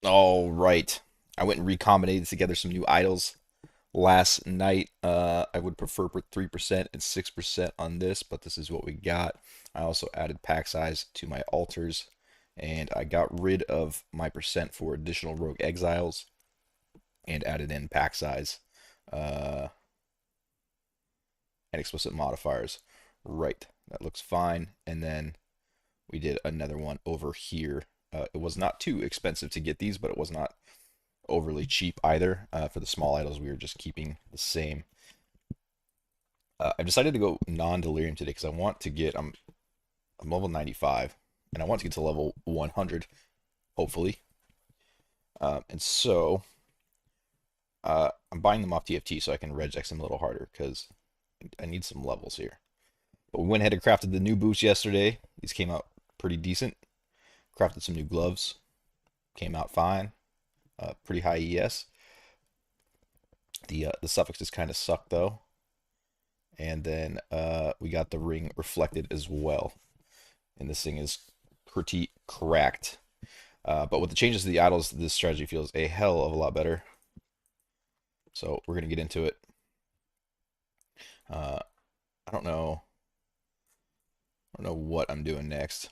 All right. I went and recombinated together some new idols last night. I would prefer 3% and 6% on this, but this is what we got. I also added pack size to my altars, and I got rid of my percent for additional rogue exiles and added in pack size uh, and explicit modifiers. Right. That looks fine. And then we did another one over here. It was not too expensive to get these, but it was not overly cheap either. For the small idols, we were just keeping the same. I decided to go non-delirium today because I want to get. I'm level 95, and I want to get to level 100, hopefully. And so I'm buying them off TFT so I can regex them a little harder because I need some levels here. But we went ahead and crafted the new boots yesterday. These came out pretty decent. Crafted some new gloves. Came out fine. Pretty high ES. The suffixes kind of suck though. And then we got the ring reflected as well. And this thing is pretty cracked. But with the changes to the idols, this strategy feels a hell of a lot better. So we're gonna get into it. Uh, I don't know. I don't know what I'm doing next,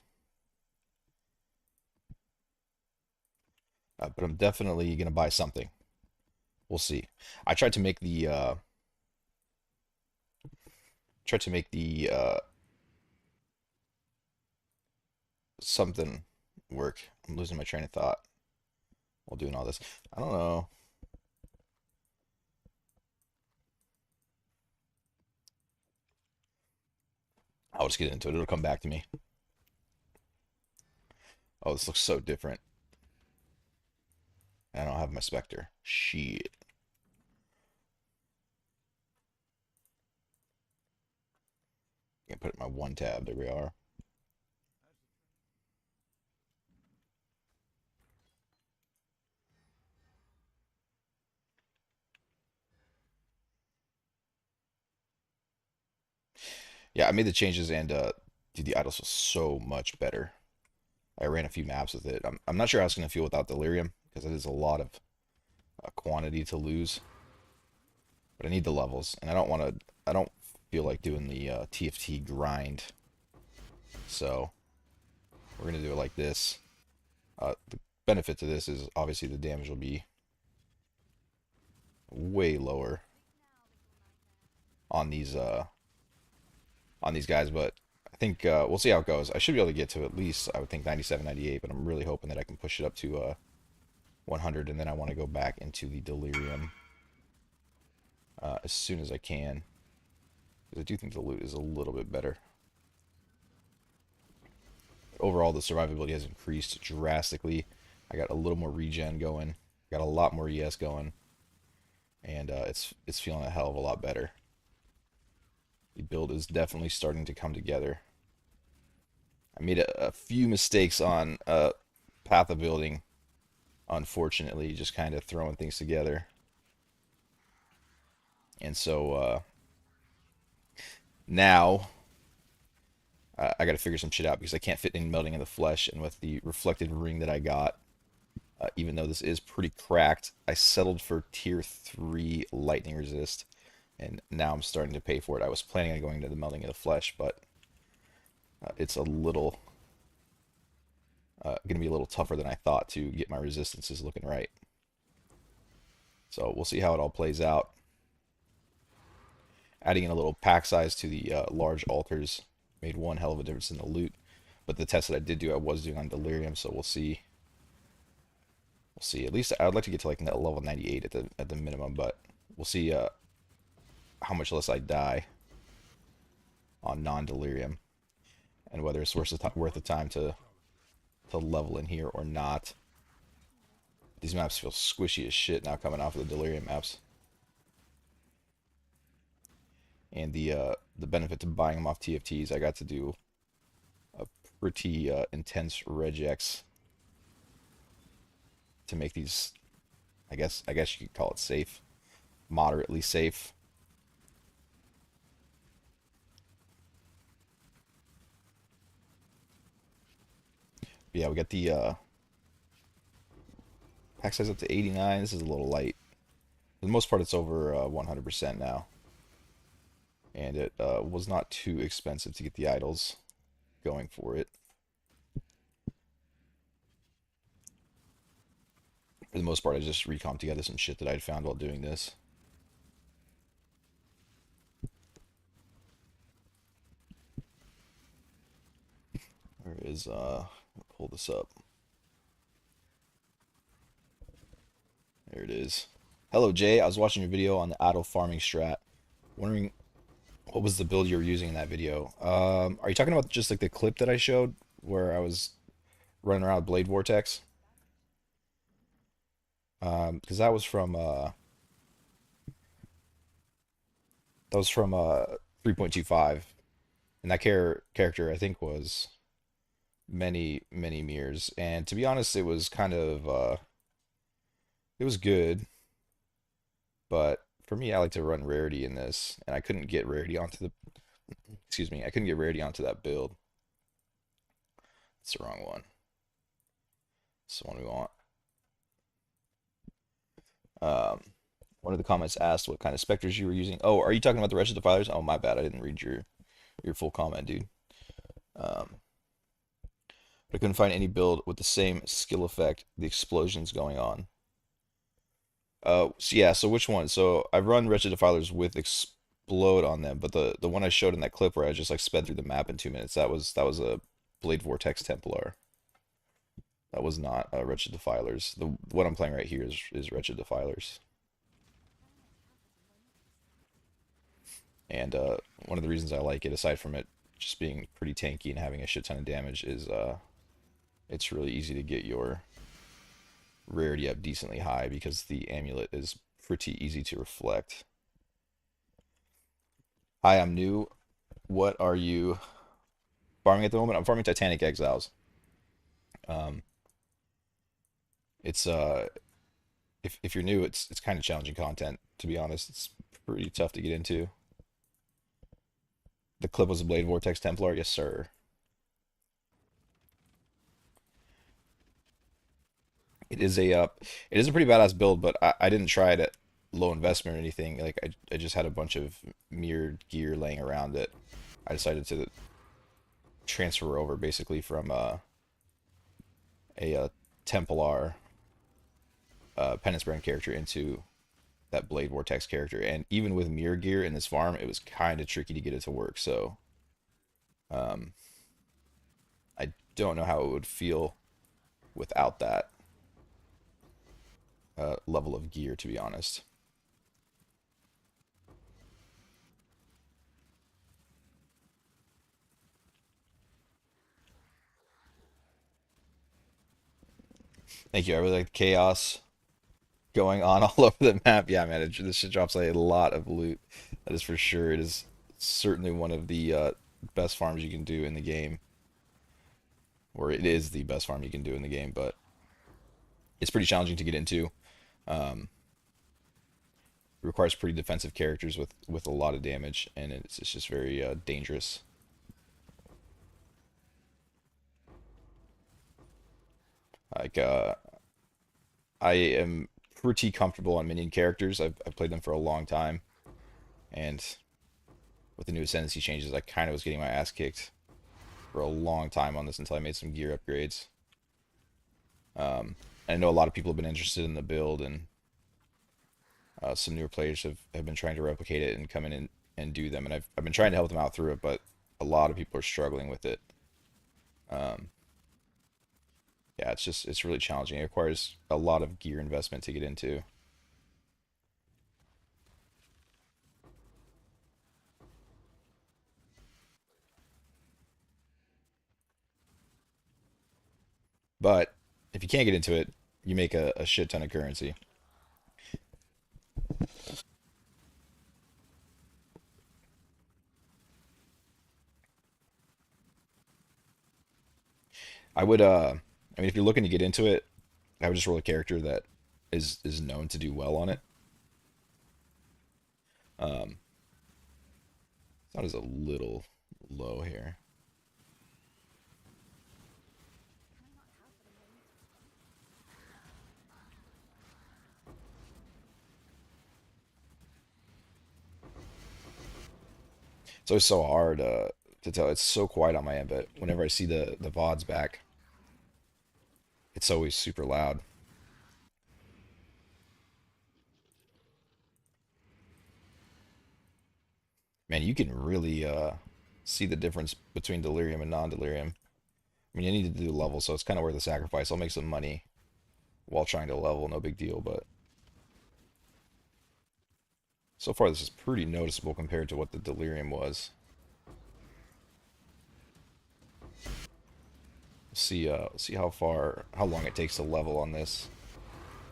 but I'm definitely gonna buy something. We'll see. I tried to make the something work. I'm losing my train of thought while doing all this. I don't know. I'll just get into it. It'll come back to me. Oh, this looks so different. I don't have my Spectre. Shit. I can put it in my one tab. There we are. Yeah, I made the changes and dude, the idols was so much better. I ran a few maps with it. I'm not sure how it's gonna feel without Delirium because it is a lot of quantity to lose. But I need the levels, and I don't want to. I don't feel like doing the TFT grind. So we're gonna do it like this. The benefit to this is obviously the damage will be way lower on these guys, but I think we'll see how it goes. I should be able to get to at least I would think 97, 98, but I'm really hoping that I can push it up to 100, and then I want to go back into the delirium as soon as I can because I do think the loot is a little bit better. Overall, the survivability has increased drastically. I got a little more regen going, got a lot more ES going, and it's feeling a hell of a lot better. The build is definitely starting to come together. I made a few mistakes on path of building, unfortunately, just kind of throwing things together. And so now I got to figure some shit out because I can't fit in melting in the flesh. And with the reflected ring that I got, even though this is pretty cracked, I settled for tier 3 lightning resist. And now I'm starting to pay for it. I was planning on going to the melting of the flesh, but it's a little going to be a little tougher than I thought to get my resistances looking right. So we'll see how it all plays out. Adding in a little pack size to the large altars made one hell of a difference in the loot. But the test that I did do, I was doing on delirium, so we'll see. We'll see. At least I would like to get to like level 98 at the minimum, but we'll see how much less I die on non-delirium and whether it's worth the time to level in here or not. These maps feel squishy as shit now coming off of the delirium maps. And the benefit to buying them off TFTs, I got to do a pretty intense regex to make these. I guess you could call it safe, moderately safe. But yeah, we got pack size up to 89. This is a little light. For the most part, it's over 100% now. And it was not too expensive to get the idols going for it. For the most part, I just recomped together some shit that I'd found while doing this. Where is, pull this up. There it is. Hello, Jay. I was watching your video on the idle farming strat. Wondering what was the build you were using in that video. Are you talking about just like the clip that I showed where I was running around with Blade Vortex? Because that was from 3.25, and that character I think was many mirrors. And to be honest, it was kind of it was good, but for me, I like to run rarity in this, and I couldn't get rarity onto the excuse me, I couldn't get rarity onto that build. It's the wrong one. It's the one we want. Um, One of the comments asked what kind of specters you were using. Oh, are you talking about the Wretched Defilers? Oh, my bad. I didn't read your full comment, dude. But I couldn't find any build with the same skill effect, the explosions going on. So yeah, so which one? So I've run Wretched Defilers with explode on them, but the one I showed in that clip where I just like sped through the map in 2 minutes, that was a Blade Vortex Templar. That was not Wretched Defilers. The what I'm playing right here is Wretched Defilers. And one of the reasons I like it, aside from it just being pretty tanky and having a shit ton of damage, is it's really easy to get your rarity up decently high because the amulet is pretty easy to reflect. Hi, I'm new. What are you farming at the moment? I'm farming Titanic Exiles. Um, it's if you're new, it's kind of challenging content, to be honest. It's pretty tough to get into. The clip was a Blade Vortex Templar, yes sir. It is a pretty badass build, but I didn't try it at low investment or anything. Like I just had a bunch of mirrored gear laying around it. I decided to transfer over basically from a Templar Penance Brand character into that Blade Vortex character. And even with mirror gear in this farm, it was kind of tricky to get it to work. So um, I don't know how it would feel without that level of gear, to be honest. Thank you. I really like the chaos going on all over the map. Yeah, man, this shit drops like a lot of loot. That is for sure. It is certainly one of the best farms you can do in the game, or it is the best farm you can do in the game. But it's pretty challenging to get into. Um, it requires pretty defensive characters with a lot of damage, and it's just very dangerous. Like I am pretty comfortable on minion characters. I've played them for a long time, and with the new ascendancy changes, I kind of was getting my ass kicked for a long time on this until I made some gear upgrades. I know a lot of people have been interested in the build, and some newer players have been trying to replicate it and come in and do them, and I've been trying to help them out through it, but a lot of people are struggling with it. Um, yeah, it's really challenging. It requires a lot of gear investment to get into. But if you can't get into it, you make a shit ton of currency. I would I mean if you're looking to get into it, I would just roll a character that is known to do well on it. Um, Thought is a little low here. It's always so hard to tell. It's so quiet on my end, but whenever I see the VODs back, it's always super loud. Man, you can really see the difference between delirium and non-delirium. I mean, I need to do level, so it's kind of worth the sacrifice. I'll make some money while trying to level, no big deal. But so far, this is pretty noticeable compared to what the delirium was. See how long it takes to level on this.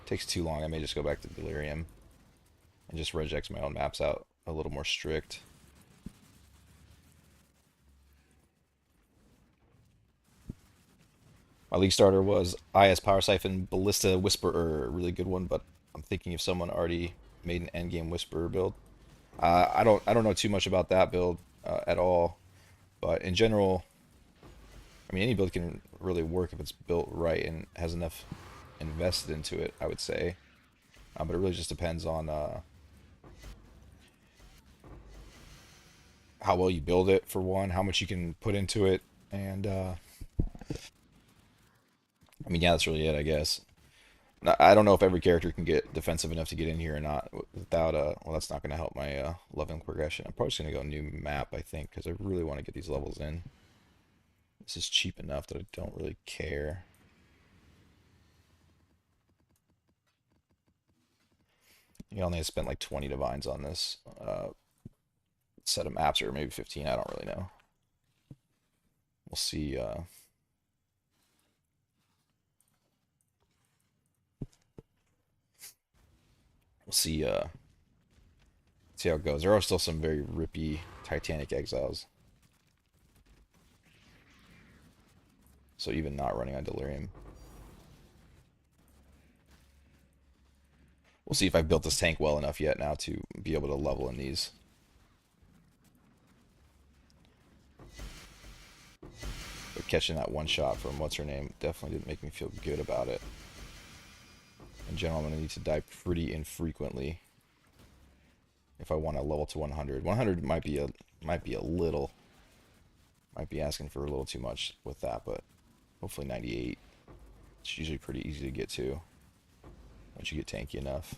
It takes too long. I may just go back to delirium and just regex my own maps out a little more strict. My league starter was IS Power Siphon Ballista Whisperer, a really good one, but I'm thinking if someone already made an endgame Whisperer build. I don't know too much about that build at all, but in general, I mean any build can really work if it's built right and has enough invested into it, I would say. But it really just depends on how well you build it for one, how much you can put into it, and I mean yeah, that's really it, I guess. I don't know if every character can get defensive enough to get in here or not without well that's not going to help my leveling progression. I'm probably just going to go new map, I think, because I really want to get these levels in. This is cheap enough that I don't really care. You only have spent like 20 divines on this set of maps, or maybe 15, I don't really know. We'll see we'll see how it goes. There are still some very rippy Titanic exiles. So even not running on delirium. We'll see if I've built this tank well enough yet now to be able to level in these. But catching that one shot from what's her name definitely didn't make me feel good about it. In general, I'm going to need to die pretty infrequently if I want to level to 100. 100 might be a little, might be asking for a little too much with that, but hopefully 98. It's usually pretty easy to get to once you get tanky enough.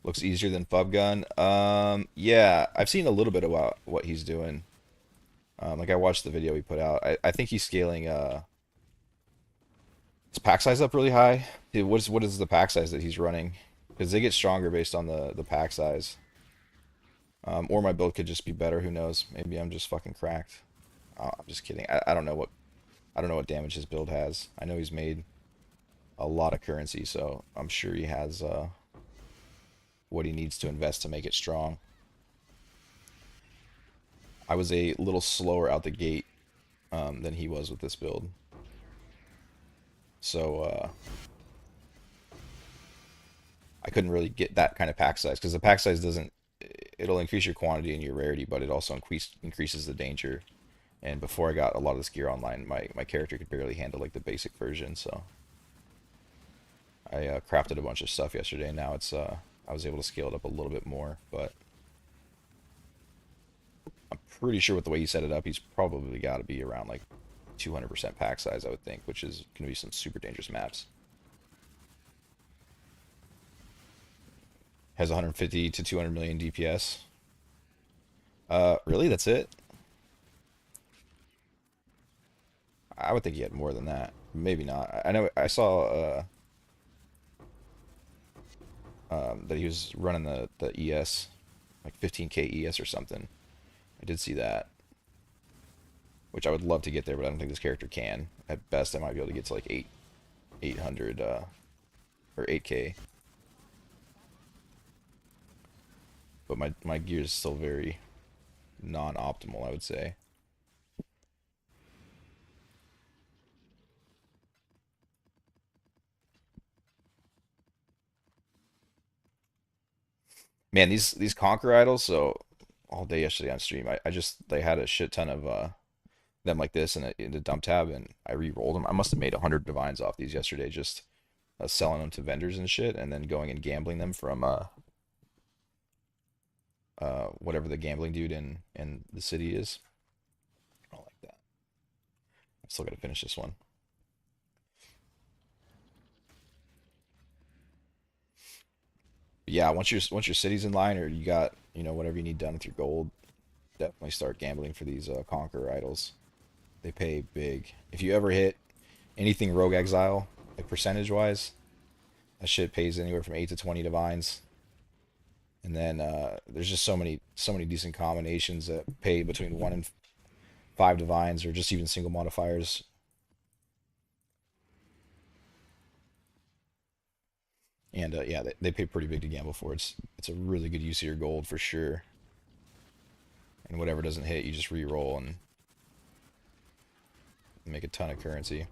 Looks easier than Fub Gun. Yeah, I've seen a little bit about what he's doing. Like I watched the video he put out. I think he's scaling his pack size up really high. Dude, what is the pack size that he's running? Because they get stronger based on the pack size. Or my build could just be better. Who knows? Maybe I'm just fucking cracked. I'm just kidding. I don't know what damage his build has. I know he's made a lot of currency, so I'm sure he has what he needs to invest to make it strong. I was a little slower out the gate than he was with this build. So I couldn't really get that kind of pack size because the pack size doesn't. It'll increase your quantity and your rarity, but it also increases the danger. And before I got a lot of this gear online, my character could barely handle like the basic version, so I crafted a bunch of stuff yesterday. And now it's I was able to scale it up a little bit more, but I'm pretty sure with the way he set it up, he's probably got to be around like 200% pack size, I would think, which is going to be some super dangerous maps. Has 150 to 200 million DPS. Really? That's it? I would think he had more than that. Maybe not. I know I saw that he was running the ES, like 15k ES or something. I did see that, which I would love to get there, but I don't think this character can. At best, I might be able to get to like 800 or 8k. But my gear is still very non-optimal, I would say. Man, these Conqueror idols, so all day yesterday on stream, I just they had a shit ton of them like this in the dump tab, and I re-rolled them. I must have made 100 divines off these yesterday, just selling them to vendors and shit, and then going and gambling them from whatever the gambling dude in the city is. I don't like that. I'm still gotta finish this one. But yeah, once your city's in line or you got whatever you need done with your gold, definitely start gambling for these Conqueror idols. They pay big. If you ever hit anything Rogue Exile, like percentage wise, that shit pays anywhere from 8 to 20 divines. And then there's just so many decent combinations that pay between 1 and 5 divines, or just even single modifiers. And yeah, they pay pretty big to gamble for. It's a really good use of your gold for sure. And whatever doesn't hit, you just re-roll and make a ton of currency.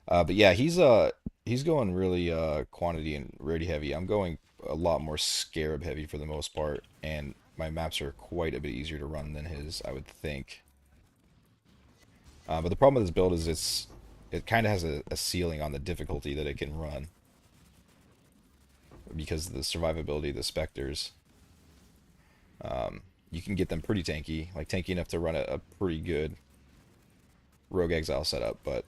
But yeah, he's going really quantity and rarity heavy. I'm going a lot more scarab heavy for the most part, and my maps are quite a bit easier to run than his, I would think. But the problem with this build is it kind of has a ceiling on the difficulty that it can run because of the survivability of the specters. You can get them pretty tanky, like tanky enough to run a pretty good Rogue Exile setup, but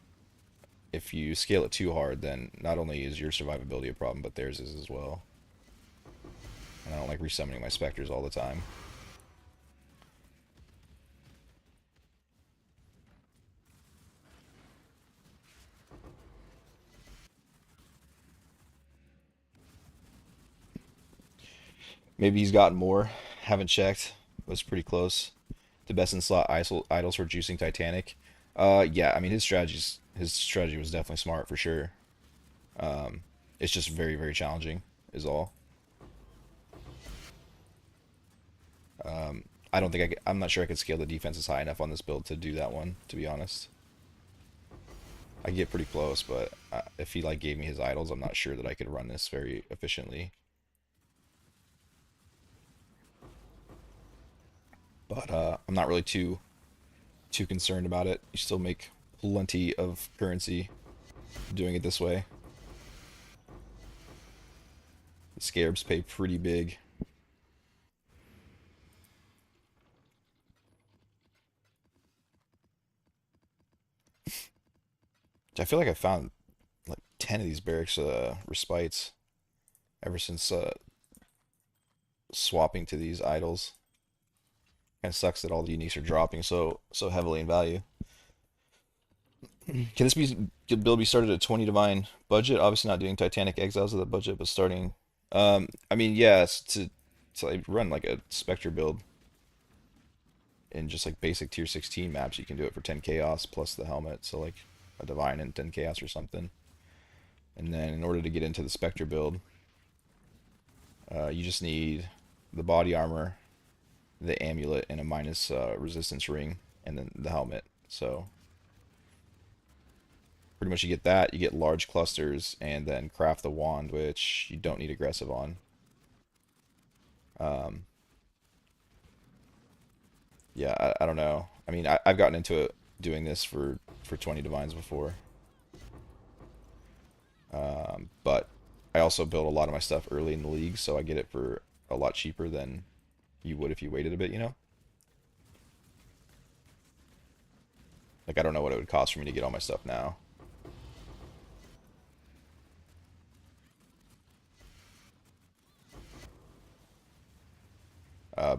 if you scale it too hard, then not only is your survivability a problem, but theirs is as well. And I don't like resummoning my specters all the time. Maybe he's gotten more. Haven't checked. Was pretty close. The best in slot idols for juicing Titanic. Yeah, I mean his strategy was definitely smart for sure. It's just very very challenging, is all. I don't think I'm not sure I could scale the defenses high enough on this build to do that one. To be honest, I get pretty close, but if he like gave me his idols, I'm not sure that I could run this very efficiently. But I'm not really too concerned about it. You still make plenty of currency doing it this way. The Scarabs pay pretty big. I feel like I found like 10 of these barracks respites ever since swapping to these idols. Kind of sucks that all the uniques are dropping so heavily in value. Can this build be started at 20 divine budget? Obviously not doing Titanic Exiles at the budget, but starting. I mean, yes, to like run like a Spectre build in just like basic tier 16 maps, you can do it for 10 chaos plus the helmet, so like a divine and 10 chaos or something. And then in order to get into the Spectre build, you just need the body armor, the amulet, and a minus resistance ring, and then the helmet. So pretty much you get that, you get large clusters, and then craft the wand, which you don't need aggressive on. Um, yeah, I don't know. I mean, I've gotten into it doing this for 20 divines before. But I also build a lot of my stuff early in the league, so I get it for a lot cheaper than you would if you waited a bit, you know? Like, I don't know what it would cost for me to get all my stuff now.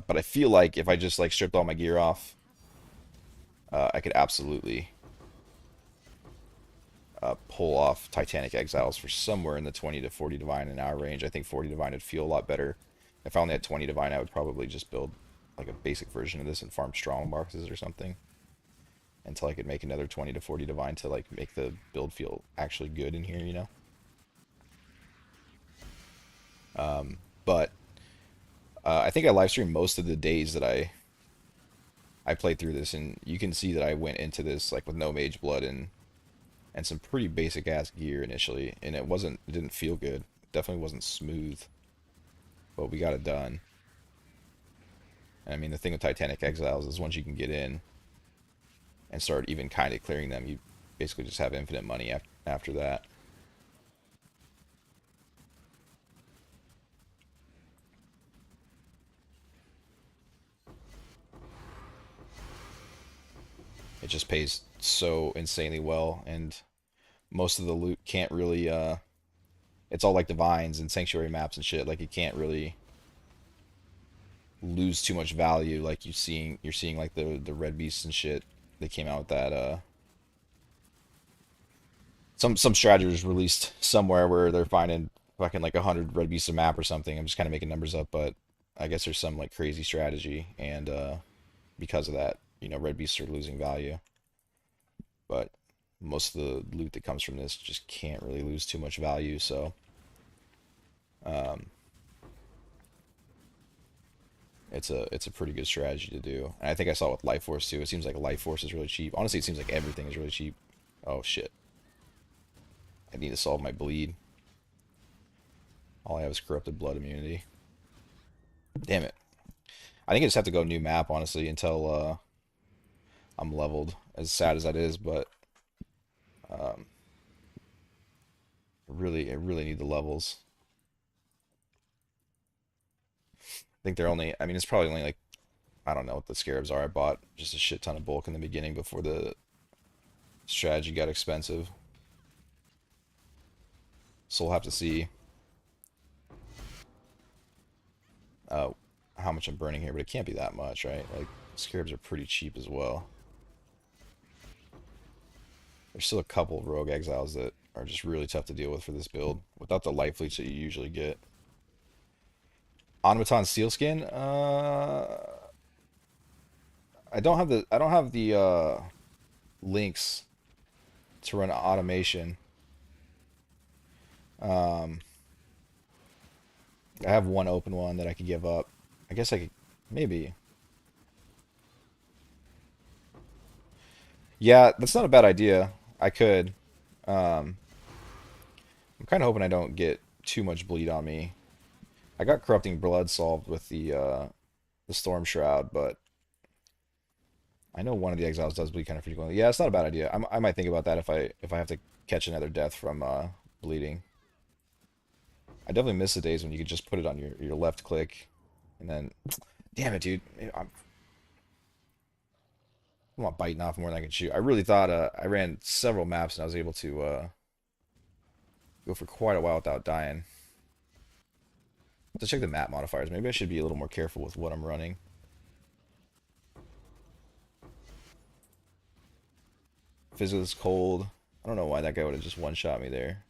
But I feel like if I just like stripped all my gear off, I could absolutely pull off Titanic Exiles for somewhere in the 20 to 40 divine an hour range. I think 40 divine would feel a lot better. If I only had 20 divine, I would probably just build like a basic version of this and farm strong boxes or something until I could make another 20 to 40 divine to like make the build feel actually good in here, you know? But I think I live streamed most of the days that I played through this, and you can see that I went into this like with no mage blood and some pretty basic ass gear initially, and it didn't feel good. It definitely wasn't smooth, but we got it done. And I mean, the thing with Titanic Exiles is once you can get in and start even kind of clearing them, basically just have infinite money after that. It just pays so insanely well, and most of the loot can't really it's all like divines and sanctuary maps and shit. Like it can't really lose too much value. Like you're seeing like the red beasts and shit. They came out with that some strategies released somewhere where they're finding fucking like 100 red beasts a map or something. I'm just kind of making numbers up, but I guess there's some like crazy strategy, and because of that, red beasts are losing value. But most of the loot that comes from this just can't really lose too much value. So um, it's a pretty good strategy to do. And I think I saw it with Life Force too. It seems like Life Force is really cheap. Honestly, it seems like everything is really cheap. Oh shit! I need to solve my bleed. All I have is corrupted blood immunity. Damn it! I think I just have to go new map honestly until I'm leveled. As sad as that is, but um, I really need the levels. I think they're only. I mean, it's probably only like I don't know what the Scarabs are. I bought just a shit ton of bulk in the beginning before the strategy got expensive. So we'll have to see uh, how much I'm burning here, but it can't be that much, right? Like, Scarabs are pretty cheap as well. There's still a couple of rogue exiles that are just really tough to deal with for this build without the light fleets that you usually get. Automaton Sealskin, I don't have the links to run automation. Um, I have one open one that I could give up. I guess I could maybe. Yeah, that's not a bad idea. I could. Um, I'm kind of hoping I don't get too much bleed on me. I got corrupting blood solved with the storm shroud, but I know one of the exiles does bleed kind of frequently. Yeah, it's not a bad idea. I might think about that if I have to catch another death from bleeding. I definitely miss the days when you could just put it on your left click, and then, damn it, dude, I'm biting off more than I can chew. I really thought I ran several maps and I was able to go for quite a while without dying. To check the map modifiers, maybe I should be a little more careful with what I'm running. Physical is cold. I don't know why that guy would have just one-shot me there.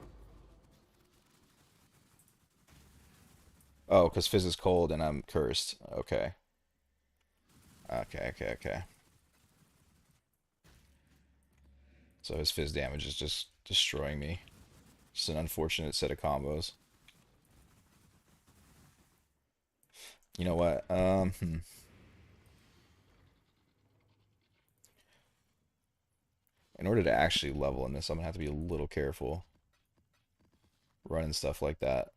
Oh, because Fizz is cold and I'm cursed. Okay. Okay. So his Fizz damage is just destroying me. Just an unfortunate set of combos. You know what? In order to actually level in this, I'm gonna have to be a little careful running stuff like that.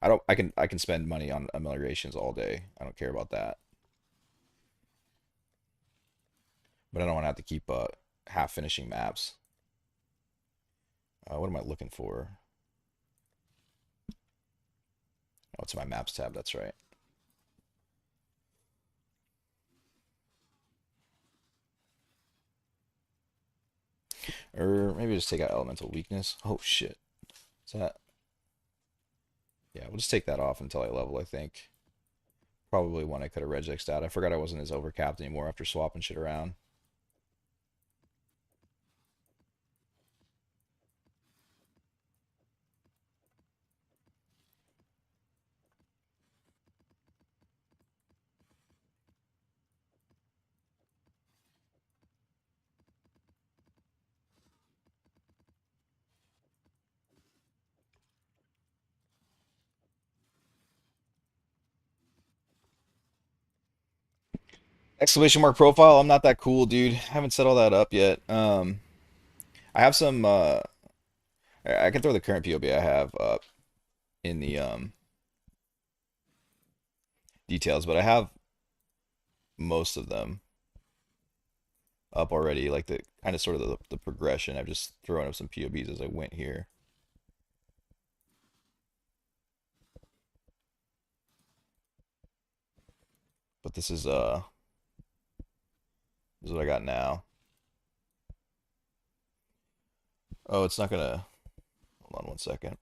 I can spend money on ameliorations all day. I don't care about that. But I don't want to have to keep half finishing maps. What am I looking for? Oh, it's my maps tab, that's right. Or maybe just take out elemental weakness. Oh shit. Is that Yeah, we'll just take that off until I level, I think. Probably one I could have regexed out. I forgot I wasn't as overcapped anymore after swapping shit around. Exclamation mark profile. I'm not that cool, dude. Haven't set all that up yet. I have some. I can throw the current POB I have up in the details, but I have most of them. up already, like the kind of sort of the progression. I've just thrown up some POBs as I went here. But this is what I got now. Oh, it's not gonna. Hold on one second.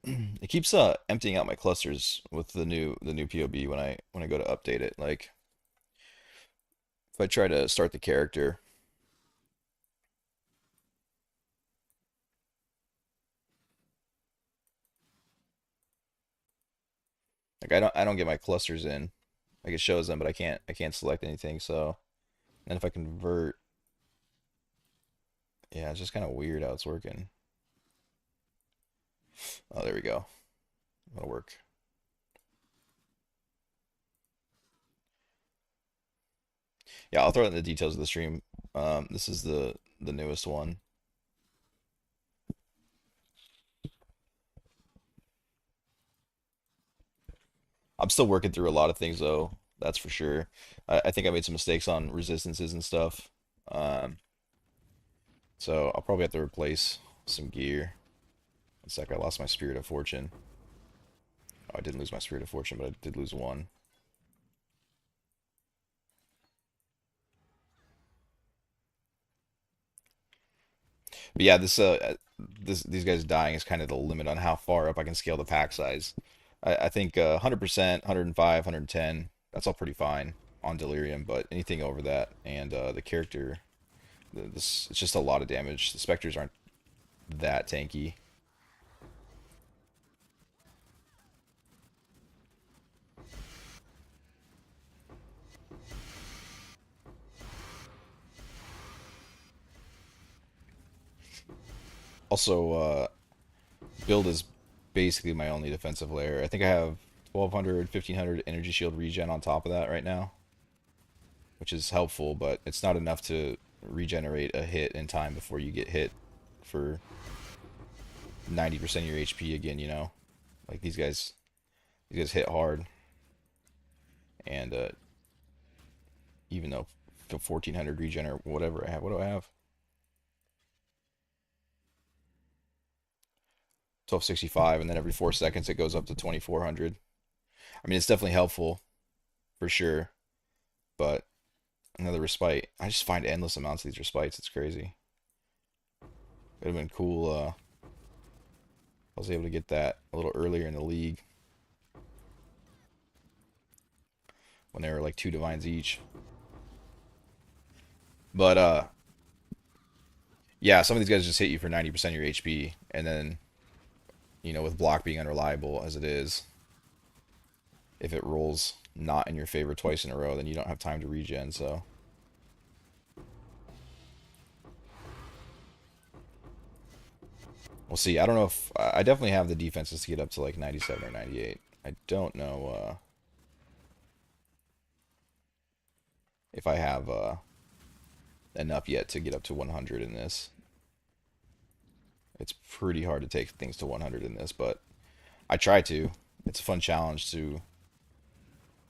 It keeps emptying out my clusters with the new POB when I go to update it. Like if I try to start the character, like I don't get my clusters in. Like it shows them, but I can't select anything. So and if I convert, yeah, it's just kind of weird how it's working. Oh, there we go. That'll work. Yeah, I'll throw it in the details of the stream. This is the newest one. I'm still working through a lot of things though. That's for sure. I think I made some mistakes on resistances and stuff. Um, so I'll probably have to replace some gear. It's like I lost my Spirit of Fortune. Oh, I didn't lose my Spirit of Fortune, but I did lose one. But yeah, these guys dying is kind of the limit on how far up I can scale the pack size. I think 100%, 105, 110, that's all pretty fine on Delirium, but anything over that and the character, this it's just a lot of damage. The Spectres aren't that tanky. Also, build is basically my only defensive layer. I think I have 1200, 1500 energy shield regen on top of that right now, which is helpful, but it's not enough to regenerate a hit in time before you get hit for 90% of your HP again, you know? Like these guys hit hard, and even though 1400 regen or whatever I have, what do I have? 1265, and then every 4 seconds it goes up to 2400. I mean, it's definitely helpful for sure, but another respite. I just find endless amounts of these respites. It's crazy. It would have been cool. I was able to get that a little earlier in the league when they were like 2 divines each. But yeah, some of these guys just hit you for 90% of your HP, and then with block being unreliable as it is, if it rolls not in your favor twice in a row, then you don't have time to regen. So we'll see. I don't know if I definitely have the defenses to get up to like 97 or 98. I don't know if I have enough yet to get up to 100 in this. It's pretty hard to take things to 100 in this, but I try to. It's a fun challenge to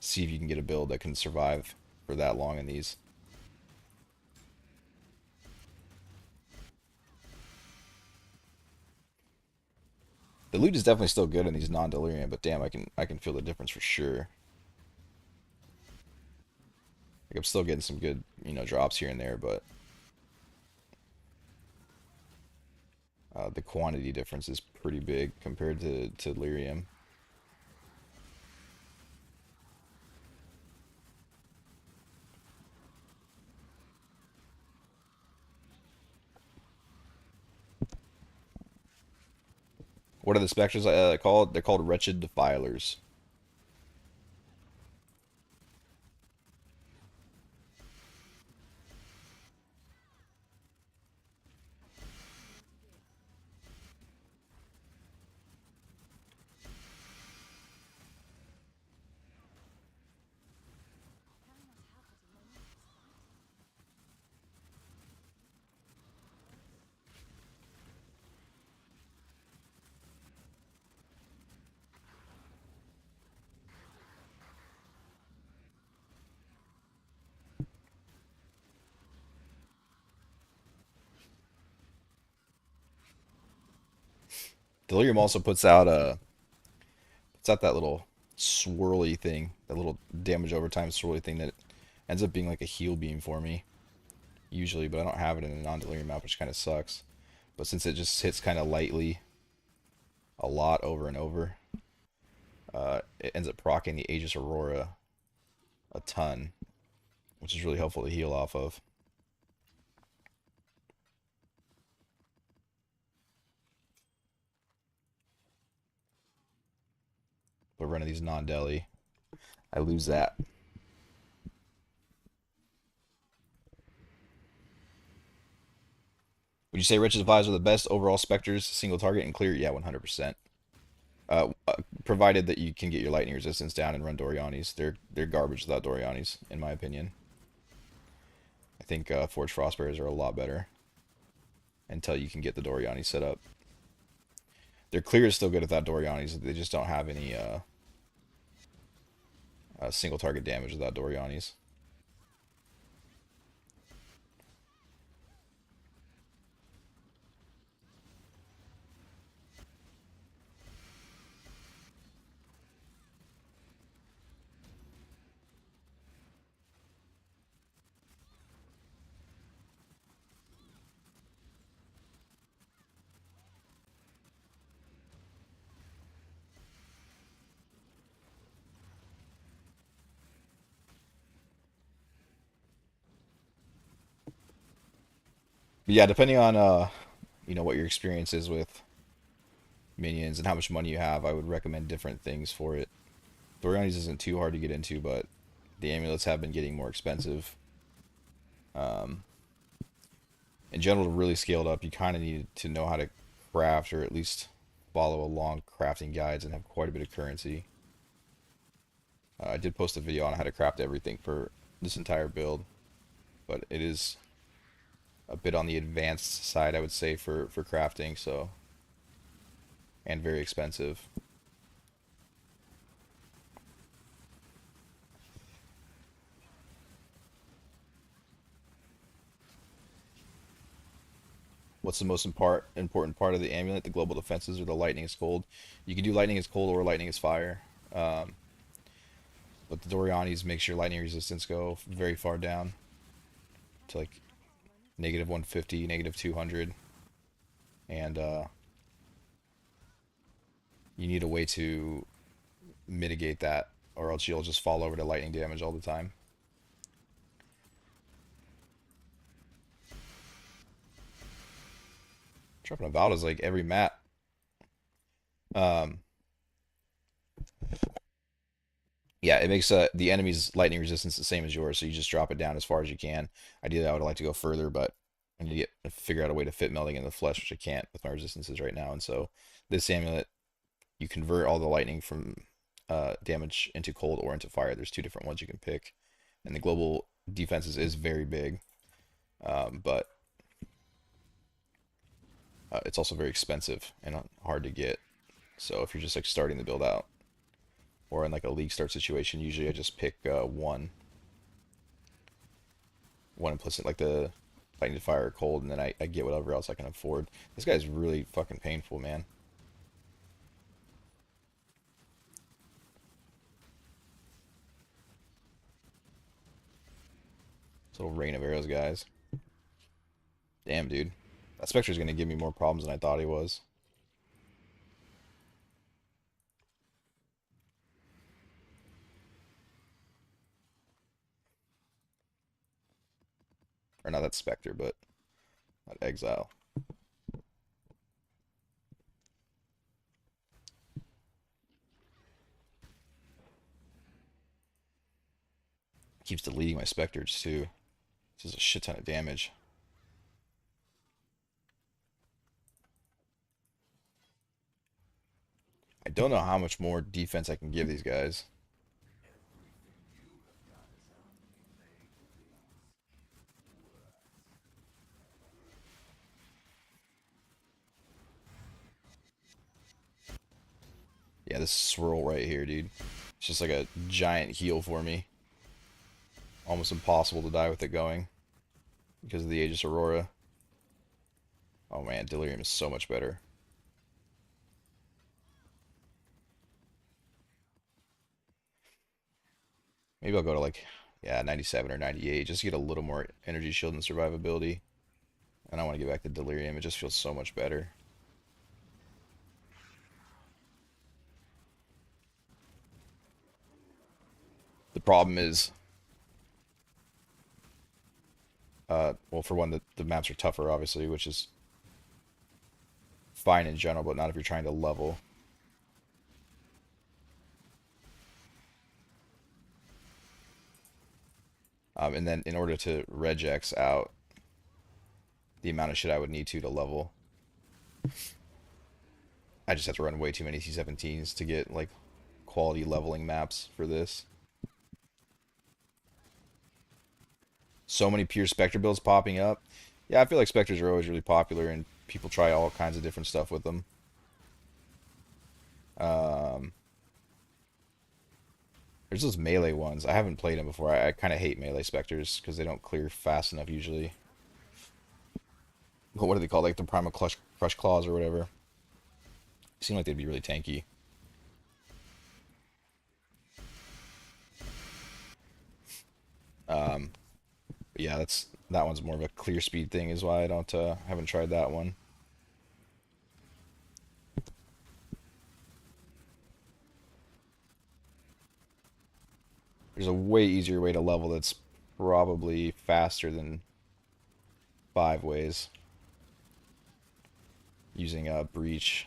see if you can get a build that can survive for that long in these. The loot is definitely still good in these non-delirium, but damn, I can feel the difference for sure. Like I'm still getting some good, drops here and there, but the quantity difference is pretty big compared to delirium. What are the specters called? They're called wretched defilers. Delirium also puts out that little swirly thing, that little damage over time swirly thing that ends up being like a heal beam for me usually, but I don't have it in a non-delirium map, which kind of sucks. But since it just hits kind of lightly a lot over and over, it ends up proccing the Aegis Aurora a ton, which is really helpful to heal off of. But running these non-deli, I lose that. Would you say Wretched Advisor are the best overall specters, single target and clear? Yeah, 100%. Provided that you can get your lightning resistance down and run Doriani's. They're garbage without Doriani's, in my opinion. I think Forge Frostbearers are a lot better until you can get the Doriani set up. Their clear is still good without Doriani's. They just don't have any single target damage without Doriani's. But yeah, depending on what your experience is with minions and how much money you have, I would recommend different things for it. Doriani's isn't too hard to get into, but the amulets have been getting more expensive. Um, in general, to really scale it up, you kind of need to know how to craft, or at least follow along crafting guides and have quite a bit of currency. I did post a video on how to craft everything for this entire build, but it is a bit on the advanced side, I would say, for crafting, so, and very expensive. What's the most important part of the amulet? The global defenses or the lightning is cold? You can do lightning is cold or lightning is fire. But the Doriani's makes your lightning resistance go very far down to like negative 150, negative 200. And you need a way to mitigate that, or else you'll just fall over to lightning damage all the time. Dropping about is like every map. Um, yeah, it makes the enemy's lightning resistance the same as yours, so you just drop it down as far as you can. Ideally, I would like to go further, but I need to figure out a way to fit melting in the flesh, which I can't with my resistances right now. And so this amulet, you convert all the lightning from damage into cold or into fire. There's two different ones you can pick, and the global defenses is very big, but it's also very expensive and hard to get. So if you're just like starting the build out, or in like a league start situation, usually I just pick one implicit, like the lightning, fire, or cold, and then I get whatever else I can afford. This guy's really fucking painful, man. This little rain of arrows, guys. Damn, dude. That Spectre's gonna give me more problems than I thought he was. Or not that Spectre, but that Exile. Keeps deleting my Spectres too. This is a shit ton of damage. I don't know how much more defense I can give these guys. Yeah, this swirl right here, dude. It's just like a giant heal for me. Almost impossible to die with it going because of the Aegis Aurora. Oh man, Delirium is so much better. Maybe I'll go to like, yeah, 97 or 98 just to get a little more energy shield and survivability. And I want to get back to delirium. It just feels so much better. The problem is, well, for one, the maps are tougher, obviously, which is fine in general, but not if you're trying to level. And then in order to regex out the amount of shit I would need to level, I just have to run way too many T17s to get like quality leveling maps for this. So many pure Spectre builds popping up. Yeah, I feel like Spectres are always really popular and people try all kinds of different stuff with them. Um, there's those melee ones. I haven't played them before. I kind of hate melee Spectres because they don't clear fast enough usually. But what are they called? Like the Primal Crush Claws or whatever. Seem like they'd be really tanky. Yeah, that one's more of a clear speed thing, is why I don't haven't tried that one. There's a way easier way to level that's probably faster than 5 ways using a breach.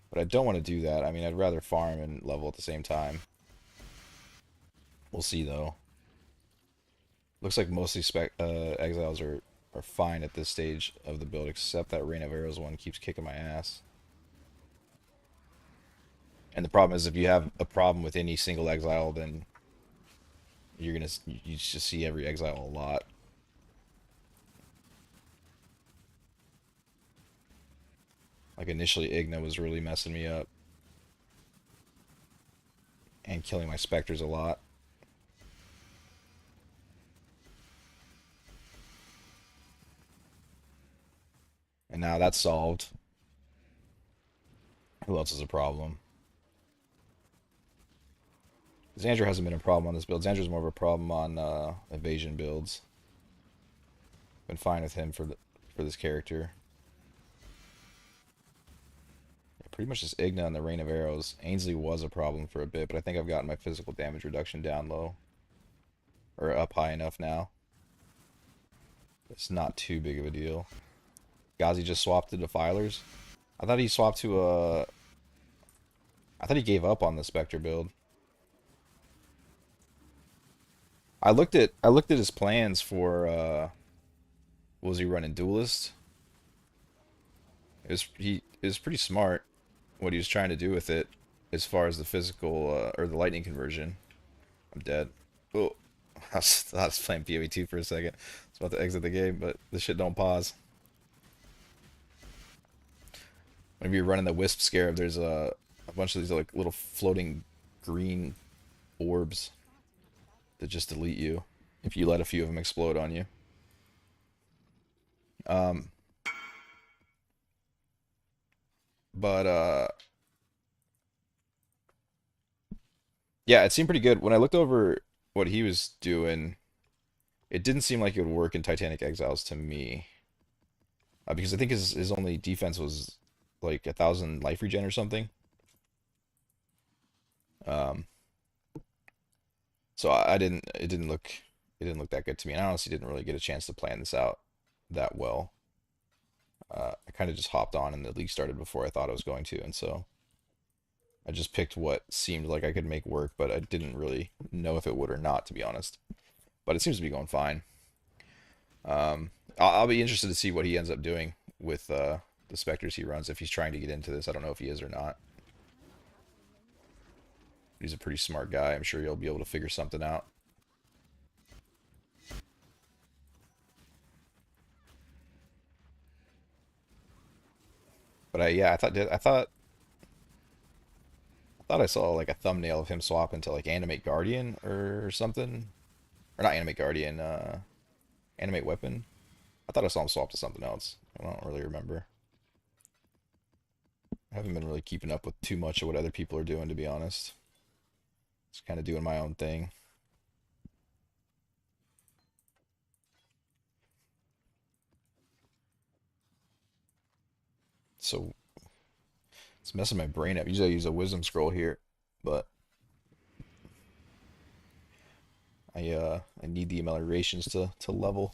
But I don't want to do that. I mean, I'd rather farm and level at the same time. We'll see though. Looks like mostly exiles are fine at this stage of the build, except that Rain of Arrows one keeps kicking my ass. And the problem is, if you have a problem with any single exile, then you just see every exile a lot. Like initially, Igna was really messing me up and killing my specters a lot. And now that's solved. Who else is a problem? Xandra hasn't been a problem on this build. Xandra's more of a problem on evasion builds. Been fine with him for this character. Yeah, pretty much just Igna and the Rain of Arrows. Ainsley was a problem for a bit, but I think I've gotten my physical damage reduction down low. Or up high enough now. It's not too big of a deal. Ghazi just swapped to Defilers. I thought he swapped to a... I thought he gave up on the Spectre build. I looked at his plans for what was he running, Duelist? It was pretty smart what he was trying to do with it as far as the physical or the lightning conversion. I'm dead. Oh, I was playing PoE 2 for a second. I was about to exit the game, but this shit don't pause. Whenever you're running the Wisp Scarab, there's a bunch of these like little floating green orbs that just delete you if you let a few of them explode on you. Um, but yeah, it seemed pretty good. When I looked over what he was doing, it didn't seem like it would work in Titanic Exiles to me. Because I think his only defense was like 1,000 life regen or something. Um, so it didn't look that good to me. And I honestly didn't really get a chance to plan this out that well. I kind of just hopped on and the league started before I thought I was going to, and so I just picked what seemed like I could make work, but I didn't really know if it would or not, to be honest. But it seems to be going fine. I'll be interested to see what he ends up doing with the specters he runs if he's trying to get into this. I don't know if he is or not. He's a pretty smart guy. I'm sure he'll be able to figure something out. But yeah, I thought I saw like a thumbnail of him swapping to like Animate Guardian or something, or not Animate Guardian, Animate Weapon. I thought I saw him swap to something else. I don't really remember. I haven't been really keeping up with too much of what other people are doing, to be honest. Just kind of doing my own thing. So it's messing my brain up. Usually I use a wisdom scroll here, but I need the ameliorations to level.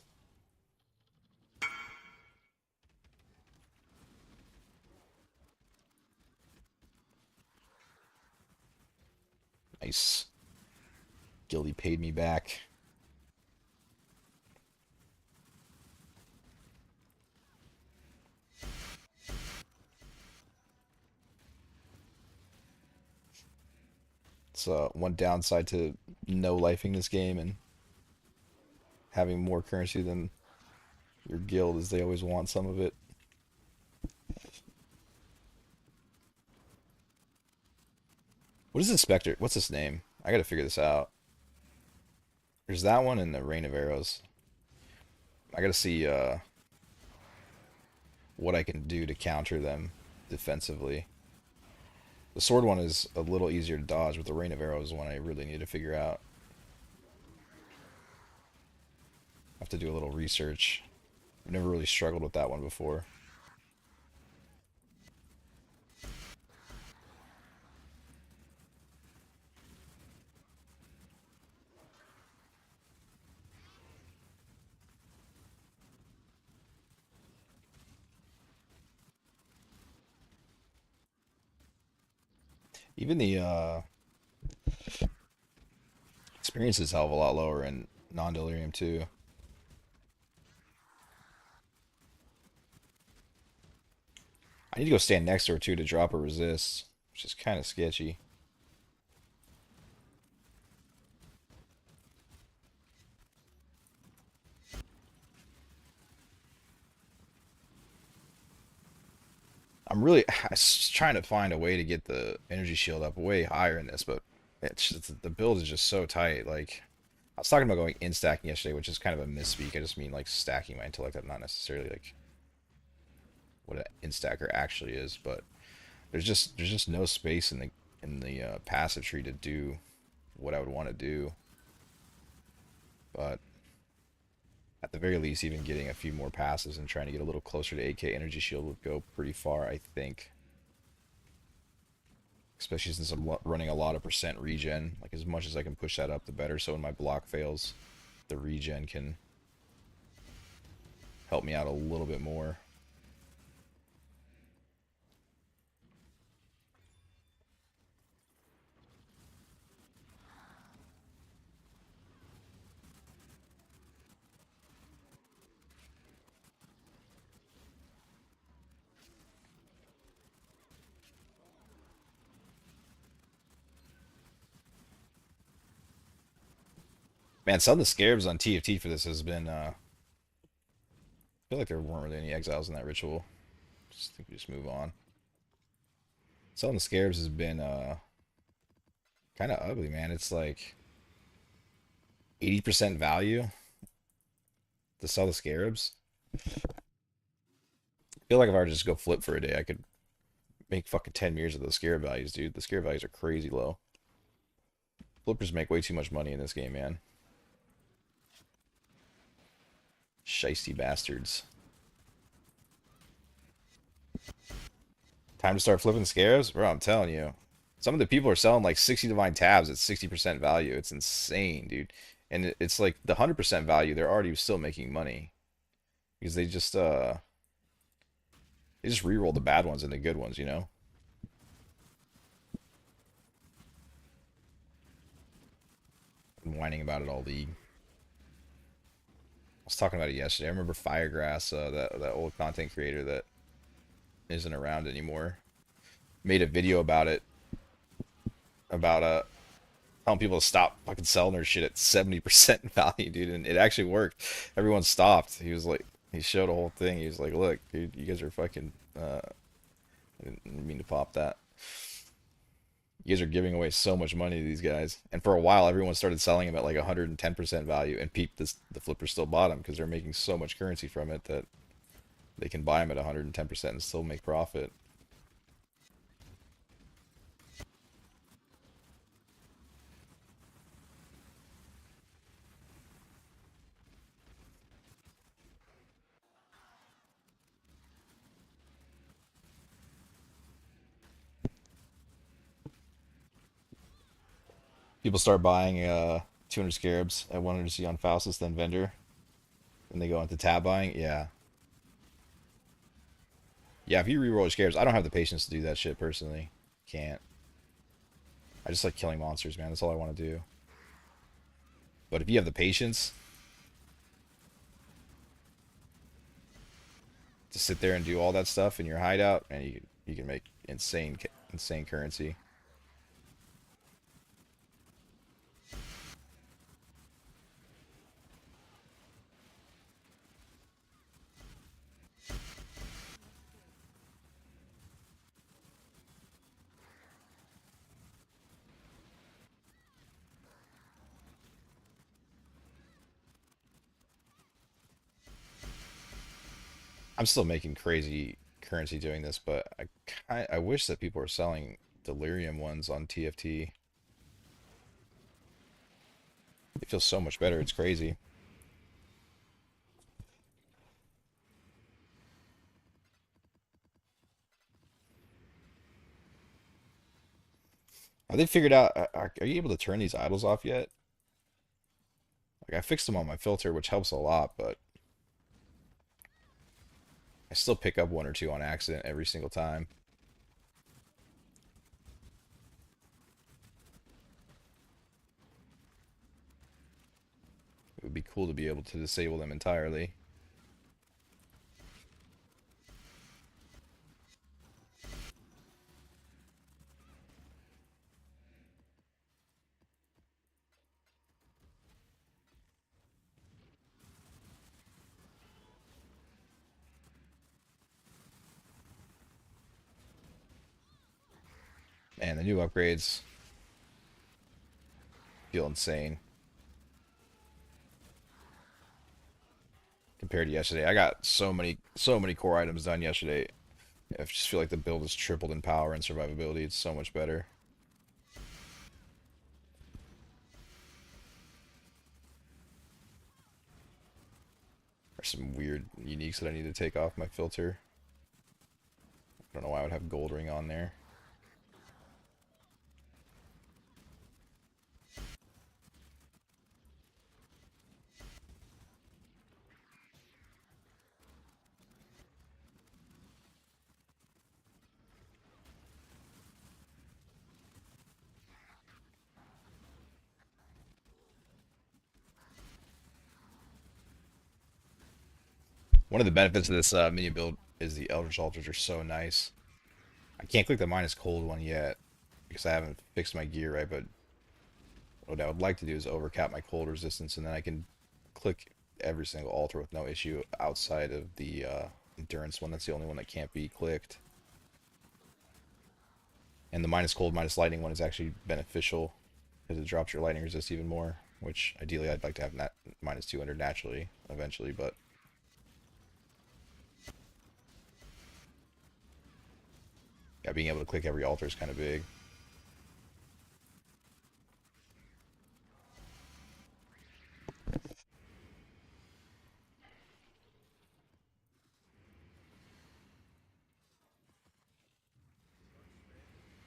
Nice. Guildy paid me back. It's one downside to no lifing this game and having more currency than your guild is they always want some of it. What is Inspector? What's his name? I gotta figure this out. There's that one and the Rain of Arrows. I gotta see what I can do to counter them defensively. The sword one is a little easier to dodge, but the Rain of Arrows is one I really need to figure out. I have to do a little research. I've never really struggled with that one before. Even the experience is a hell of a lot lower in non-delirium too. I need to go stand next to her too to drop a resist, which is kind of sketchy. I was trying to find a way to get the energy shield up way higher in this, but the build is just so tight. Like I was talking about going in stacking yesterday, which is kind of a misspeak. I just mean like stacking my intellect up, not necessarily like what an instacker actually is. But there's just no space in the passive tree to do what I would want to do. But at the very least, even getting a few more passes and trying to get a little closer to 8k energy shield would go pretty far, I think. Especially since I'm running a lot of percent regen. Like as much as I can push that up, the better. So when my block fails, the regen can help me out a little bit more. Man, some of the Scarabs on TFT for this has been, I feel like there weren't really any exiles in that ritual. Just think we just move on. Some of the Scarabs has been, kind of ugly, man. It's like 80% value to sell the Scarabs. I feel like if I were to just go flip for a day, I could make fucking 10 mirrors of those Scarab values, dude. The Scarab values are crazy low. Flippers make way too much money in this game, man. Shiesty bastards. Time to start flipping Scarabs? Bro, I'm telling you. Some of the people are selling like 60 divine tabs at 60% value. It's insane, dude. And it's like the 100% value, they're already still making money. Because they just re-roll the bad ones into good ones, you know? I'm whining about it all league. I was talking about it yesterday. I remember Firegrass, that old content creator that isn't around anymore, made a video about it, about telling people to stop fucking selling their shit at 70% value, dude, and it actually worked. Everyone stopped. He was like, he showed a whole thing. He was like, look, dude, you guys are fucking. I didn't mean to pop that. You guys are giving away so much money to these guys. And for a while, everyone started selling them at like 110% value, and the flippers still bought them because they're making so much currency from it that they can buy them at 110% and still make profit. People start buying 200 scarabs at 100 C on Faustus, then vendor, and they go into tab buying. Yeah, yeah. If you reroll your scarabs, I don't have the patience to do that shit personally. Can't. I just like killing monsters, man. That's all I want to do. But if you have the patience to sit there and do all that stuff in your hideout, and you can make insane currency. I'm still making crazy currency doing this, but I wish that people were selling delirium ones on TFT. It feels so much better. It's crazy. Have they figured out? Are you able to turn these idols off yet? Like I fixed them on my filter, which helps a lot, but I still pick up one or two on accident every single time. It would be cool to be able to disable them entirely. And the new upgrades feel insane compared to yesterday. I got so many core items done yesterday. I just feel like the build has tripled in power and survivability. It's so much better. There's some weird uniques that I need to take off my filter. I don't know why I would have gold ring on there. One of the benefits of this mini build is the Eldritch Altars are so nice. I can't click the minus cold one yet because I haven't fixed my gear right, but what I would like to do is overcap my cold resistance, and then I can click every single altar with no issue outside of the endurance one. That's the only one that can't be clicked. And the minus cold, minus lightning one is actually beneficial because it drops your lightning resist even more, which ideally I'd like to have that minus 200 naturally eventually, but yeah, being able to click every altar is kind of big.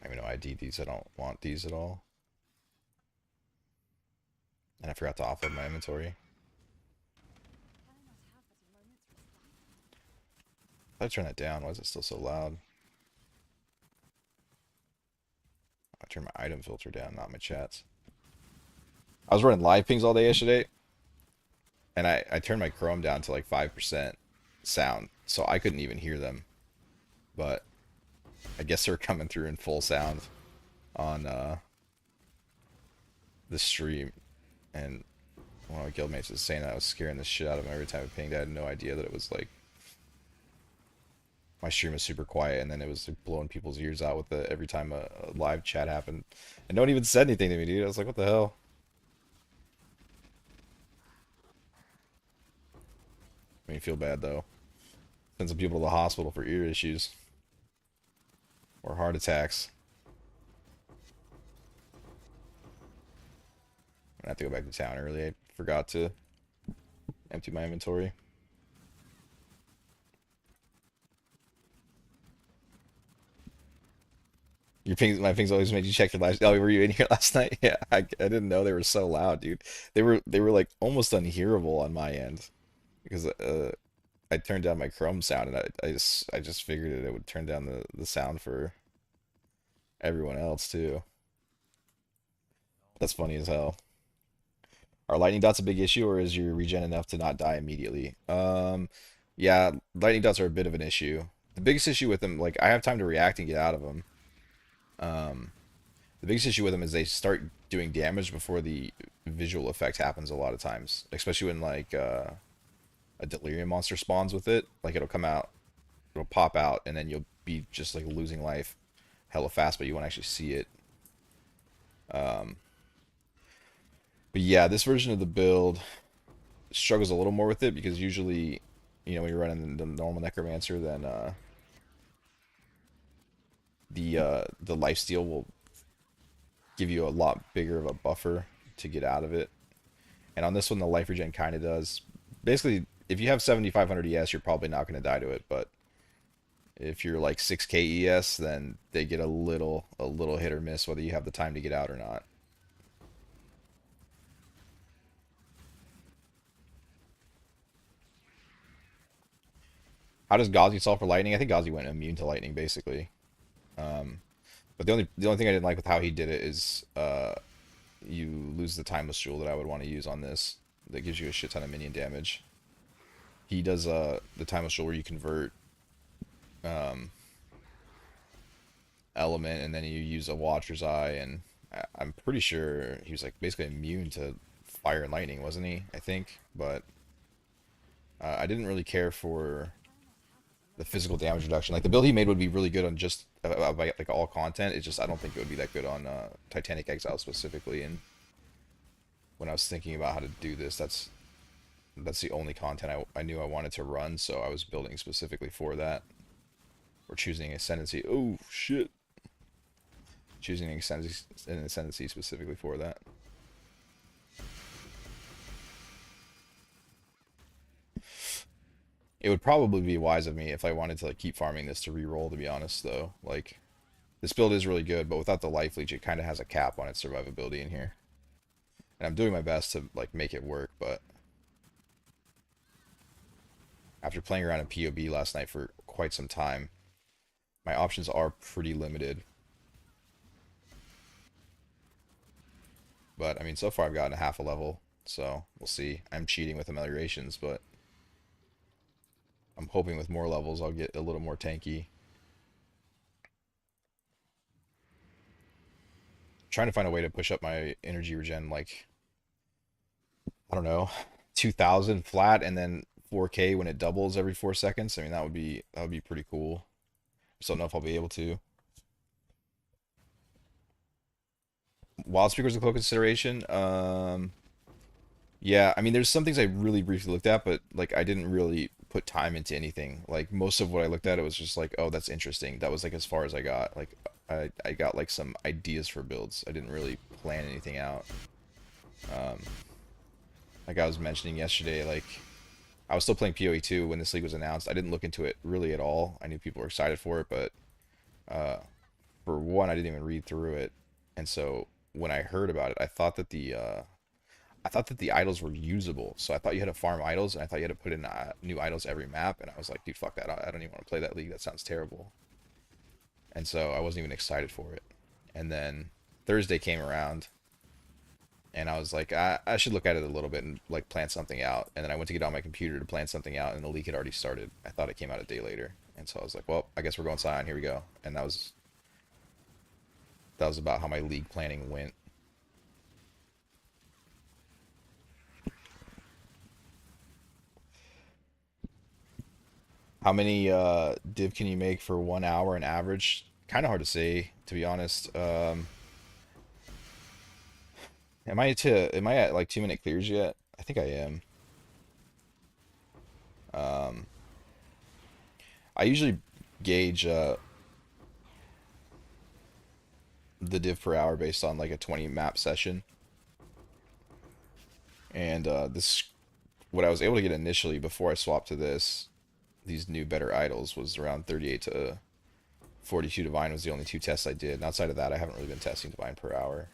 I mean, no, I need these. I don't want these at all. And I forgot to offload my inventory. I turn that down. Why is it still so loud? I turn my item filter down, not my chats. I was running live pings all day yesterday, and I turned my Chrome down to like 5% sound, so I couldn't even hear them. But I guess they're coming through in full sound on the stream, and one of my guildmates was saying that I was scaring the shit out of him every time I pinged. I had no idea that it was like my stream was super quiet, and then it was like blowing people's ears out with the every time a live chat happened, and no one even said anything to me, dude. I was like, what the hell? I mean, feel bad though. Send some people to the hospital for ear issues or heart attacks. I have to go back to town early. I forgot to empty my inventory. Your pings, my pings always made you check your last. Oh, were you in here last night? Yeah, I didn't know they were so loud, dude. They were like almost unhearable on my end because I turned down my Chrome sound and I just figured it would turn down the sound for everyone else too. That's funny as hell. Are lightning dots a big issue, or is your regen enough to not die immediately? Yeah, lightning dots are a bit of an issue. The biggest issue with them, like I have time to react and get out of them. Um, the biggest issue with them is they start doing damage before the visual effect happens a lot of times, especially when like a delirium monster spawns with it. Like it'll come out, it'll pop out, and then you'll be just like losing life hella fast, but you won't actually see it. Um, but yeah, this version of the build struggles a little more with it because usually, when you're running the normal necromancer, then the lifesteal will give you a lot bigger of a buffer to get out of it. And on this one, the life regen kind of does. Basically, if you have 7500 ES, you're probably not going to die to it. But if you're like 6k ES, then they get a little hit or miss whether you have the time to get out or not. How does Ghazi solve for lightning? I think Ghazi went immune to lightning basically. Um, but the only thing I didn't like with how he did it is you lose the timeless jewel that I would want to use on this. That gives you a shit ton of minion damage. He does the timeless jewel where you convert um, element and then you use a Watcher's Eye, and I'm pretty sure he was like basically immune to fire and lightning, wasn't he? I think, but I didn't really care for the physical damage reduction. Like the build he made would be really good on just like all content. It's just I don't think it would be that good on Titanic Exile specifically. And when I was thinking about how to do this, that's the only content I knew I wanted to run, so I was building specifically for that. Or choosing ascendancy. Oh shit! Choosing an ascendancy specifically for that. It would probably be wise of me if I wanted to like keep farming this to reroll. To be honest, though, like this build is really good, but without the life leech, it kind of has a cap on its survivability in here. And I'm doing my best to like make it work, but after playing around in POB last night for quite some time, my options are pretty limited. But I mean, so far I've gotten a half a level, so we'll see. I'm cheating with ameliorations, but I'm hoping with more levels I'll get a little more tanky. Trying to find a way to push up my energy regen, like I don't know, 2000 flat and then 4K when it doubles every 4 seconds. I mean, that would be pretty cool. Just don't know if I'll be able to. Wild Speaker's a close consideration. Yeah, I mean, there's some things I really briefly looked at, but like I didn't really put time into anything. Like most of what I looked at, it was just like, oh, that's interesting. That was like as far as I got. Like I got like some ideas for builds. I didn't really plan anything out. Um, like I was mentioning yesterday, like I was still playing PoE 2 when this league was announced. I didn't look into it really at all. I knew people were excited for it, but uh, for one, I didn't even read through it. And so when I heard about it, I thought that the idols were usable. So I thought you had to farm idols, and I thought you had to put in new idols every map. And I was like, dude, fuck that. I don't even want to play that league. That sounds terrible. And so I wasn't even excited for it. And then Thursday came around, and I was like, I should look at it a little bit and like plan something out. And then I went to get on my computer to plan something out, and the league had already started. I thought it came out a day later, and so I was like, well, I guess we're going Scion. Here we go. And that was about how my league planning went. How many div can you make for 1 hour on average? Kind of hard to say, to be honest. Am I at like 2 minute clears yet? I think I am. Um, I usually gauge the div per hour based on like a 20 map session, and this what I was able to get initially before I swapped to these new better idols was around 38 to 42 Divine was the only two tests I did. And outside of that, I haven't really been testing Divine per hour.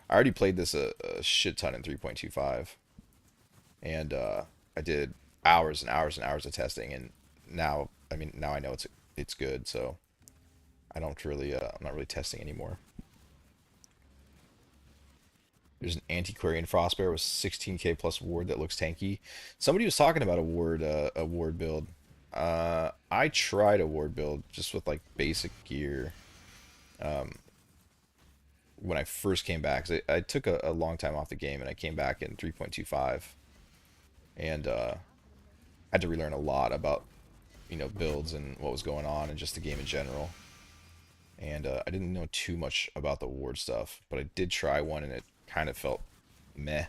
I already played this a shit ton in 3.25, and I did hours and hours and hours of testing, and now, I mean, now I know it's good, so I don't really, I'm not really testing anymore. There's an Antiquarian Frostbear with 16k plus ward that looks tanky. Somebody was talking about a ward build. I tried a ward build just with like basic gear when I first came back. 'Cause I took a long time off the game and I came back in 3.25 and had to relearn a lot about builds and what was going on and just the game in general. And I didn't know too much about the ward stuff, but I did try one and it kind of felt meh.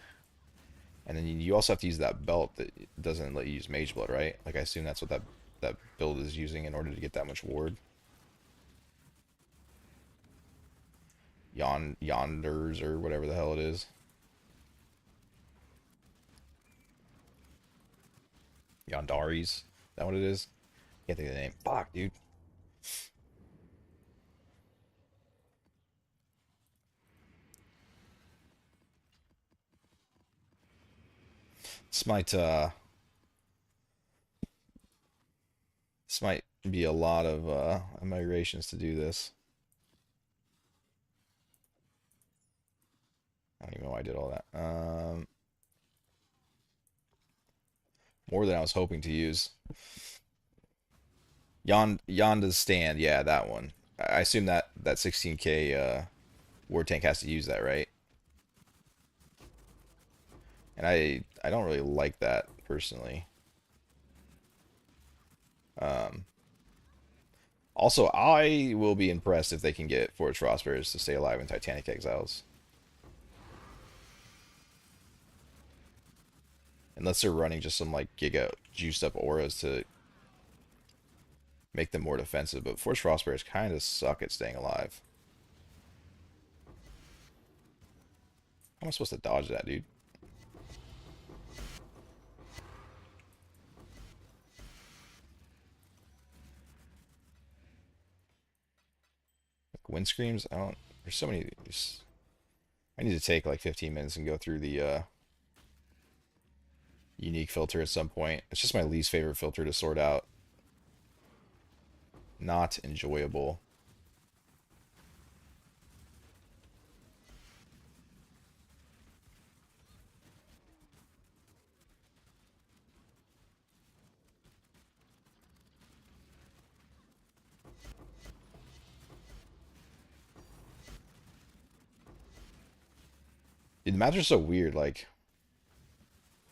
And then you also have to use that belt that doesn't let you use Mage Blood, right? Like I assume that's what that build is using in order to get that much ward. Yonders or whatever the hell it is. Yondaris. Is that what it is? Can't think of the name. Fuck, dude. This might this might be a lot of migrations to do this. I don't even know why I did all that. More than I was hoping to use. Yonda's stand, yeah, that one. I assume that 16k ward tank has to use that, right? And I don't really like that personally. Also, I will be impressed if they can get Forge Frostbearers to stay alive in Titanic Exiles. Unless they're running just some like giga juiced up auras to make them more defensive. But Forge Frostbearers kind of suck at staying alive. How am I supposed to dodge that, dude? Like wind screams? I don't. There's so many. I need to take like 15 minutes and go through the unique filter at some point. It's just my least favorite filter to sort out. Not enjoyable. Dude, the maps are so weird. Like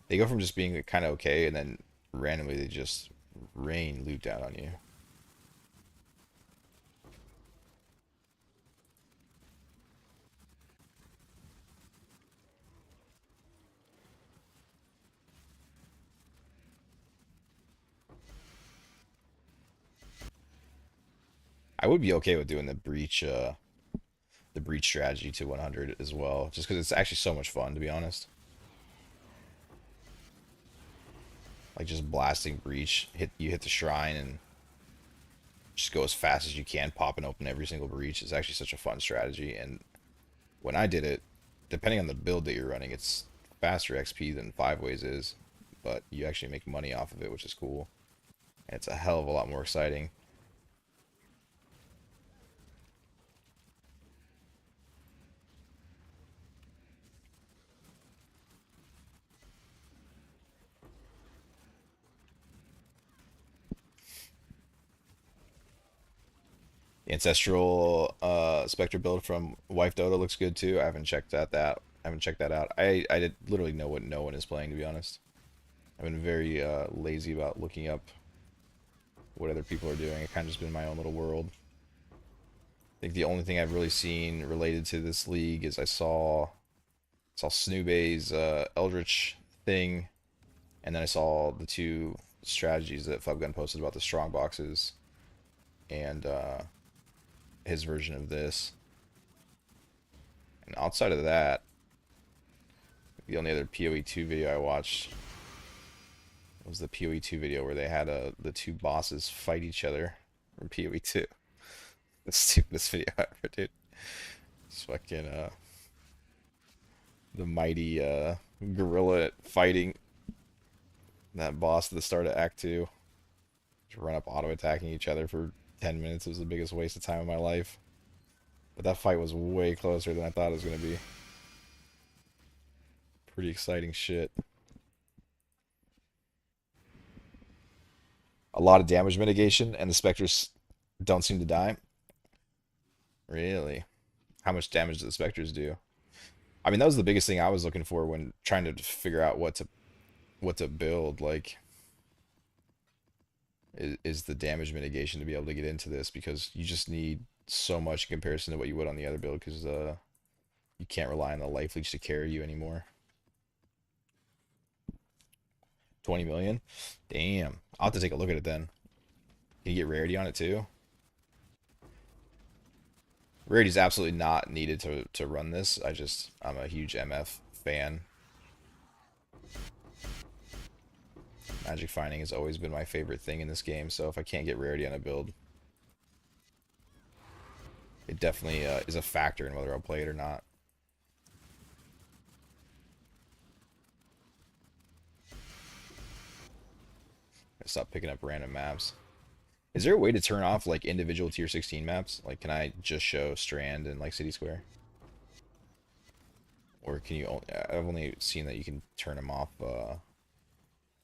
they go from just being kind of okay, and then randomly they just rain loot down on you. I would be okay with doing the breach strategy to 100 as well, just because it's actually so much fun, to be honest. Like just blasting breach, you hit the shrine and just go as fast as you can, pop and open every single breach. Is actually such a fun strategy. And when I did it, depending on the build that you're running, it's faster XP than Five Ways is, but you actually make money off of it, which is cool. And it's a hell of a lot more exciting. The Ancestral Spectre build from Wife Dota looks good too. I haven't checked that out. I did literally know what no one is playing, to be honest. I've been very lazy about looking up what other people are doing. I've kind of just been in my own little world. I think the only thing I've really seen related to this league is I saw Snoobay's Eldritch thing, and then I saw the two strategies that Flubgun posted about the strong boxes and his version of this. And outside of that, the only other PoE2 video I watched was the PoE2 video where they had the two bosses fight each other from PoE2. The stupidest video ever, dude. It's fucking the mighty gorilla fighting that boss at the start of Act 2. Just run up auto attacking each other for 10 minutes. It was the biggest waste of time of my life. But that fight was way closer than I thought it was gonna be. Pretty exciting shit. A lot of damage mitigation, and the specters don't seem to die. Really? How much damage do the specters do? I mean, that was the biggest thing I was looking for when trying to figure out what to build. Like, is the damage mitigation to be able to get into this, because you just need so much in comparison to what you would on the other build, because you can't rely on the life leech to carry you anymore. 20 million? Damn. I'll have to take a look at it then. Can you get rarity on it too? Rarity is absolutely not needed to run this. I'm a huge MF fan. Magic finding has always been my favorite thing in this game, so if I can't get rarity on a build, it definitely is a factor in whether I'll play it or not. Stop picking up random maps. Is there a way to turn off like individual tier 16 maps? Like, can I just show Strand and like City Square? Or can you only, I've only seen that you can turn them off,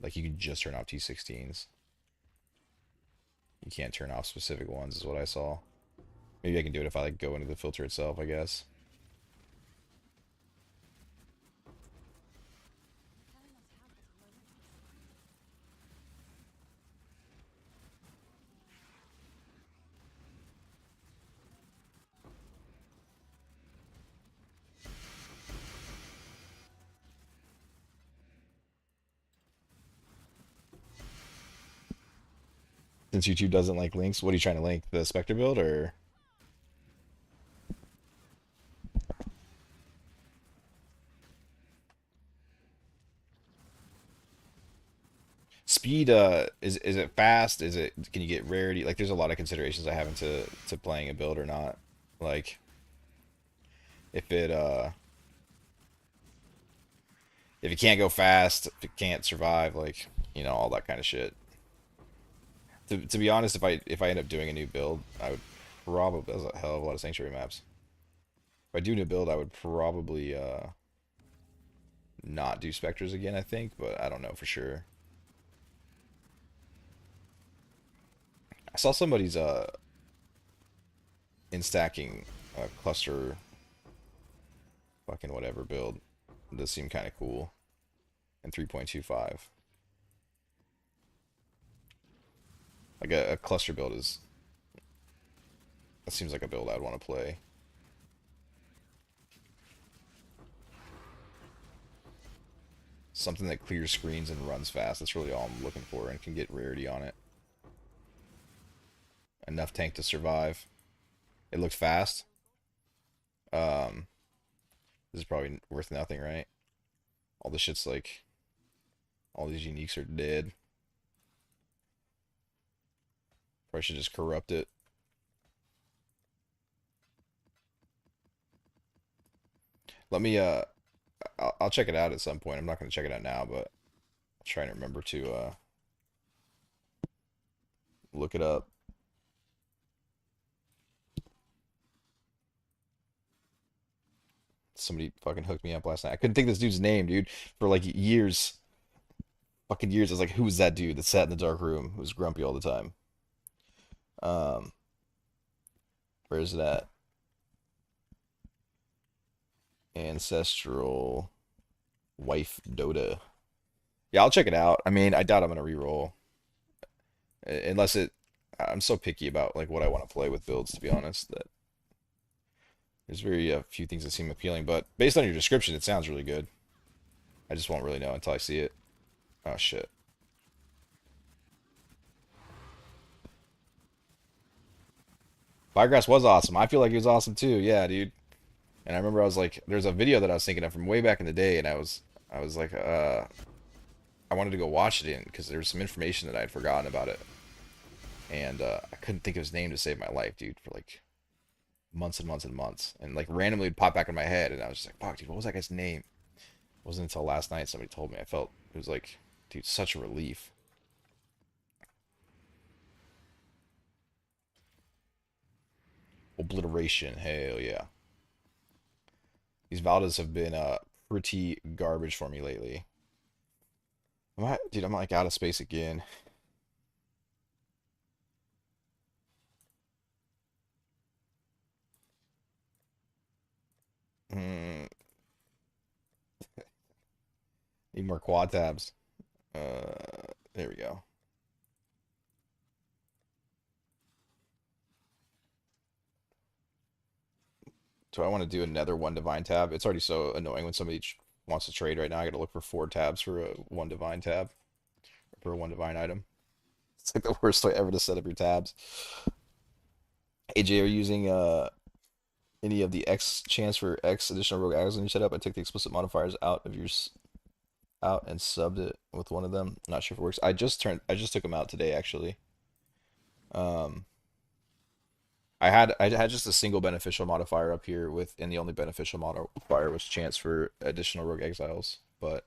like you can just turn off T16s. You can't turn off specific ones is what I saw. Maybe I can do it if I like go into the filter itself, I guess. Since YouTube doesn't like links, what are you trying to link? The Spectre build or? Speed, is it fast? Is it, can you get rarity? Like, there's a lot of considerations I have into playing a build or not. Like, if it if it can't go fast, if it can't survive, like, you know, all that kind of shit. To be honest, if I end up doing a new build, I would probably, there's a hell of a lot of sanctuary maps. If I do a new build, I would probably not do specters again, I think, but I don't know for sure. I saw somebody's in stacking cluster fucking whatever build. It does seem kind of cool. And 3.25. Like a cluster build is, that seems like a build I'd want to play. Something that clears screens and runs fast. That's really all I'm looking for, and can get rarity on it. Enough tank to survive. It looks fast. This is probably worth nothing, right? All the shit's like, all these uniques are dead. Probably should just corrupt it. Let me, I'll check it out at some point. I'm not going to check it out now, but I'll try and remember to look it up. Somebody fucking hooked me up last night. I couldn't think of this dude's name, dude, for like years. Fucking years. I was like, who's that dude that sat in the dark room who was grumpy all the time? Um, where's that? Ancestral wife Dota. Yeah, I'll check it out. I mean, I doubt I'm gonna re-roll. Unless it, I'm so picky about like what I want to play with builds, to be honest, that there's very few things that seem appealing. But based on your description, it sounds really good. I just won't really know until I see it. Oh shit. Firegrass was awesome. I feel like he was awesome too. Yeah, dude. And I remember I was like, there's a video that I was thinking of from way back in the day, and I was like, I wanted to go watch it in because there was some information that I had forgotten about it, and I couldn't think of his name to save my life, dude, for like months and months and months, and like randomly would pop back in my head, and I was just like, "Fuck, dude, what was that guy's name?" It wasn't until last night somebody told me. I felt it was like, dude, such a relief. Obliteration, hell yeah. These Valdas have been pretty garbage for me lately. Dude, I'm like out of space again. Mm, need more quad tabs. There we go. So I want to do another one divine tab. It's already so annoying when somebody wants to trade right now. I got to look for 4 tabs for a one divine tab for a one divine item. It's like the worst way ever to set up your tabs. AJ, are you using any of the X chance for X additional rogue exiles in your setup? I took the explicit modifiers out of your out and subbed it with one of them. Not sure if it works. I just took them out today actually. Um, I had just a single beneficial modifier up here with, and the only beneficial modifier was chance for additional rogue exiles, but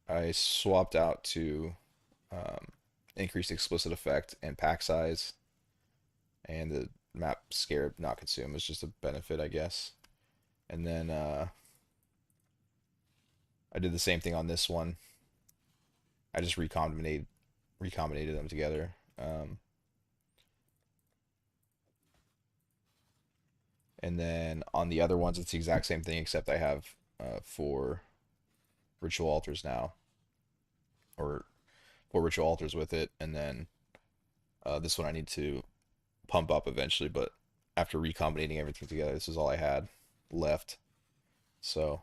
I swapped out to um, increased explicit effect and pack size, and the map Scarab not consume is just a benefit, I guess. And then I did the same thing on this one. I just recombinated them together. And then on the other ones, it's the exact same thing, except I have 4 ritual altars now, or 4 ritual altars with it. And then this one I need to pump up eventually, but after recombinating everything together, this is all I had left. So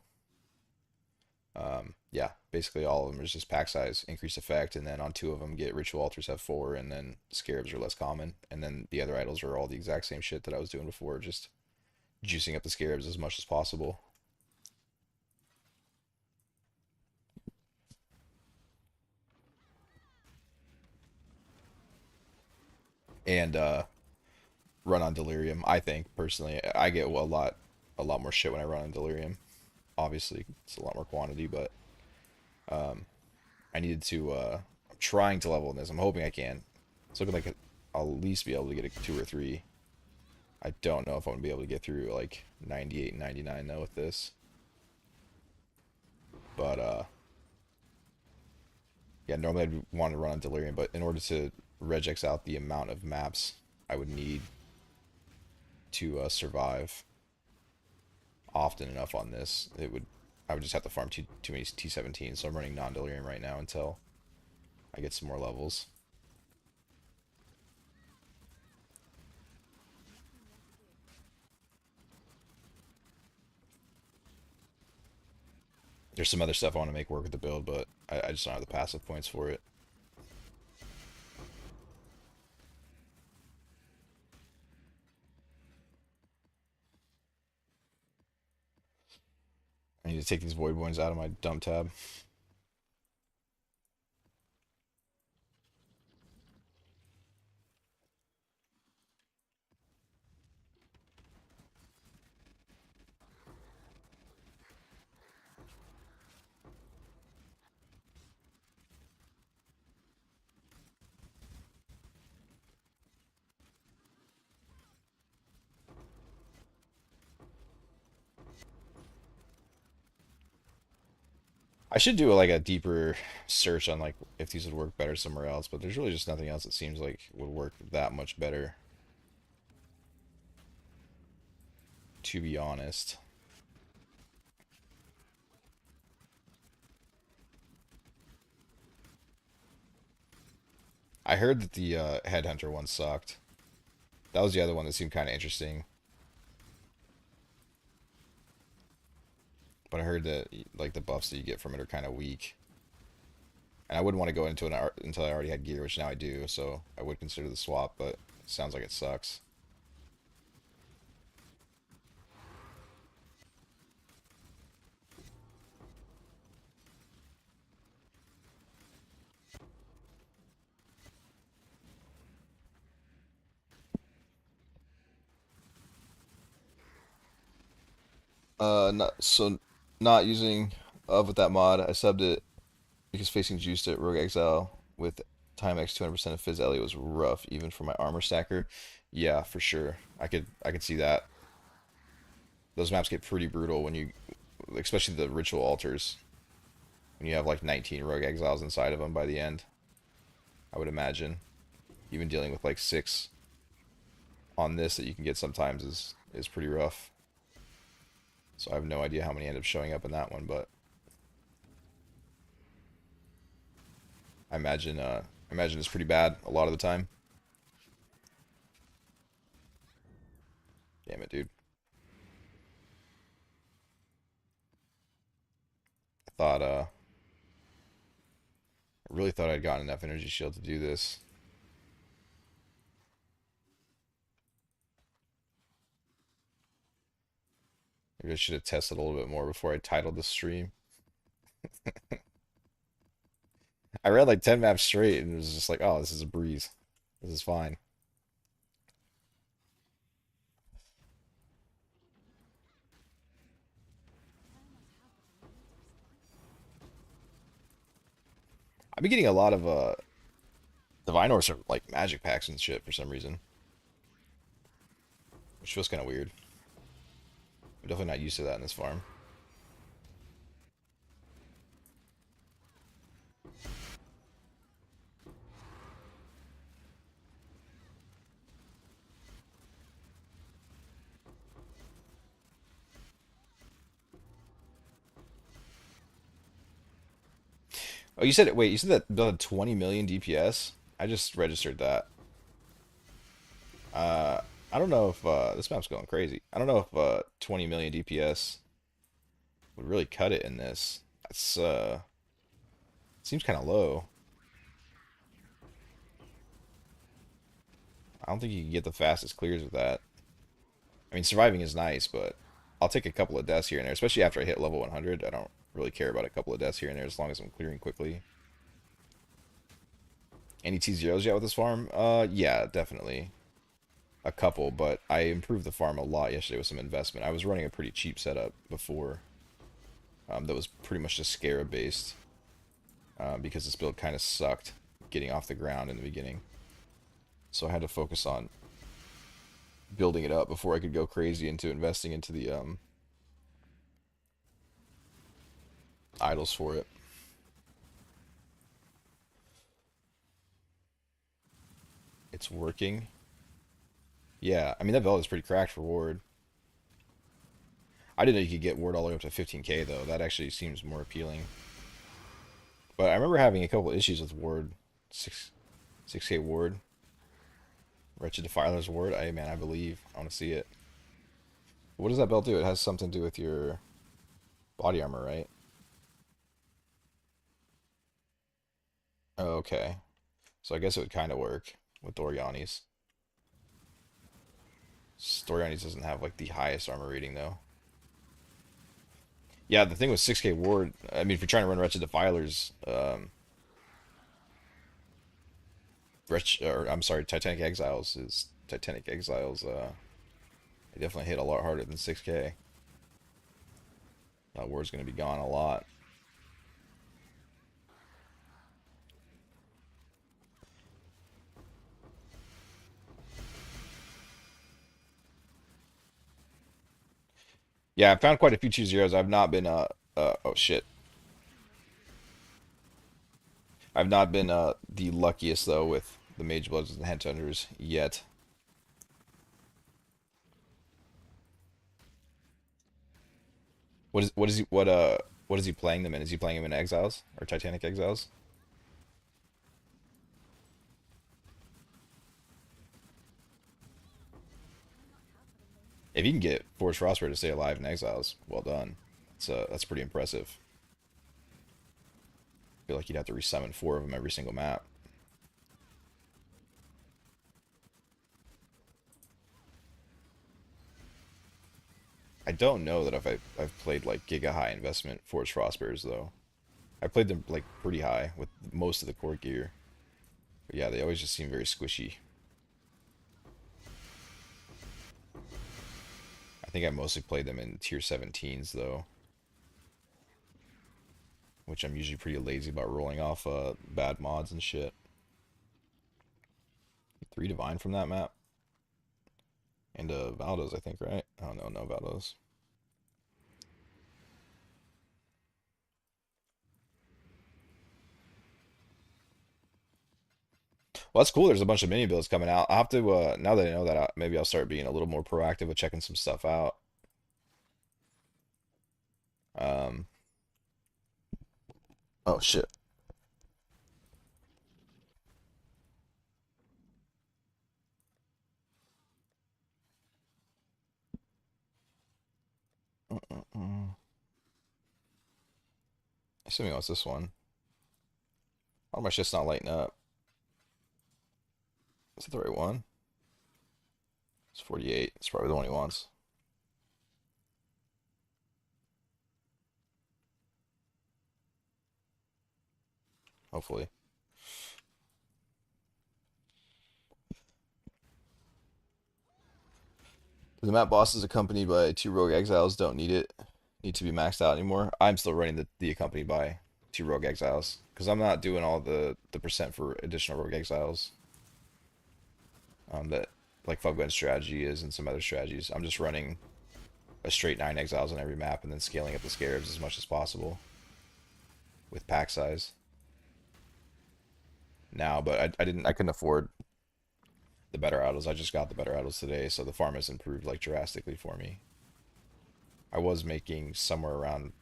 yeah, basically all of them is just pack size, increased effect, and then on 2 of them get ritual altars have 4, and then scarabs are less common, and then the other idols are all the exact same shit that I was doing before, just juicing up the scarabs as much as possible. And run on delirium. I think personally, I get a lot more shit when I run on delirium. Obviously, it's a lot more quantity, but I needed to. I'm trying to level in this. I'm hoping I can. It's looking like I'll at least be able to get a 2 or 3. I don't know if I'm gonna be able to get through like 98 and 99 though with this. But yeah, normally I'd want to run on delirium, but in order to regex out the amount of maps I would need to survive often enough on this, I would just have to farm too many T17. So I'm running non-delirium right now until I get some more levels. There's some other stuff I want to make work with the build, but I just don't have the passive points for it. I need to take these void boys out of my dump tab. I should do like a deeper search on like if these would work better somewhere else, but there's really just nothing else that seems like would work that much better, to be honest. I heard that the Headhunter one sucked. That was the other one that seemed kind of interesting. But I heard that like the buffs that you get from it are kind of weak. And I wouldn't want to go into it until I already had gear, which now I do, so I would consider the swap, but it sounds like it sucks. Not using of with that mod. I subbed it because facing juiced at Rogue Exile with time X 200% of Fizz Ellie was rough, even for my armor stacker. Yeah, for sure. I could see that. Those maps get pretty brutal when you, especially the ritual altars, when you have like 19 Rogue Exiles inside of them by the end. I would imagine even dealing with like six on this that you can get sometimes is pretty rough. So I have no idea how many end up showing up in that one, but I imagine it's pretty bad a lot of the time. Damn it, dude. I thought I really thought I'd gotten enough energy shield to do this. Maybe I should have tested a little bit more before I titled the stream. I read like 10 maps straight and it was just like, oh, this is a breeze. This is fine. I've been getting a lot of Divine Ores from like magic packs and shit for some reason, which feels kind of weird. I'm definitely not used to that in this farm. Oh, you said wait, you said that build had 20 million DPS? I just registered that. Uh, I don't know if this map's going crazy. I don't know if 20 million DPS would really cut it in this. That's seems kind of low. I don't think you can get the fastest clears with that. I mean, surviving is nice, but I'll take a couple of deaths here and there, especially after I hit level 100. I don't really care about a couple of deaths here and there as long as I'm clearing quickly. Any T0s yet with this farm? Yeah, definitely. A couple, but I improved the farm a lot yesterday with some investment. I was running a pretty cheap setup before that was pretty much just Scarab based because this build kind of sucked getting off the ground in the beginning. So I had to focus on building it up before I could go crazy into investing into the idols for it. It's working. Yeah, I mean that build is pretty cracked for ward. I didn't know you could get ward all the way up to 15k though. That actually seems more appealing. But I remember having a couple issues with ward, 6k ward, Wretched Defiler's ward. Man, I believe I want to see it. What does that belt do? It has something to do with your body armor, right? Oh, okay. So I guess it would kind of work with Doriani's. Doriani's doesn't have like the highest armor rating though. Yeah, the thing with 6k ward, I mean, if you're trying to run Wretched Defilers, or I'm sorry, Titanic Exiles, they definitely hit a lot harder than 6k. That ward's gonna be gone a lot. Yeah, I found quite a few 2-0s. I've not been oh shit. I've not been the luckiest though with the Mage Bloods and the Headhunters yet. What is he playing them in? Is he playing them in Exiles or Titanic Exiles? If you can get Force Frostbear to stay alive in Exiles, well done. That's pretty impressive. I feel like you'd have to resummon 4 of them every single map. I don't know that if I've played like Giga High investment Force Frostbears though. I played them like pretty high with most of the core gear. But yeah, they always just seem very squishy. I think I mostly played them in tier 17s though, which I'm usually pretty lazy about rolling off bad mods and shit. 3 divine from that map. And Valdos, I think, right? Oh no, no Valdos. Well, that's cool. There's a bunch of mini builds coming out. I'll have to now that I know that, maybe I'll start being a little more proactive with checking some stuff out. Um, oh shit. Assuming it's this one. Why my shit's not lighting up? Is it the right one? It's 48. It's probably the one he wants. Hopefully. The map boss is accompanied by 2 rogue exiles. Don't need to be maxed out anymore. I'm still running the accompanied by 2 rogue exiles because I'm not doing all the percent for additional rogue exiles. That like Fugben's strategy is and some other strategies. I'm just running a straight 9 exiles on every map and then scaling up the Scarabs as much as possible with pack size. Now, but I couldn't afford the better idols. I just got the better idols today, so the farm has improved like drastically for me. I was making somewhere around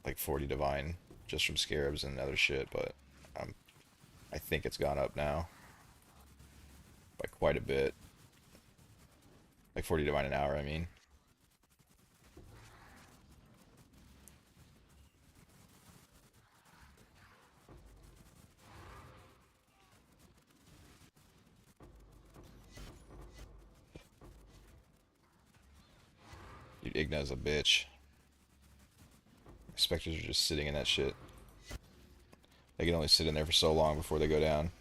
like 40 divine just from Scarabs and other shit, but I think it's gone up now by quite a bit. Like 40 divine an hour, I mean. Dude, Igna's a bitch. Spectres are just sitting in that shit. They can only sit in there for so long before they go down.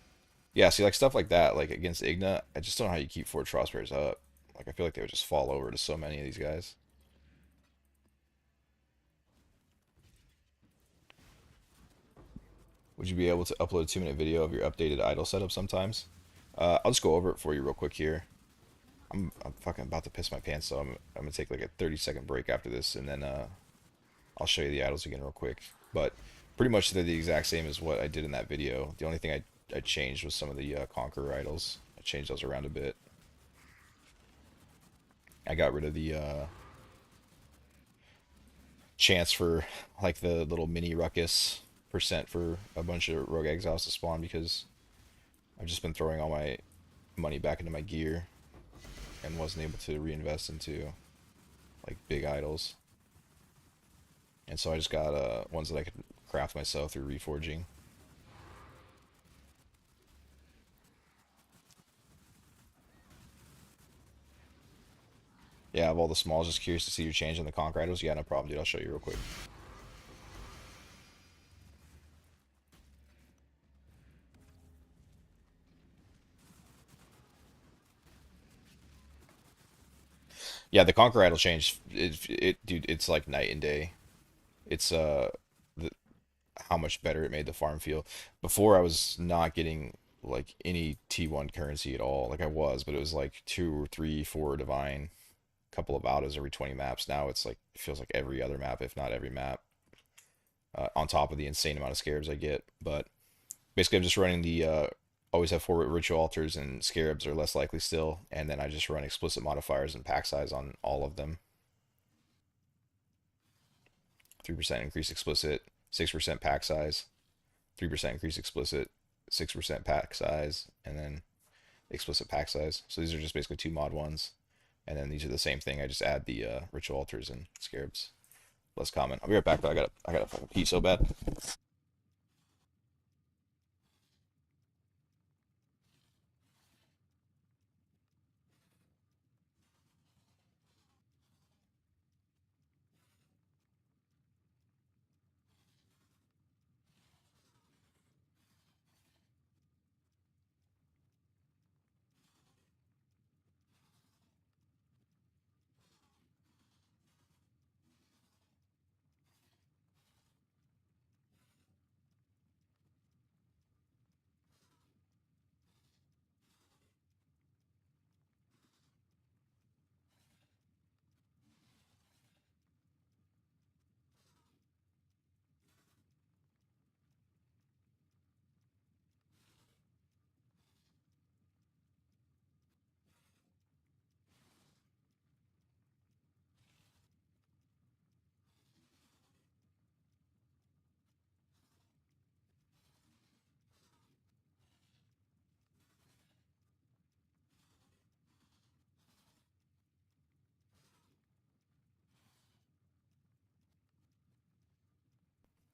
Yeah, see, like stuff like that, like against Igna, I just don't know how you keep Forge Frostbearers up. Like, I feel like they would just fall over to so many of these guys. Would you be able to upload a 2-minute video of your updated idle setup sometimes? I'll just go over it for you real quick here. I'm fucking about to piss my pants, so I'm gonna take like a 30-second break after this, and then I'll show you the idols again real quick. But pretty much they're the exact same as what I did in that video. The only thing I changed was some of the Conqueror idols. I changed those around a bit. I got rid of the chance for like the little mini ruckus percent for a bunch of rogue exiles to spawn because I've just been throwing all my money back into my gear and wasn't able to reinvest into like big idols. And so I just got ones that I could craft myself through reforging. Yeah, of all the smalls, just curious to see your change in the Conqueror idols. Yeah, no problem, dude. I'll show you real quick. Yeah, the Conqueror idol change. Dude, it's like night and day. It's the, how much better it made the farm feel. Before I was not getting like any T1 currency at all. Like I was, but it was like 2 or 3, 4 divine, couple of autos every 20 maps. Now it's like it feels like every other map, if not every map. On top of the insane amount of scarabs I get, but basically I'm just running the always have 4 ritual altars and scarabs are less likely still, and then I just run explicit modifiers and pack size on all of them. 3% increase explicit, 6% pack size, 3% increase explicit, 6% pack size, and then explicit pack size. So these are just basically 2 mod ones. And then these are the same thing. I just add the ritual altars and scarabs. Less common. I'll be right back, but I gotta fucking pee so bad.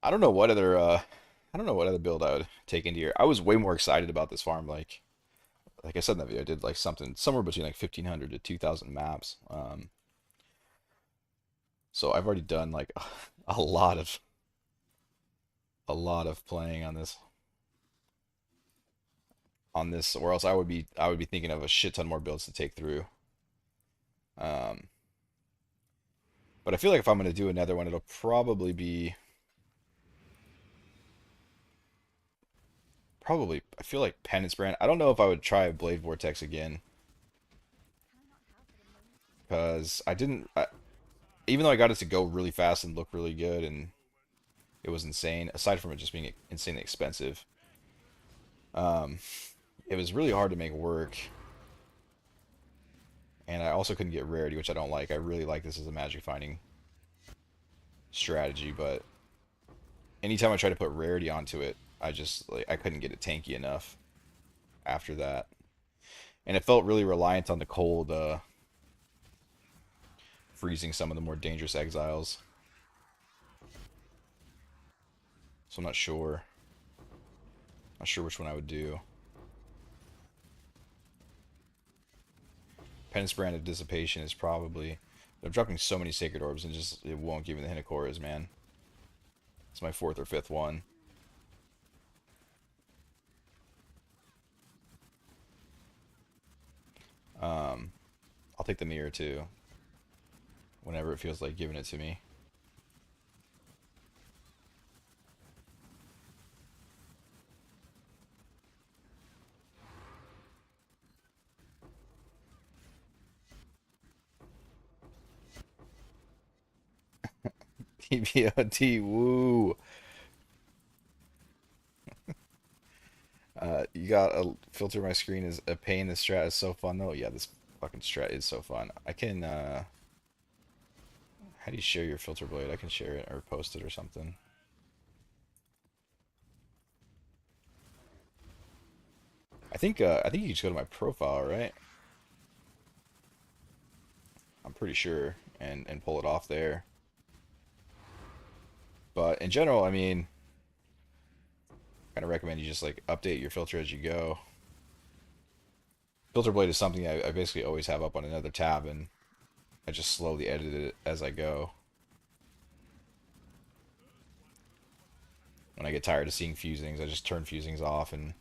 I don't know what other I don't know what other build I would take into here. I was way more excited about this farm. Like I said in that video, I did like something somewhere between like 1,500 to 2,000 maps. So I've already done like a lot of playing on this, or else I would be thinking of a shit ton more builds to take through. Um, but I feel like if I'm gonna do another one, it'll probably I feel like Penance Brand. I don't know if I would try Blade Vortex again because even though I got it to go really fast and look really good and it was insane. Aside from it just being insanely expensive, um, it was really hard to make work. And I also couldn't get rarity, which I don't like. I really like this as a magic finding strategy, but anytime I tried to put rarity onto it, I couldn't get it tanky enough after that. And it felt really reliant on the cold freezing some of the more dangerous exiles. So I'm not sure. Not sure which one I would do. Penance Brand of Dissipation is probably. I'm dropping so many Sacred Orbs and just it won't give me the Hinakoras, man. It's my fourth or fifth one. I'll take the mirror too. Whenever it feels like giving it to me. TBOT, woo. You got a filter my screen is a pain. This strat is so fun though. Yeah, this fucking strat is so fun. I can how do you share your filter blade? I can share it or post it or something. I think you just go to my profile, right? I'm pretty sure and pull it off there. But in general, I mean, kind of recommend you just like update your filter as you go. Filter blade is something I basically always have up on another tab, and I just slowly edit it as I go. When I get tired of seeing fusings, I just turn fusings off, and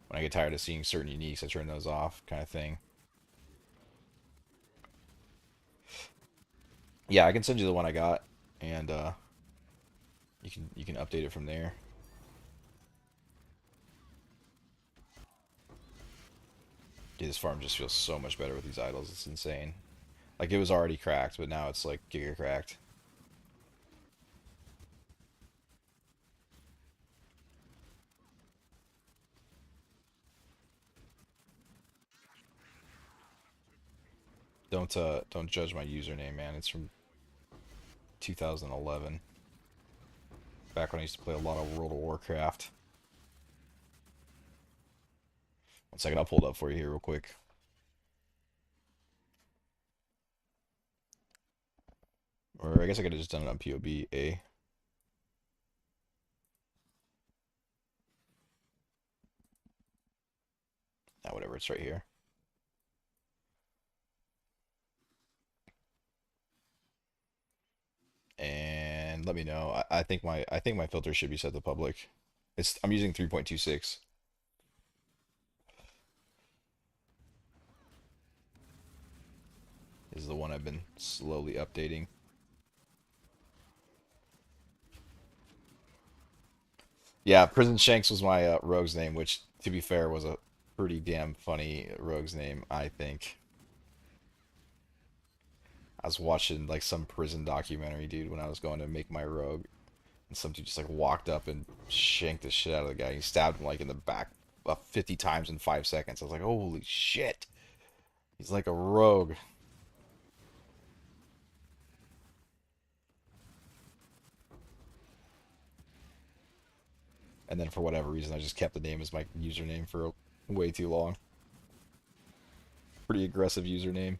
when I get tired of seeing certain uniques, I turn those off, kind of thing. Yeah, I can send you the one I got, and you can update it from there. Dude, this farm just feels so much better with these idols. It's insane. Like it was already cracked, but now it's like giga cracked. Don't judge my username, man. It's from 2011. Back when I used to play a lot of World of Warcraft. One second, I'll pull it up for you here real quick. Or I guess I could have just done it on POBA. Now whatever, it's right here. And let me know. I think my filter should be set to public. I'm using 3.26. This is the one I've been slowly updating. Yeah, Prison Shanks was my rogue's name, which, to be fair, was a pretty damn funny rogue's name, I think. I was watching like some prison documentary, dude, when I was going to make my rogue, and some dude just like walked up and shanked the shit out of the guy. He stabbed him like in the back 50 times in 5 seconds. I was like, holy shit, he's like a rogue. And then for whatever reason, I just kept the name as my username for way too long. Pretty aggressive username.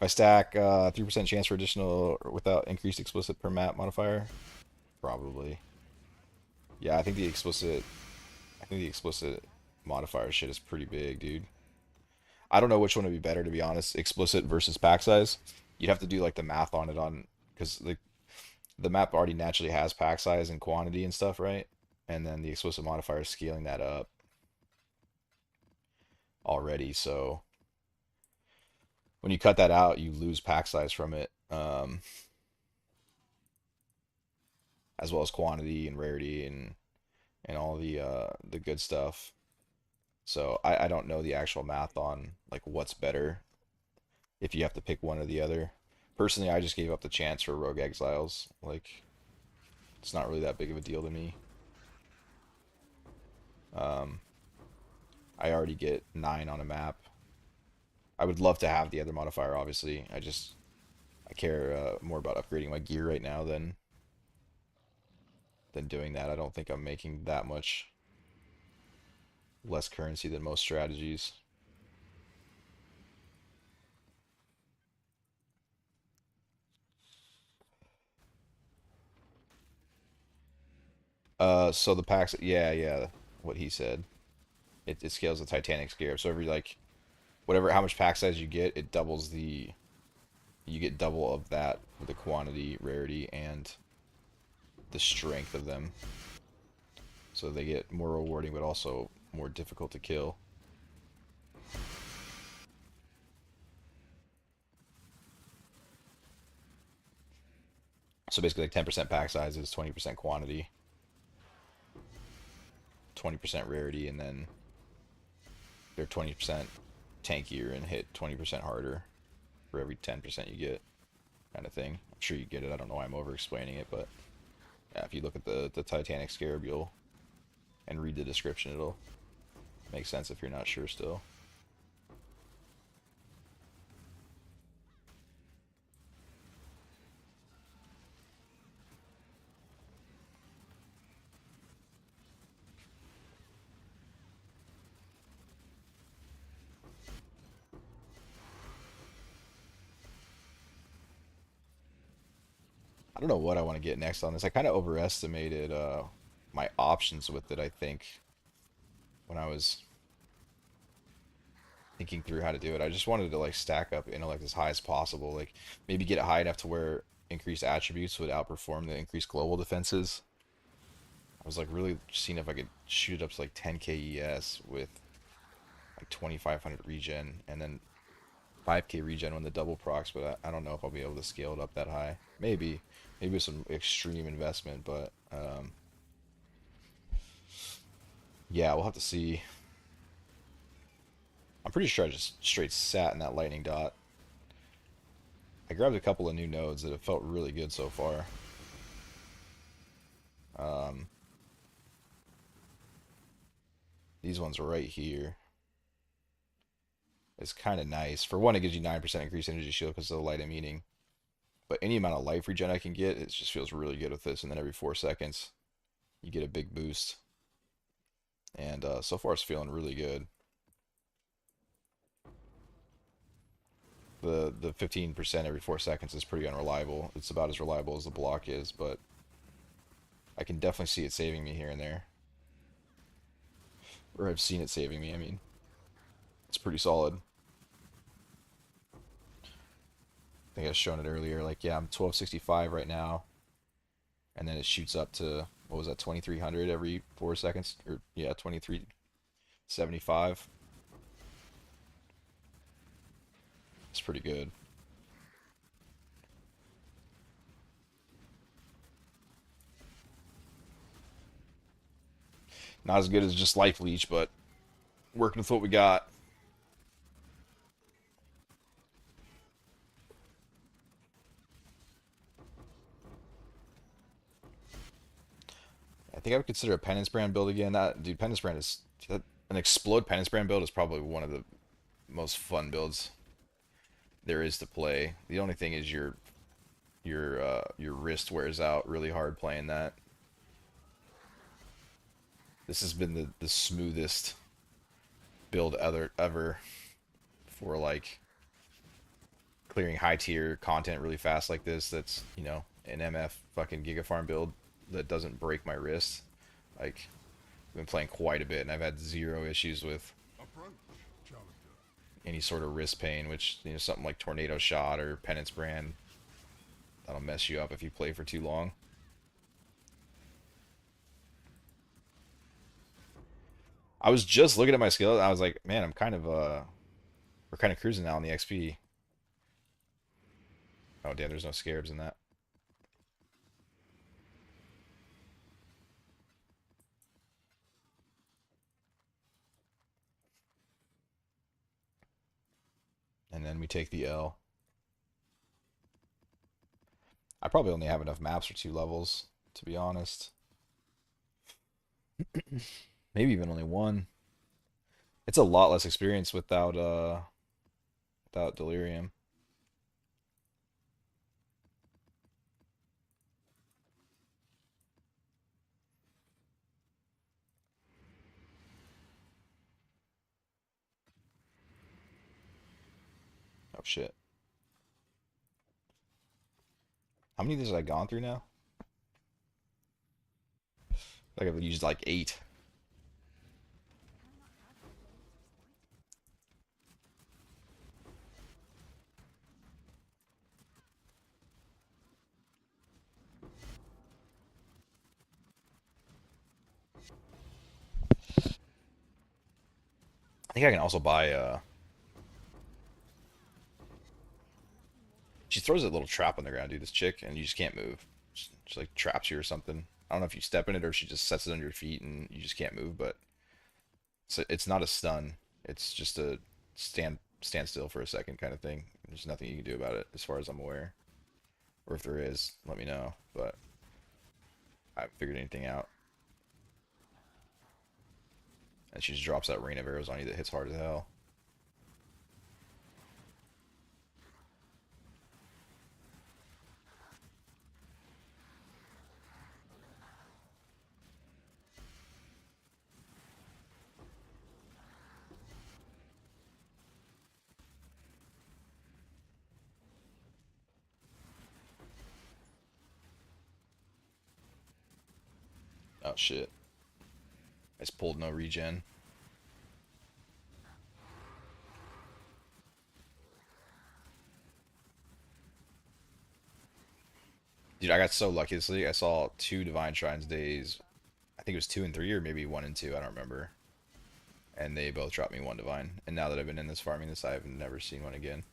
I stack 3% chance for additional without increased explicit per map modifier. Probably. Yeah, I think the explicit modifier shit is pretty big, dude. I don't know which one would be better to be honest. Explicit versus pack size. You'd have to do like the math on it on because the map already naturally has pack size and quantity and stuff, right? And then the explicit modifier is scaling that up already. So when you cut that out, you lose pack size from it, as well as quantity and rarity and all the good stuff. So I don't know the actual math on like what's better if you have to pick one or the other. Personally, I just gave up the chance for Rogue Exiles. Like it's not really that big of a deal to me. Um, I already get 9 on a map. I would love to have the other modifier, obviously. I care more about upgrading my gear right now than doing that. I don't think I'm making that much less currency than most strategies. So the packs, yeah, yeah, what he said. It scales the Titanic Scarab. So every like whatever how much pack size you get, it doubles the you get double of that with the quantity, rarity, and the strength of them. So they get more rewarding, but also more difficult to kill. So basically, like 10% pack size is 20% quantity, 20% rarity, and then they're 20% tankier and hit 20% harder for every 10% you get, kind of thing. I'm sure you get it. I don't know why I'm over explaining it, but yeah, if you look at the Titanic Scarab, you'll and read the description, it'll make sense if you're not sure still. I don't know what I want to get next on this. I kind of overestimated my options with it, I think, when I was thinking through how to do it. I just wanted to like stack up intellect as high as possible. Like maybe get it high enough to where increased attributes would outperform the increased global defenses. I was like really seeing if I could shoot it up to like 10k ES with like 2500 regen and then 5k regen when the double procs, but I don't know if I'll be able to scale it up that high. Maybe with some extreme investment, but yeah, we'll have to see. I'm pretty sure I just straight sat in that lightning dot. I grabbed a couple of new nodes that have felt really good so far. Um, these ones right here. It's kind of nice. For one, it gives you 9% increased energy shield because of the light emitting. But any amount of life regen I can get, it just feels really good with this. And then every 4 seconds, you get a big boost. And so far, it's feeling really good. The 15% every 4 seconds is pretty unreliable. It's about as reliable as the block is, but I can definitely see it saving me here and there. Or I've seen it saving me, I mean. It's pretty solid. I think I've shown it earlier. Like, yeah, I'm 1265 right now. And then it shoots up to, what was that, 2300 every 4 seconds? Or, yeah, 2375. It's pretty good. Not as good as just Life Leech, but working with what we got. I think I would consider a Penance Brand build again. That dude, Penance Brand is an Explode Penance Brand build is probably one of the most fun builds there is to play. The only thing is your wrist wears out really hard playing that. This has been the smoothest build ever for like clearing high tier content really fast like this. That's an MF fucking Gigafarm build that doesn't break my wrist. Like I've been playing quite a bit, and I've had zero issues with any sort of wrist pain. Which something like Tornado Shot or Penance Brand, that'll mess you up if you play for too long. I was just looking at my skill, and I was like, man, I'm kind of we're kind of cruising now on the XP. Oh damn, there's no Scarabs in that. And then we take the L. I probably only have enough maps for 2 levels, to be honest. Maybe even only one. It's a lot less experience without Delirium. Oh shit. How many of these have I gone through now? Like I've used like 8. I think I can also buy she throws a little trap on the ground, dude, this chick, and you just can't move. She like traps you or something. I don't know if you step in it or she just sets it under your feet and you just can't move, but it's not a stun. It's just a stand still for a second kind of thing. There's nothing you can do about it as far as I'm aware. Or if there is, let me know. But I haven't figured anything out. And she just drops that rain of arrows on you that hits hard as hell. Oh shit. I just pulled no regen. Dude, I got so lucky this league. I saw 2 Divine Shrines days. I think it was 2 and 3 or maybe 1 and 2. I don't remember. And they both dropped me 1 divine. And now that I've been in this farming this, I've never seen one again.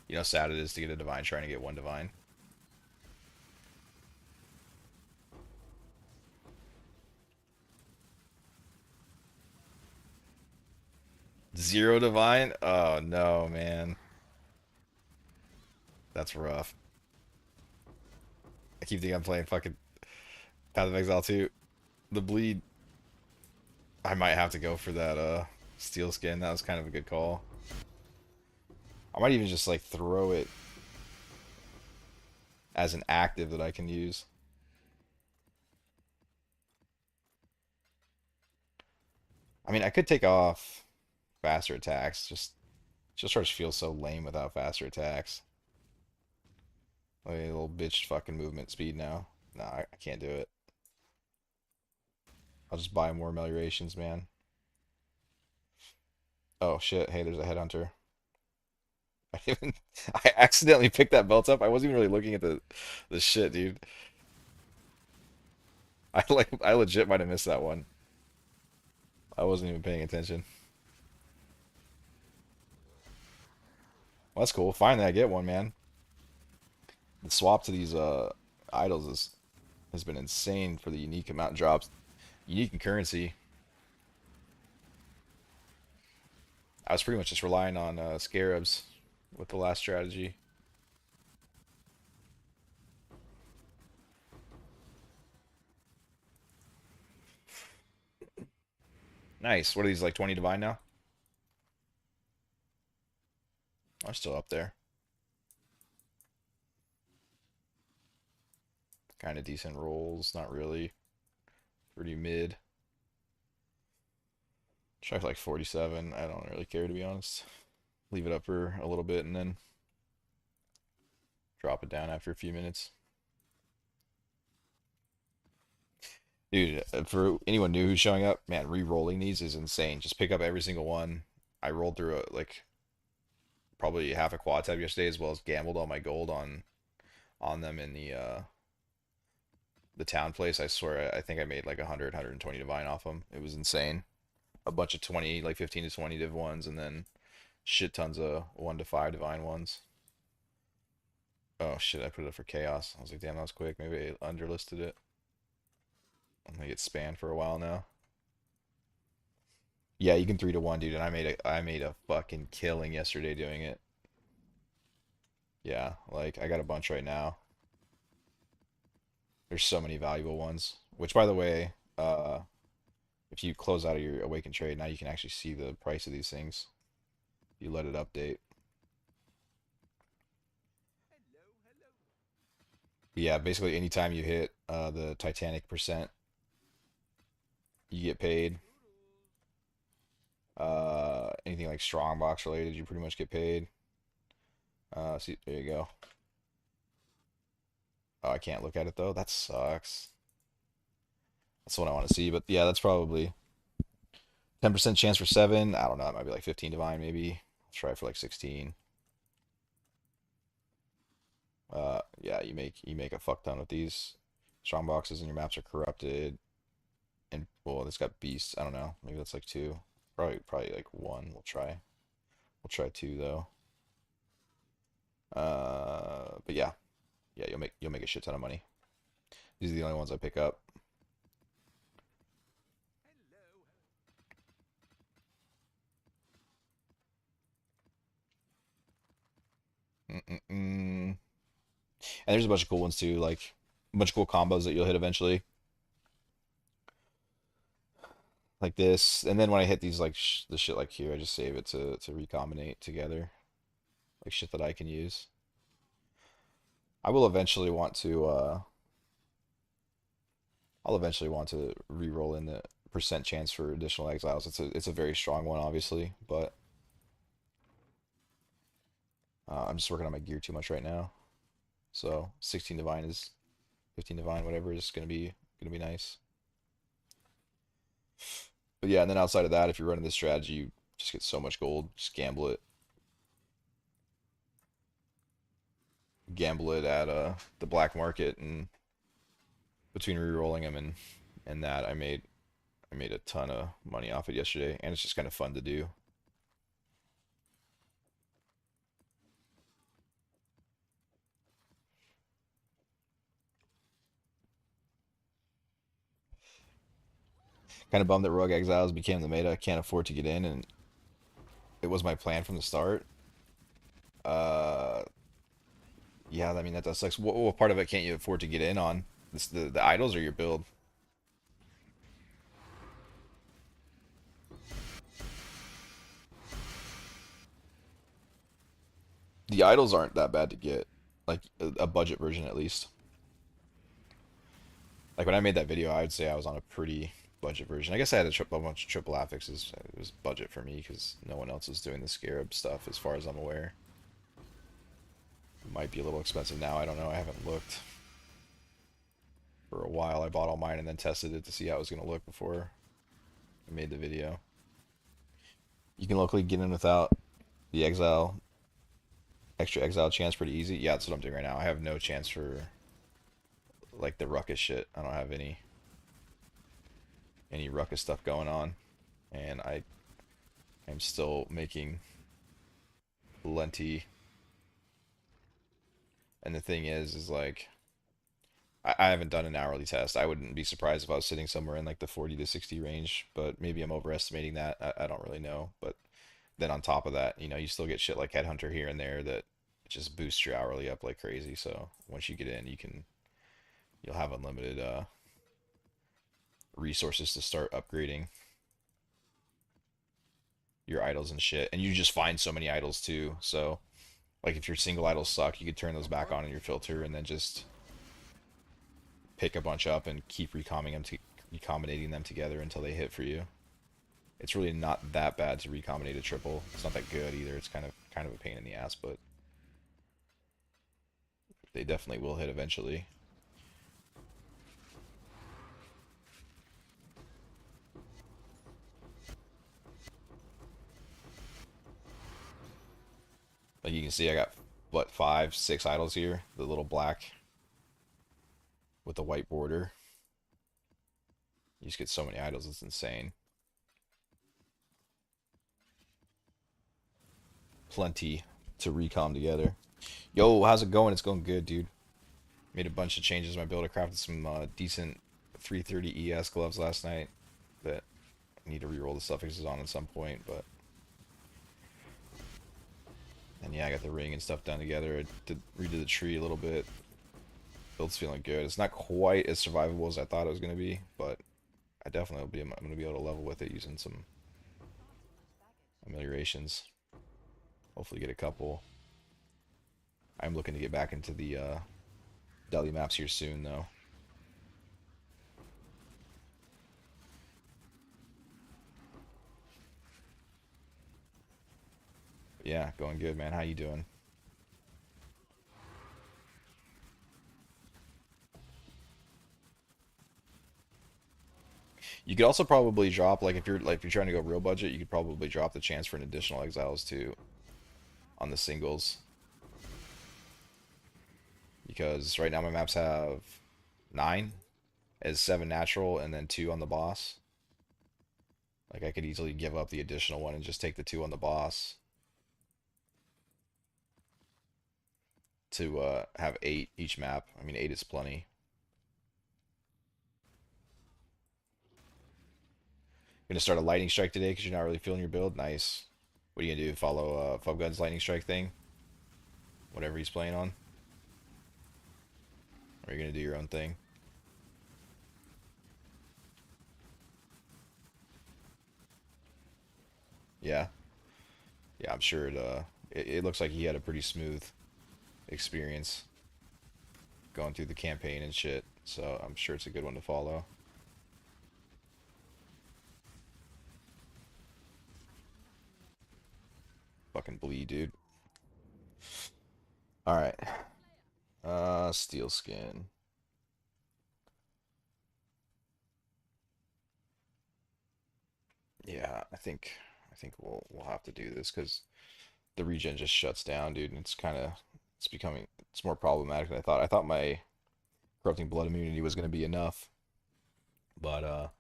You know how sad it is to get a divine trying to get 1 divine. 0 divine? Oh no, man. That's rough. I keep thinking I'm playing fucking Path of Exile 2. The bleed. I might have to go for that steel skin. That was kind of a good call. I might even just like throw it as an active that I can use. I mean, I could take off faster attacks. Just starts to feel so lame without faster attacks. Like a little bitch fucking movement speed now. Nah, I can't do it. I'll just buy more ameliorations, man. Oh shit, hey, there's a headhunter. I even I accidentally picked that belt up. I wasn't even really looking at the shit, dude. I legit might have missed that one. I wasn't even paying attention. Well, that's cool. Finally I get one, man. The swap to these idols has been insane for the unique amount of drops. Unique and currency. I was pretty much just relying on Scarabs with the last strategy. Nice. What are these, like 20 divine now? I'm still up there. Kind of decent rolls. Not really. Pretty mid. Try for like 47. I don't really care, to be honest. Leave it up for a little bit and then drop it down after a few minutes. Dude, for anyone new who's showing up, man, re-rolling these is insane. Just pick up every single one. I rolled through like probably half a quad tab yesterday, as well as gambled all my gold on them in the town place. I swear, I think I made like 100, 120 divine off them. It was insane. A bunch of 20, like 15 to 20 div ones, and then shit tons of 1 to 5 divine ones. Oh shit, I put it up for chaos. I was like, damn, that was quick. Maybe I underlisted it. I'm gonna get spammed for a while now. Yeah, you can 3 to 1, dude, and I made a fucking killing yesterday doing it. Yeah, like I got a bunch right now. There's so many valuable ones. Which, by the way, if you close out of your awaken trade, now you can actually see the price of these things. You let it update. Yeah, basically anytime you hit the Titanic percent, you get paid. Anything like strongbox related, you pretty much get paid. See, there you go. Oh, I can't look at it though. That sucks. That's what I want to see. But yeah, that's probably 10% chance for 7. I don't know. It might be like 15 divine maybe. I'll try for like 16. Yeah, you make a fuck ton with these strong boxes, and your maps are corrupted. And well, it's got beasts. I don't know. Maybe that's like 2. Probably like 1. We'll try 2 though. But yeah, yeah, you'll make a shit ton of money. These are the only ones I pick up. Mm-mm-mm. And there's a bunch of cool ones too, like a bunch of cool combos that you'll hit eventually, like this. And then when I hit these like the shit like here, I just save it to recombinate together, like shit that I can use. I will eventually want to I'll eventually want to re-roll in the percent chance for additional exiles. It's a very strong one, obviously, but I'm just working on my gear too much right now. So 16 divine is 15 divine, whatever is gonna be nice. But yeah, and then outside of that, if you're running this strategy, you just get so much gold. Just gamble it at the black market, and between re-rolling them and that, I made a ton of money off it yesterday, and it's just kind of fun to do. Kind of bummed that Rogue Exiles became the meta. I can't afford to get in, and it was my plan from the start. Uh, yeah, I mean that does suck. What part of it can't you afford to get in on? The idols or your build? The idols aren't that bad to get, like a budget version at least. Like when I made that video, I would say I was on a pretty budget version. I guess I had a bunch of triple affixes. It was budget for me because no one else was doing the Scarab stuff, as far as I'm aware. It might be a little expensive now. I don't know. I haven't looked for a while. I bought all mine and then tested it to see how it was going to look before I made the video. You can locally get in without the extra exile chance pretty easy. Yeah, that's what I'm doing right now. I have no chance for like the ruckus shit. I don't have any ruckus stuff going on, and I am still making plenty. And the thing is like I haven't done an hourly test. I wouldn't be surprised if I was sitting somewhere in like the 40 to 60 range, but maybe I'm overestimating that. I don't really know. But then on top of that, you still get shit like Headhunter here and there that just boosts your hourly up like crazy. So once you get in, you'll have unlimited resources to start upgrading your idols and shit. And you just find so many idols too. So like if your single idols suck, you could turn those back on in your filter and then just pick a bunch up and keep recombinating them together until they hit for you. It's really not that bad to recombinate a triple. It's not that good either. It's kind of a pain in the ass, but they definitely will hit eventually. Like you can see, I got what 5, 6 idols here. The little black with the white border. You just get so many idols, it's insane. Plenty to recom together. Yo, how's it going? It's going good, dude. Made a bunch of changes to my build. I crafted some decent 330 ES gloves last night that I need to reroll the suffixes on at some point, but and yeah, I got the ring and stuff done together. I redid the tree a little bit. Build's feeling good. It's not quite as survivable as I thought it was going to be, but I definitely will be. I'm going to be able to level with it using some ameliorations. Hopefully get a couple. I'm looking to get back into the Delhi maps here soon, though. But yeah, going good, man. How you doing? You could also probably drop, like if you're trying to go real budget, you could probably drop the chance for an additional exiles too on the singles. Because right now my maps have 9 as 7 natural and then 2 on the boss. Like I could easily give up the additional one and just take the 2 on the boss to have 8 each map. I mean 8 is plenty. Gonna start a lightning strike today because you're not really feeling your build. Nice. What are you gonna do? Follow Fubgun's lightning strike thing? Whatever he's playing on? Or are you gonna do your own thing? Yeah. Yeah, I'm sure it looks like he had a pretty smooth experience going through the campaign and shit. So I'm sure it's a good one to follow. Fucking bleed, dude. All right. Steel skin. Yeah, I think we'll have to do this because the regen just shuts down, dude, and it's becoming it's more problematic than I thought. I thought my corrupting blood immunity was gonna be enough, but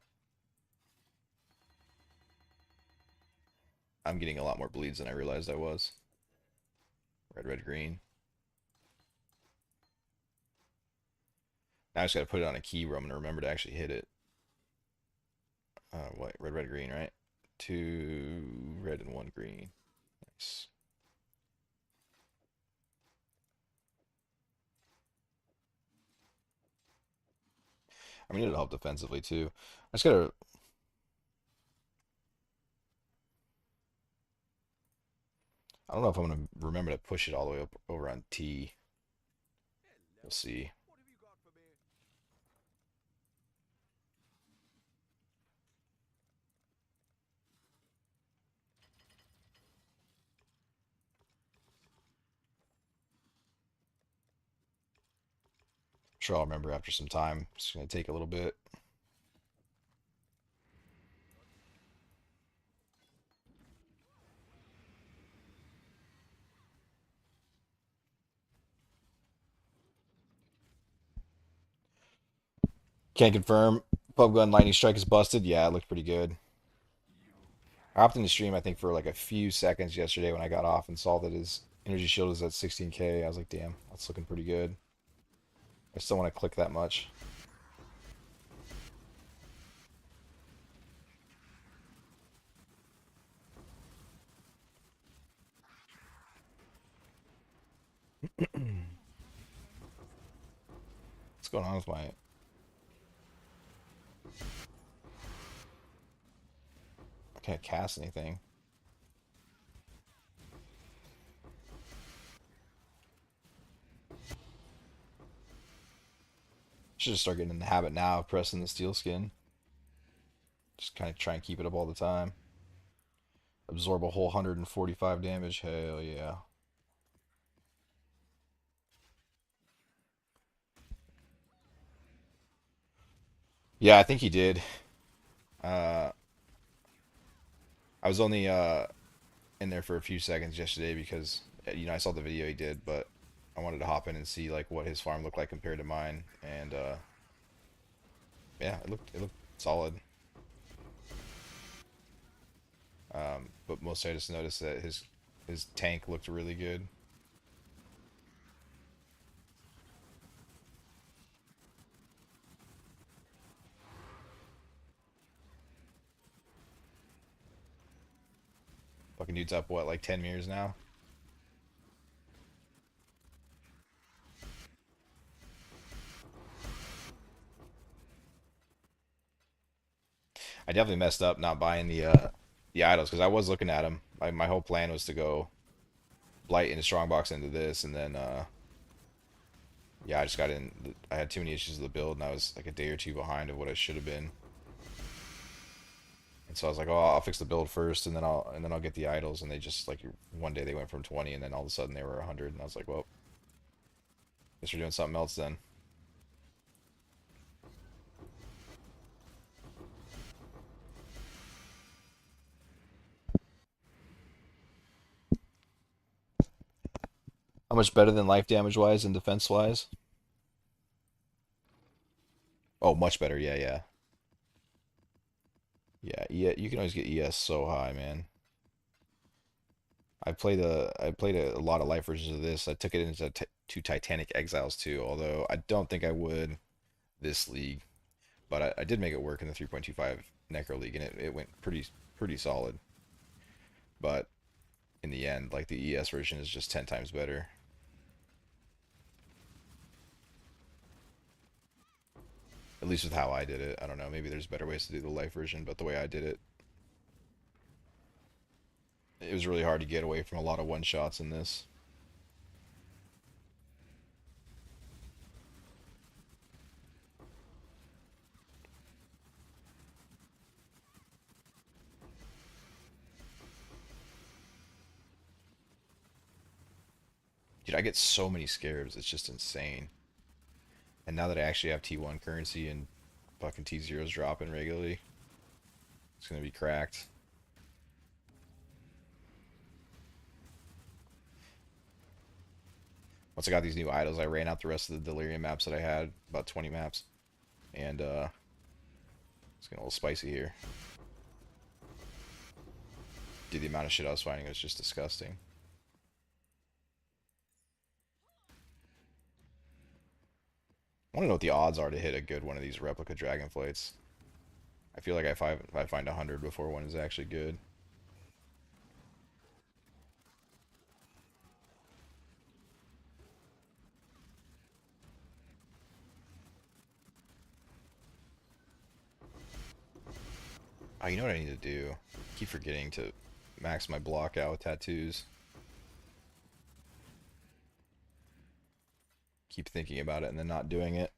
I'm getting a lot more bleeds than I realized I was. Red, red, green. Now I just gotta put it on a key where I'm gonna remember to actually hit it. What? Red, red, green, right? 2 red and 1 green. Nice. I mean, it'll help defensively too. I just gotta. I don't know if I'm gonna remember to push it all the way up over on T. We'll see. Sure, I'll remember after some time. It's gonna take a little bit. Can't confirm. Pub gun lightning strike is busted. Yeah, it looked pretty good. I hopped in the stream, I think, for like a few seconds yesterday when I got off and saw that his energy shield is at 16k. I was like, damn, that's looking pretty good. I still want to click that much. What's going on with my... I can't cast anything. Should just start getting in the habit now of pressing the steel skin. Just kind of try and keep it up all the time. Absorb a whole 145 damage. Hell yeah. Yeah, I think he did. Uh, I was only in there for a few seconds yesterday because I saw the video he did, but I wanted to hop in and see like what his farm looked like compared to mine, and yeah, it looked solid. But mostly I just noticed that his tank looked really good. Fucking dude's up what, like 10 meters now? I definitely messed up not buying the idols because I was looking at them. My whole plan was to go blight into strongbox into this, and then yeah, I just got in. I had too many issues with the build, and I was like a day or two behind of what I should have been. And so I was like, oh, I'll fix the build first, and then I'll get the idols. And they just like one day they went from 20, and then all of a sudden they were 100, and I was like, well, guess we're doing something else then. How much better than life damage wise and defense wise? Oh, much better. Yeah, yeah, yeah. Yeah, you can always get ES so high, man. I played a lot of life versions of this. I took it into to Titanic Exiles too, although I don't think I would this league. But I did make it work in the 3.25 Necro League, and it went pretty solid. But in the end, like the ES version is just 10 times better. At least with how I did it. I don't know. Maybe there's better ways to do the life version, but the way I did it, it was really hard to get away from a lot of one shots in this. Dude, I get so many scarabs. It's just insane. And now that I actually have T1 currency and fucking T0's dropping regularly, it's gonna be cracked. Once I got these new idols, I ran out the rest of the Delirium maps that I had, about 20 maps, and it's getting a little spicy here. Dude, the amount of shit I was finding was just disgusting. I want to know what the odds are to hit a good one of these replica dragonflights. I feel like if I find 100 before one is actually good. Oh, you know what I need to do? I keep forgetting to max my block out with tattoos. Keep thinking about it and then not doing it.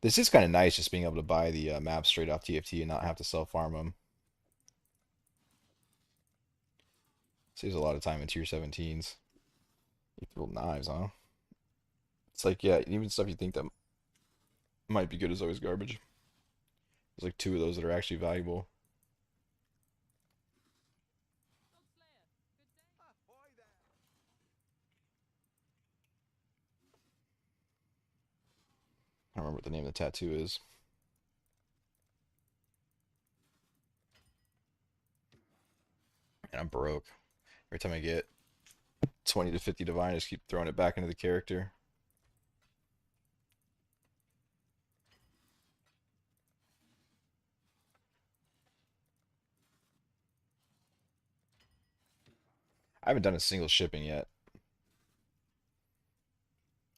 This is kind of nice, just being able to buy the maps straight off TFT and not have to self-farm them. Saves a lot of time in tier 17s. You build knives, huh? It's like, yeah, even stuff you think that might be good is always garbage. There's like two of those that are actually valuable. I don't remember what the name of the tattoo is. And I'm broke. Every time I get 20 to 50 divine, I just keep throwing it back into the character. I haven't done a single shipping yet. I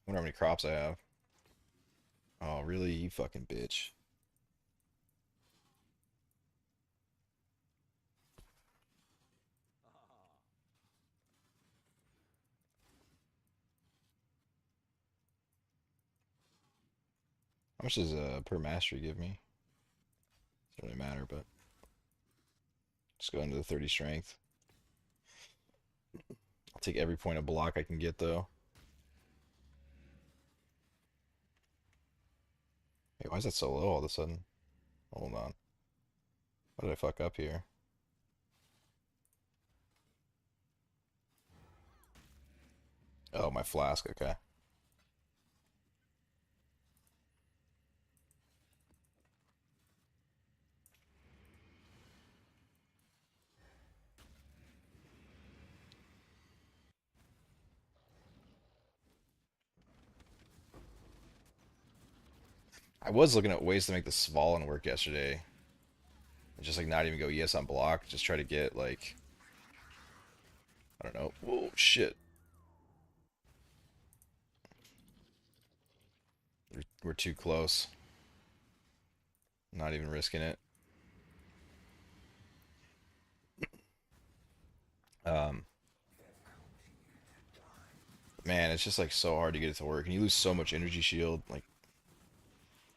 wonder how many crops I have. Oh, really? You fucking bitch. How much does per mastery give me? Doesn't really matter, but just go into the 30 strength. I'll take every point of block I can get, though. Hey, why is that so low all of a sudden? Hold on. What did I fuck up here? Oh, my flask. Okay. I was looking at ways to make the Svalin work yesterday. Just like not even go yes on block. Just try to get like, I don't know. Whoa, shit. We're too close. Not even risking it. Um, man, it's just like so hard to get it to work, and you lose so much energy shield. Like,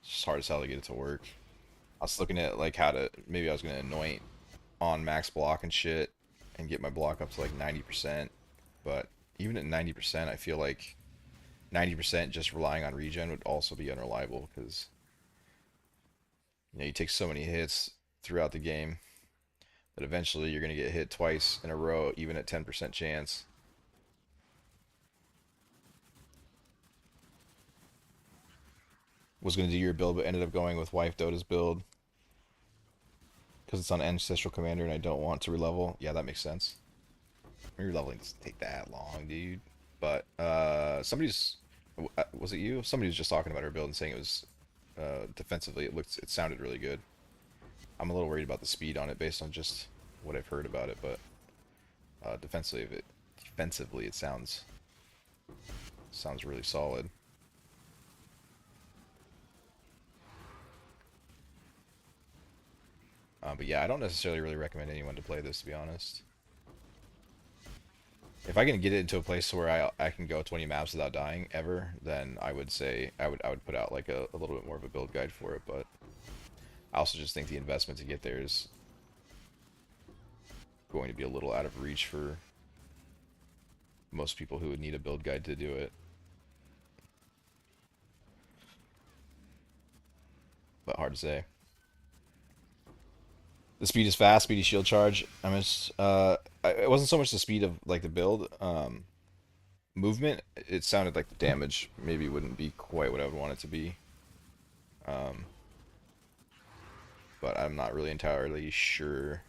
it's just hard as hell to get it to work. I was looking at like how to maybe I was gonna anoint on max block and shit, and get my block up to like 90%. But even at 90%, I feel like 90% just relying on regen would also be unreliable because you take so many hits throughout the game that eventually you're gonna get hit twice in a row, even at 10% chance. Was gonna do your build, but ended up going with Wife Dota's build because it's on Ancestral Commander and I don't want to relevel. Yeah, that makes sense. Releveling doesn't take that long, dude. But somebody's was it you? Somebody was just talking about her build and saying it was defensively. It sounded really good. I'm a little worried about the speed on it based on just what I've heard about it, but defensively it sounds really solid. But yeah, I don't necessarily really recommend anyone to play this, to be honest. If I can get it into a place where I can go 20 maps without dying ever, then I would say I would put out like a little bit more of a build guide for it. But I also just think the investment to get there is going to be a little out of reach for most people who would need a build guide to do it. But hard to say. The speed is fast, speedy shield charge. It wasn't so much the speed of like the build, movement. It sounded like the damage maybe wouldn't be quite what I would want it to be. Um, but I'm not really entirely sure.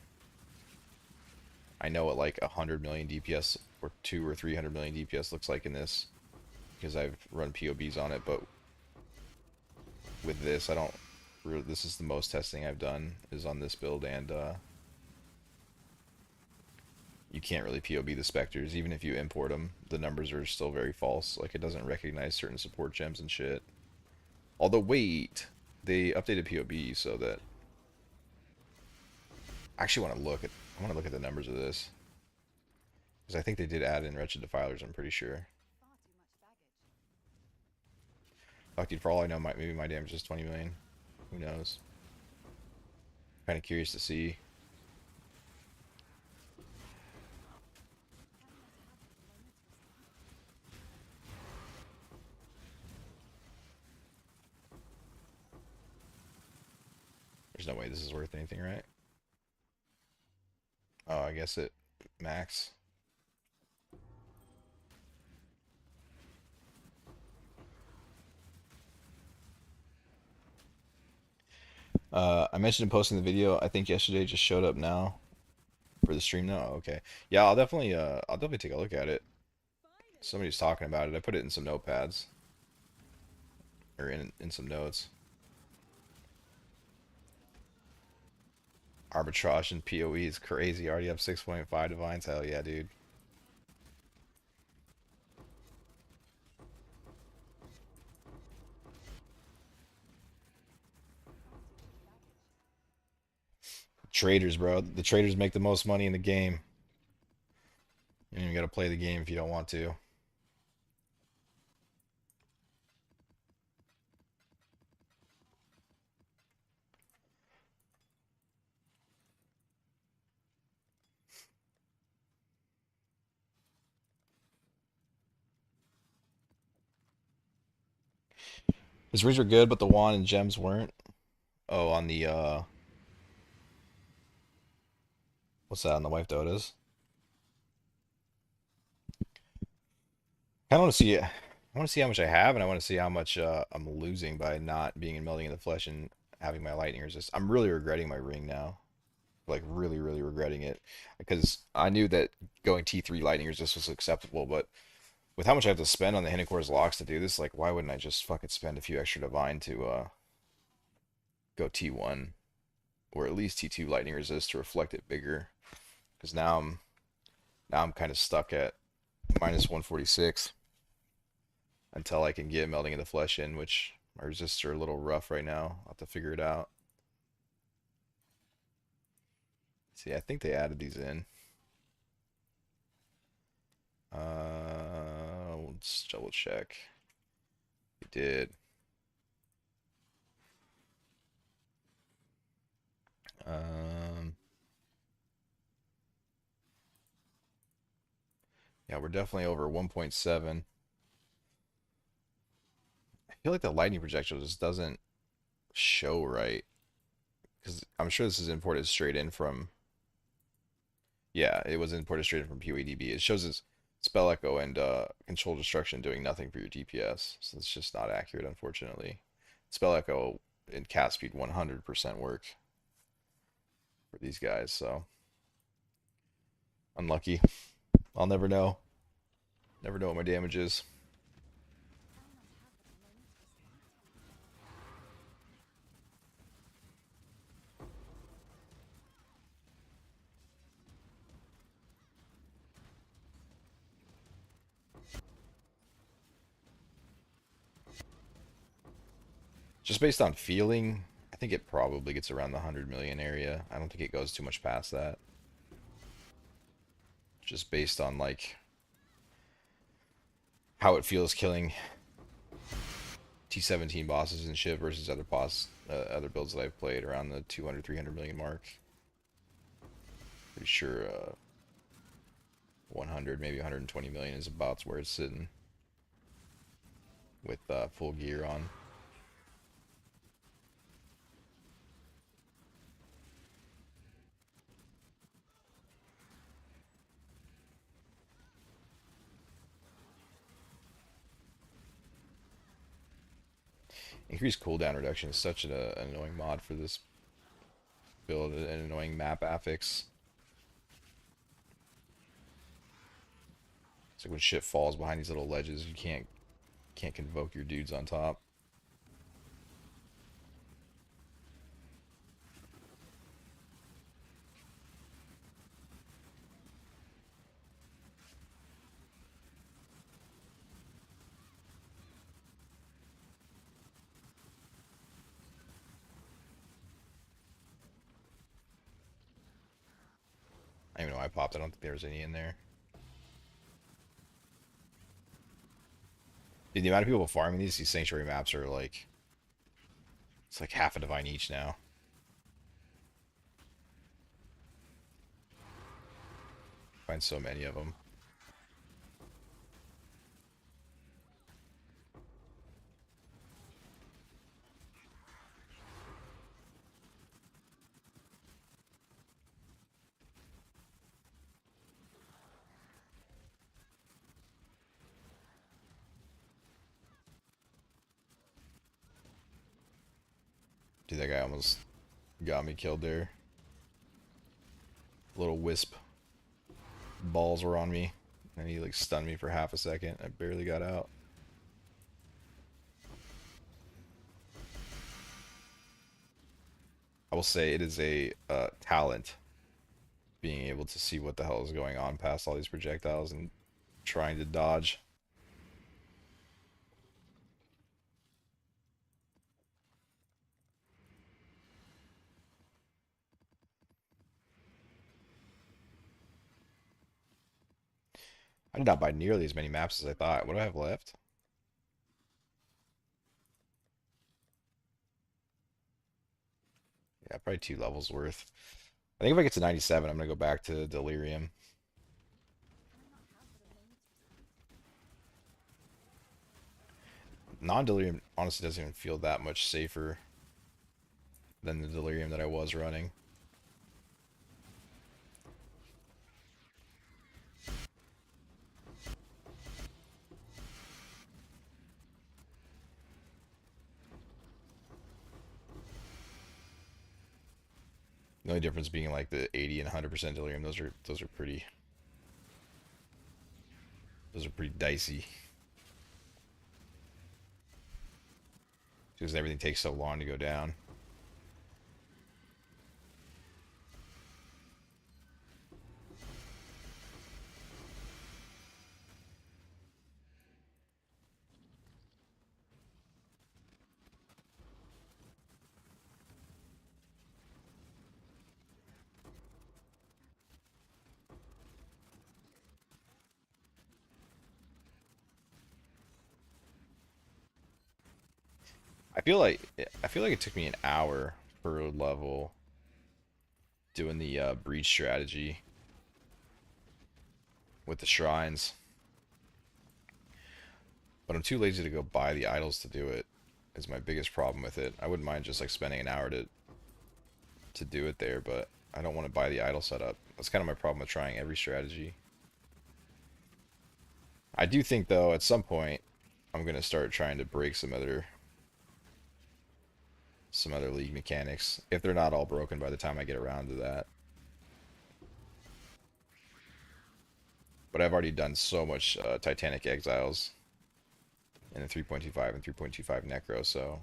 I know what like 100 million DPS or 2 or 300 million DPS looks like in this because I've run POBs on it, but with this, I don't. This is the most testing I've done is on this build, and you can't really POB the specters. Even if you import them, the numbers are still very false. Like, it doesn't recognize certain support gems and shit. Although, wait, they updated POB so that I actually want to look at. I want to look at the numbers of this because I think they did add in wretched defilers. I'm pretty sure. Fuck, dude, for all I know, maybe my damage is 20 million. Who knows? Kind of curious to see. There's no way this is worth anything, right? Oh, I guess it max. I mentioned in posting the video. I think yesterday just showed up now for the stream now. Okay, yeah, I'll definitely take a look at it. Somebody's talking about it. I put it in some notepads or in some notes. Arbitrage and PoE is crazy. Already up 6.5 divines. Hell yeah, dude. Traders, bro. The traders make the most money in the game. You don't even gotta play the game if you don't want to. His rings were good, but the wand and gems weren't. Oh, on the what's that on the wife Dota's? I want to see it. I want to see how much I have, and I want to see how much I'm losing by not being in melding in the flesh and having my lightning resist. I'm really regretting my ring now. Like really, really regretting it because I knew that going T3 lightning resist was acceptable, but with how much I have to spend on the Hinocor's locks to do this, like why wouldn't I just fucking spend a few extra divine to go T1 or at least T2 lightning resist to reflect it bigger? Because now I'm kind of stuck at minus 146 until I can get melding in the flesh in, which my resists are a little rough right now. I'll have to figure it out. See, I think they added these in. Let's double check. They did. Um, yeah, we're definitely over 1.7. I feel like the lightning projectile just doesn't show right because I'm sure this is imported straight in from. Yeah, it was imported straight in from PoEDB. It shows as spell echo and control destruction doing nothing for your DPS, so it's just not accurate, unfortunately. Spell echo and cast speed 100% work for these guys, so unlucky. I'll never know. Never know what my damage is. Just based on feeling, I think it probably gets around the 100 million area. I don't think it goes too much past that. Just based on like how it feels killing T17 bosses and shit versus other builds that I've played around the 200, 300 million mark. Pretty sure 100, maybe 120 million is about where it's sitting with full gear on. Increased cooldown reduction is such an annoying mod for this build, an annoying map affix. It's like when shit falls behind these little ledges, you can't convoke your dudes on top. I don't even know why I popped. I don't think there was any in there. Dude, the amount of people farming these sanctuary maps are like, it's like half a divine each now. Find so many of them. Dude, that guy almost got me killed there. Little wisp balls were on me, and he like stunned me for half a second. I barely got out. I will say it is a talent being able to see what the hell is going on past all these projectiles and trying to dodge. I did not buy nearly as many maps as I thought. What do I have left? Yeah, probably 2 levels worth. I think if I get to 97, I'm gonna go back to Delirium. Non-delirium honestly doesn't even feel that much safer than the delirium that I was running. The only difference being like the 80 and 100% delirium. Those are pretty dicey because everything takes so long to go down. I feel like it took me an hour per level doing the breach strategy with the shrines, but I'm too lazy to go buy the idols to do it. Is my biggest problem with it. I wouldn't mind just like spending an hour to do it there, but I don't want to buy the idol setup. That's kind of my problem with trying every strategy. I do think though at some point I'm gonna start trying to break some other league mechanics if they're not all broken by the time I get around to that. But I've already done so much Titanic Exiles in the 3.25 and 3.25 Necro, so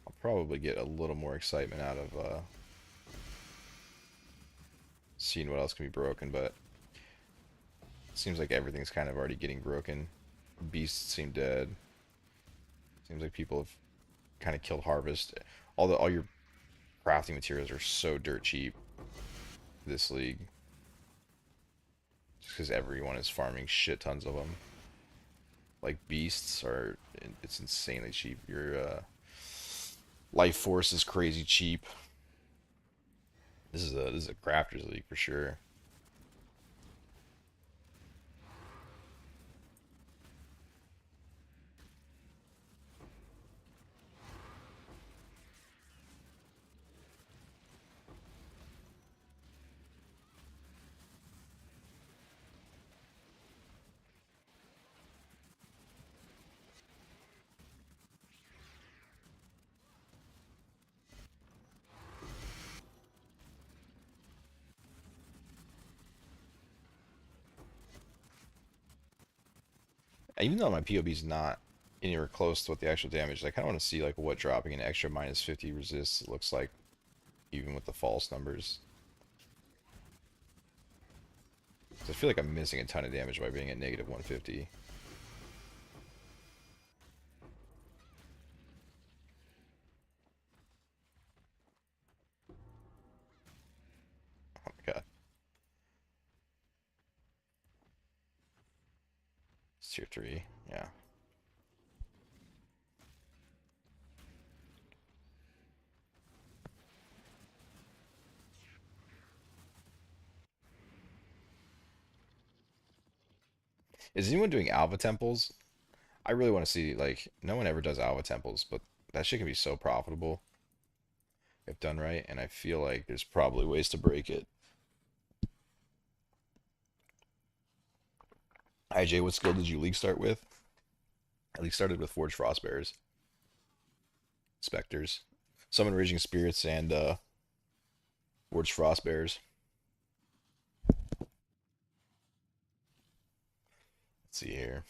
I'll probably get a little more excitement out of seeing what else can be broken, but it seems like everything's kind of already getting broken. Beasts seem dead. Seems like people have kind of killed Harvest. All your crafting materials are so dirt cheap this league. Just because everyone is farming shit tons of them. Like beasts are, it's insanely cheap. Your life force is crazy cheap. This is a crafters league for sure. Even though my POB is not anywhere close to what the actual damage is, I kind of want to see like what dropping an extra minus 50 resists looks like, even with the false numbers. 'Cause I feel like I'm missing a ton of damage by being at negative 150. Oh my god. It's tier 3. Yeah. Is anyone doing Alpha Temples? I really want to see, like, no one ever does Alpha Temples, but that shit can be so profitable if done right, and I feel like there's probably ways to break it. IJ, what skill did you league start with? I league started with Forged Frostbearers, Specters, Summon Raging Spirits, and Forged Frostbearers. Let's see here.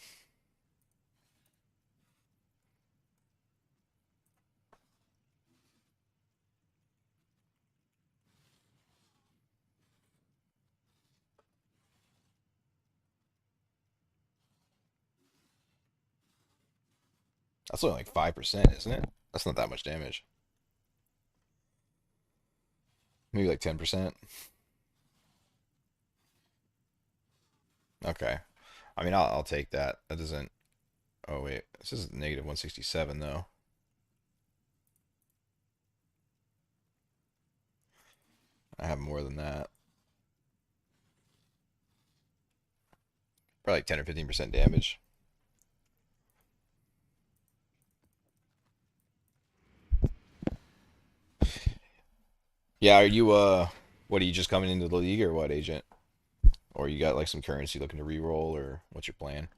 That's only like 5%, isn't it? That's not that much damage. Maybe like 10%. Okay. I mean, I'll take that. That doesn't. Oh wait, this is negative 167 though. I have more than that. Probably like 10 or 15% damage. Yeah, are you what are you just coming into the league or what, agent? Or you got like some currency looking to re-roll or what's your plan?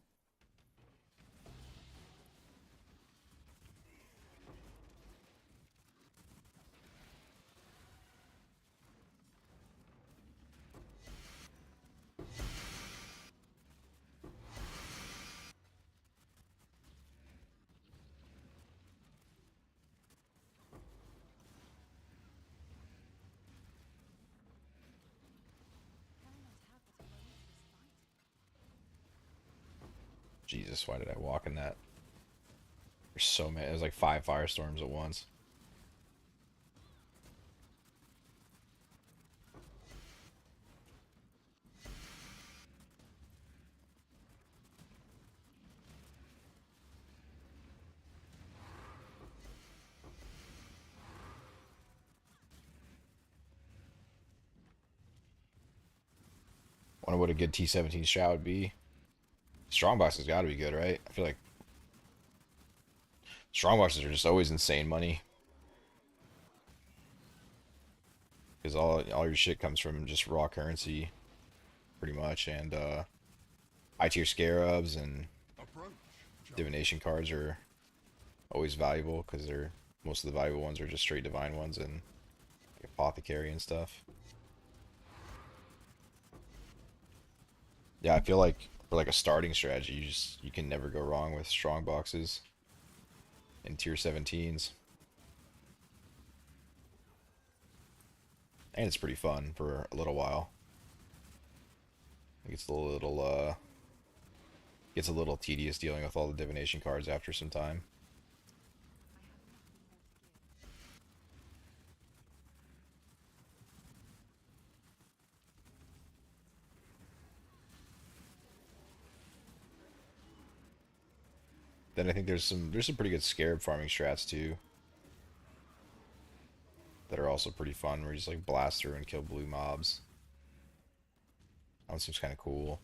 Jesus, why did I walk in that? There's so many. There's like 5 firestorms at once. Wonder what a good T17 strat would be. Strongbox has got to be good, right? I feel like strongboxes are just always insane money because all your shit comes from just raw currency, pretty much, and high tier scarabs and divination cards are always valuable because they're most of the valuable ones are just straight divine ones and like apothecary and stuff. Yeah, I feel like for like a starting strategy, you can never go wrong with strong boxes and tier 17s, and it's pretty fun for a little while. It gets a little tedious dealing with all the divination cards after some time. Then I think there's some pretty good scarab farming strats too that are also pretty fun where you just like blast through and kill blue mobs. That one seems kind of cool.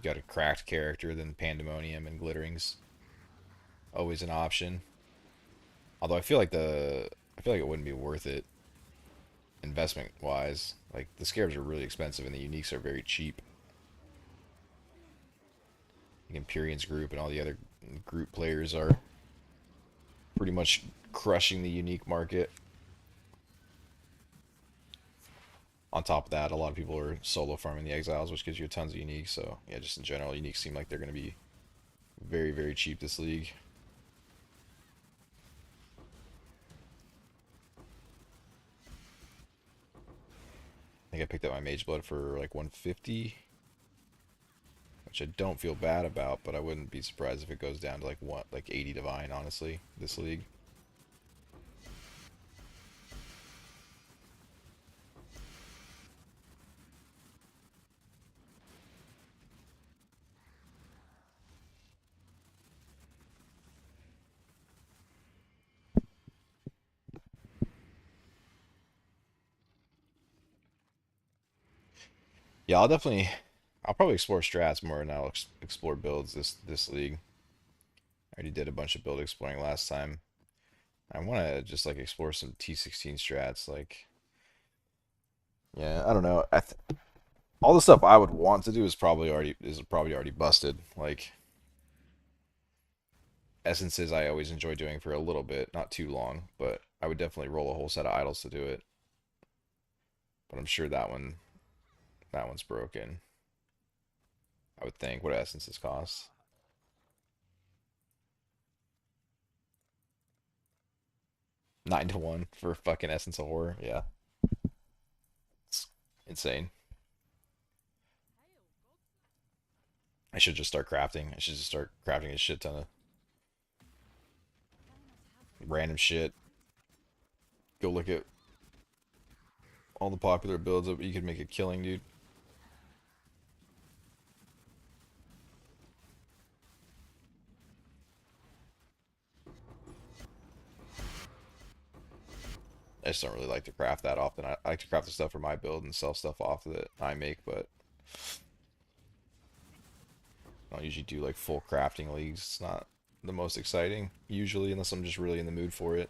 You got a cracked character, then pandemonium and glittering's always an option. Although I feel like it wouldn't be worth it investment wise. Like the scarabs are really expensive and the uniques are very cheap. The Empyrean's group and all the other group players are pretty much crushing the unique market. On top of that, a lot of people are solo farming the exiles, which gives you tons of uniques. So yeah, just in general, uniques seem like they're going to be very, very cheap this league. I think I picked up my mage blood for like 150, which I don't feel bad about, but I wouldn't be surprised if it goes down to like what, like 80 divine, honestly, this league. Yeah, I'll probably explore strats more, and I'll explore builds this league. I already did a bunch of build exploring last time. I want to just like explore some T16 strats. Like, yeah, I don't know. All the stuff I would want to do is probably already busted. Like essences, I always enjoy doing for a little bit, not too long, but I would definitely roll a whole set of idols to do it. But I'm sure that one's broken. I would think. What do essences cost? 9 to 1 for fucking essence of horror. Yeah, it's insane. I should just start crafting. I should just start crafting a shit ton of random shit. Go look at all the popular builds that you could make a killing, dude. I just don't really like to craft that often. I like to craft the stuff for my build and sell stuff off that I make, but I don't usually do like full crafting leagues. It's not the most exciting, usually, unless I'm just really in the mood for it.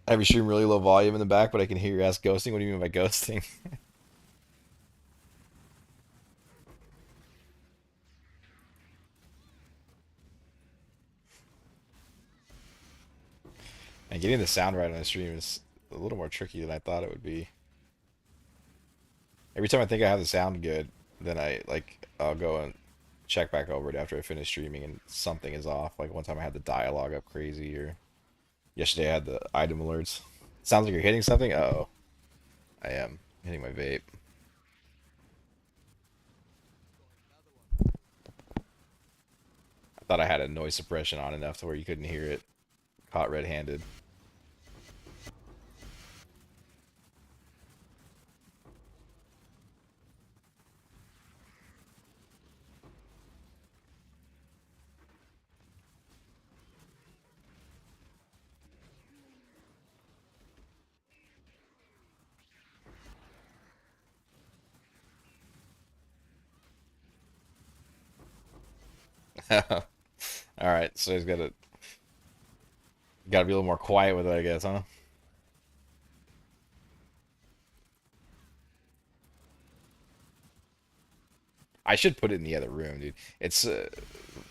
I have your stream really low volume in the back, but I can hear your ass ghosting. What do you mean by ghosting? And getting the sound right on the stream is a little more tricky than I thought it would be. Every time I think I have the sound good, then I'll go and check back over it after I finish streaming and something is off. Like one time I had the dialogue up crazy, or yesterday I had the item alerts. Sounds like you're hitting something? Uh oh. I am hitting my vape. I thought I had a noise suppression on enough to where you couldn't hear it. Caught red-handed. Alright, so he's gotta be a little more quiet with it, I guess, huh? I should put it in the other room, dude. It's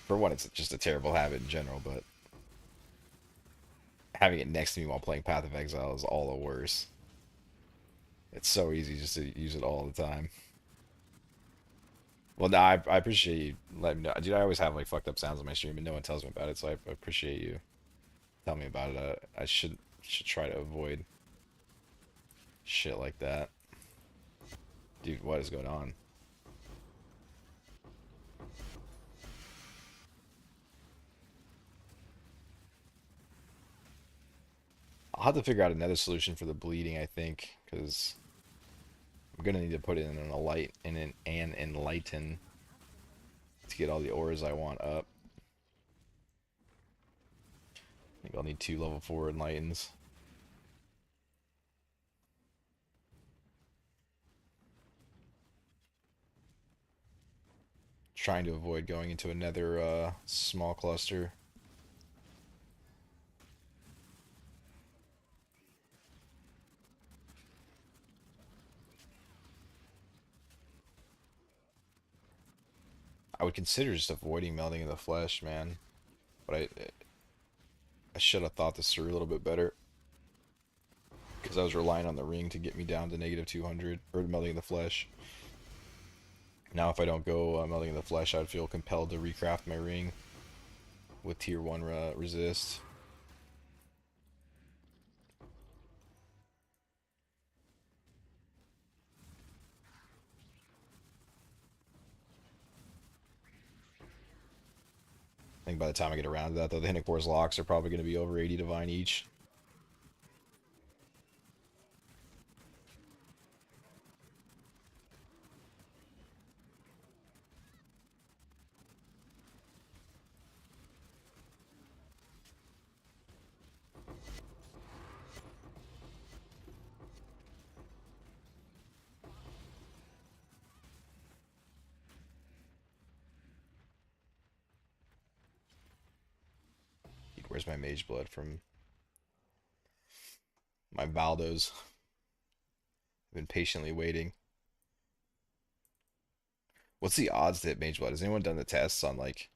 for one, it's just a terrible habit in general, but having it next to me while playing Path of Exile is all the worse. It's so easy just to use it all the time. Well, no, I appreciate you letting me know. Dude, I always have like fucked up sounds on my stream and no one tells me about it, so I appreciate you telling me about it. I should try to avoid shit like that. Dude, what is going on? I'll have to figure out another solution for the bleeding, I think, because I'm gonna need to put in an enlighten to get all the auras I want up. I think I'll need 2 level 4 enlightens. Trying to avoid going into another small cluster. I would consider just avoiding melting in the flesh, man. But I should have thought this through a little bit better. Because I was relying on the ring to get me down to negative 200, or melting in the flesh. Now if I don't go melting in the flesh, I'd feel compelled to recraft my ring with tier 1 resist. I think by the time I get around to that, though, the Hinnickbor's locks are probably going to be over 80 divine each. Where's my mage blood from my Valdos? I've been patiently waiting. What's the odds to hit mage blood? Has anyone done the tests on like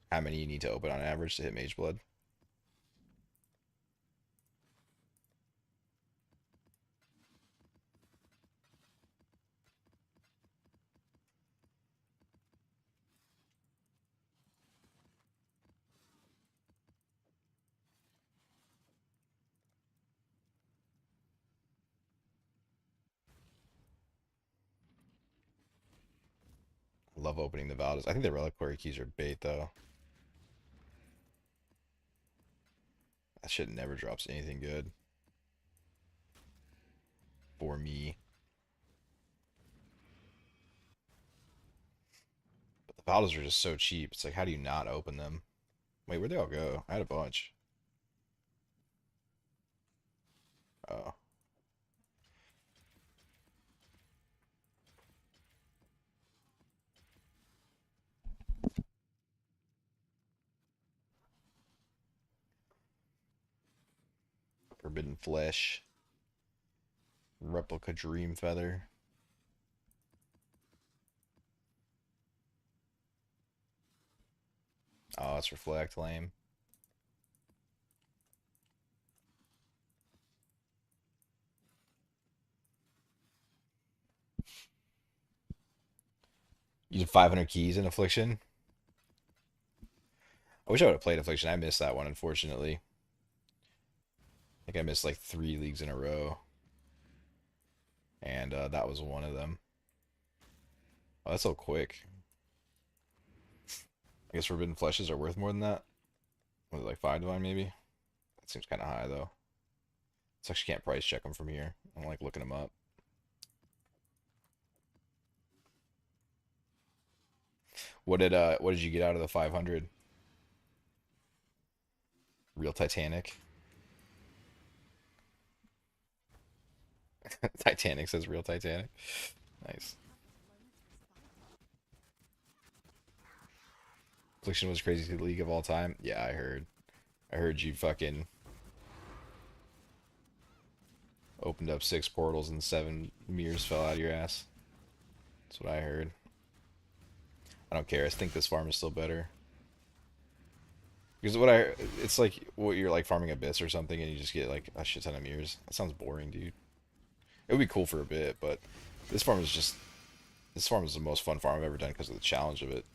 how many you need to open on average to hit mage blood? love opening the Valdas. I think the reliquary keys are bait though. That shit never drops anything good for me. But the Valdas are just so cheap. It's like, how do you not open them? Wait, where'd they all go? I had a bunch. Oh. Forbidden Flesh. Replica Dream Feather. Oh, it's Reflect. Lame. You did 500 keys in Affliction? I wish I would have played Affliction. I missed that one, unfortunately. I think I missed like 3 leagues in a row. And that was one of them. Oh, that's so quick. I guess Forbidden Fleshes are worth more than that. Was it like 5 divine maybe? That seems kind of high though. So actually can't price check them from here. I don't like looking them up. What did you get out of the 500? Real Titanic. Titanic says real Titanic. Nice. Affliction was crazy league of all time. Yeah, I heard. I heard you fucking opened up 6 portals and 7 mirrors fell out of your ass. That's what I heard. I don't care. I think this farm is still better. Because it's like what you're like farming Abyss or something, and you just get like a shit ton of mirrors. That sounds boring, dude. It would be cool for a bit, but this farm is just this farm is the most fun farm I've ever done because of the challenge of it.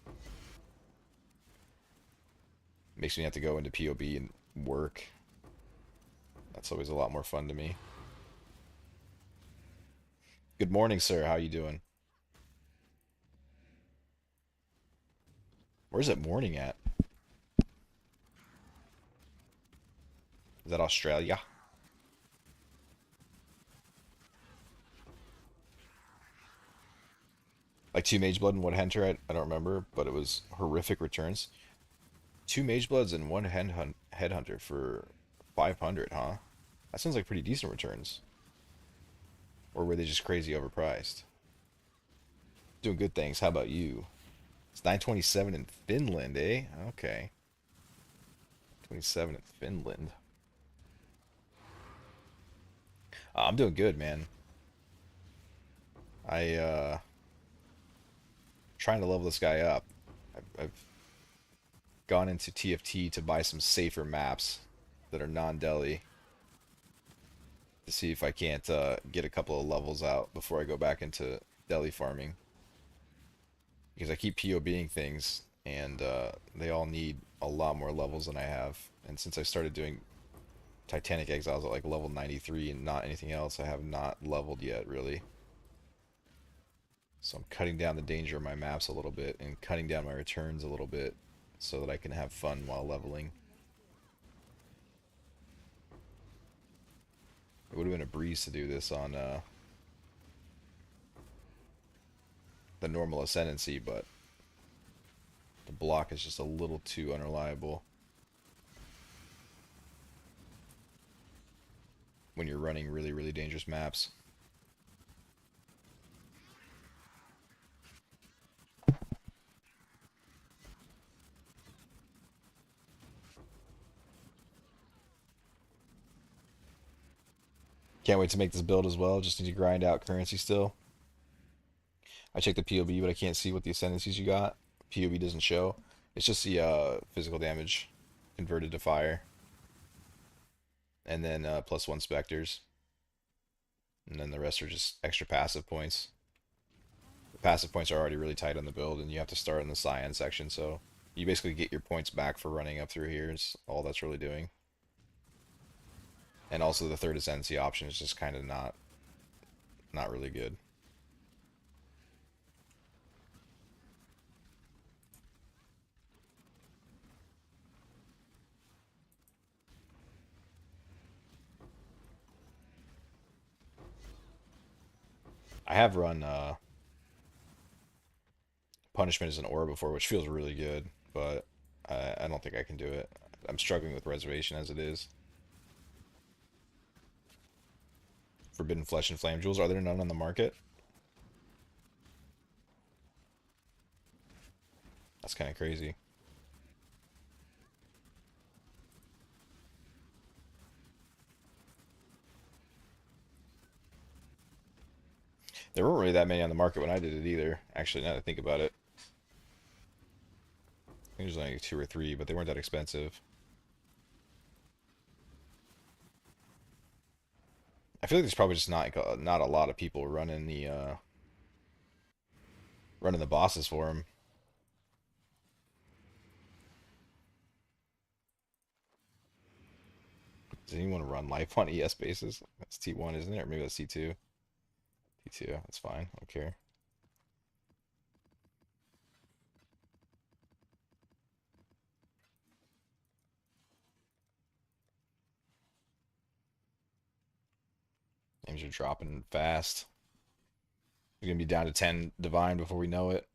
Makes me have to go into POB and work. That's always a lot more fun to me. Good morning, sir. How you doing? Where's it morning at? Is that Australia? Like 2 Mage Blood and 1 Hunter, I don't remember, but it was horrific returns. 2 Mage Bloods and 1 Headhunter for 500, huh? That sounds like pretty decent returns. Or were they just crazy overpriced? Doing good things. How about you? It's 927 in Finland, eh? Okay. 27 in Finland. I'm doing good, man. Trying to level this guy up. I've gone into TFT to buy some safer maps that are non-Delhi to see if I can't get a couple of levels out before I go back into Delhi farming. Because I keep POBing things, and they all need a lot more levels than I have. And since I started doing Titanic Exiles at like level 93 and not anything else, I have not leveled yet, really. So I'm cutting down the danger of my maps a little bit and cutting down my returns a little bit so that I can have fun while leveling. It would have been a breeze to do this on the normal ascendancy, but the block is just a little too unreliable when you're running really, really dangerous maps. Can't wait to make this build as well. Just need to grind out currency still. I checked the POB, but I can't see what the ascendancies you got. POB doesn't show. It's just the physical damage converted to fire. And then +1 specters. And then the rest are just extra passive points. The passive points are already really tight on the build, and you have to start in the cyan section, so you basically get your points back for running up through here is all that's really doing. And also the third ascendancy option is just kind of not really good. I have run Punishment as an aura before, which feels really good, but I don't think I can do it. I'm struggling with Reservation as it is. Forbidden Flesh and Flame Jewels, are there none on the market? That's kind of crazy. There weren't really that many on the market when I did it either. Actually, now that I think about it. I think there's only 2 or 3, but they weren't that expensive. I feel like there's probably just not a lot of people running the bosses for them. Does anyone run life on ES bases? That's T1, isn't it? Or maybe that's T2. T2, that's fine. I don't care. Names are dropping fast. We're gonna be down to 10 divine before we know it.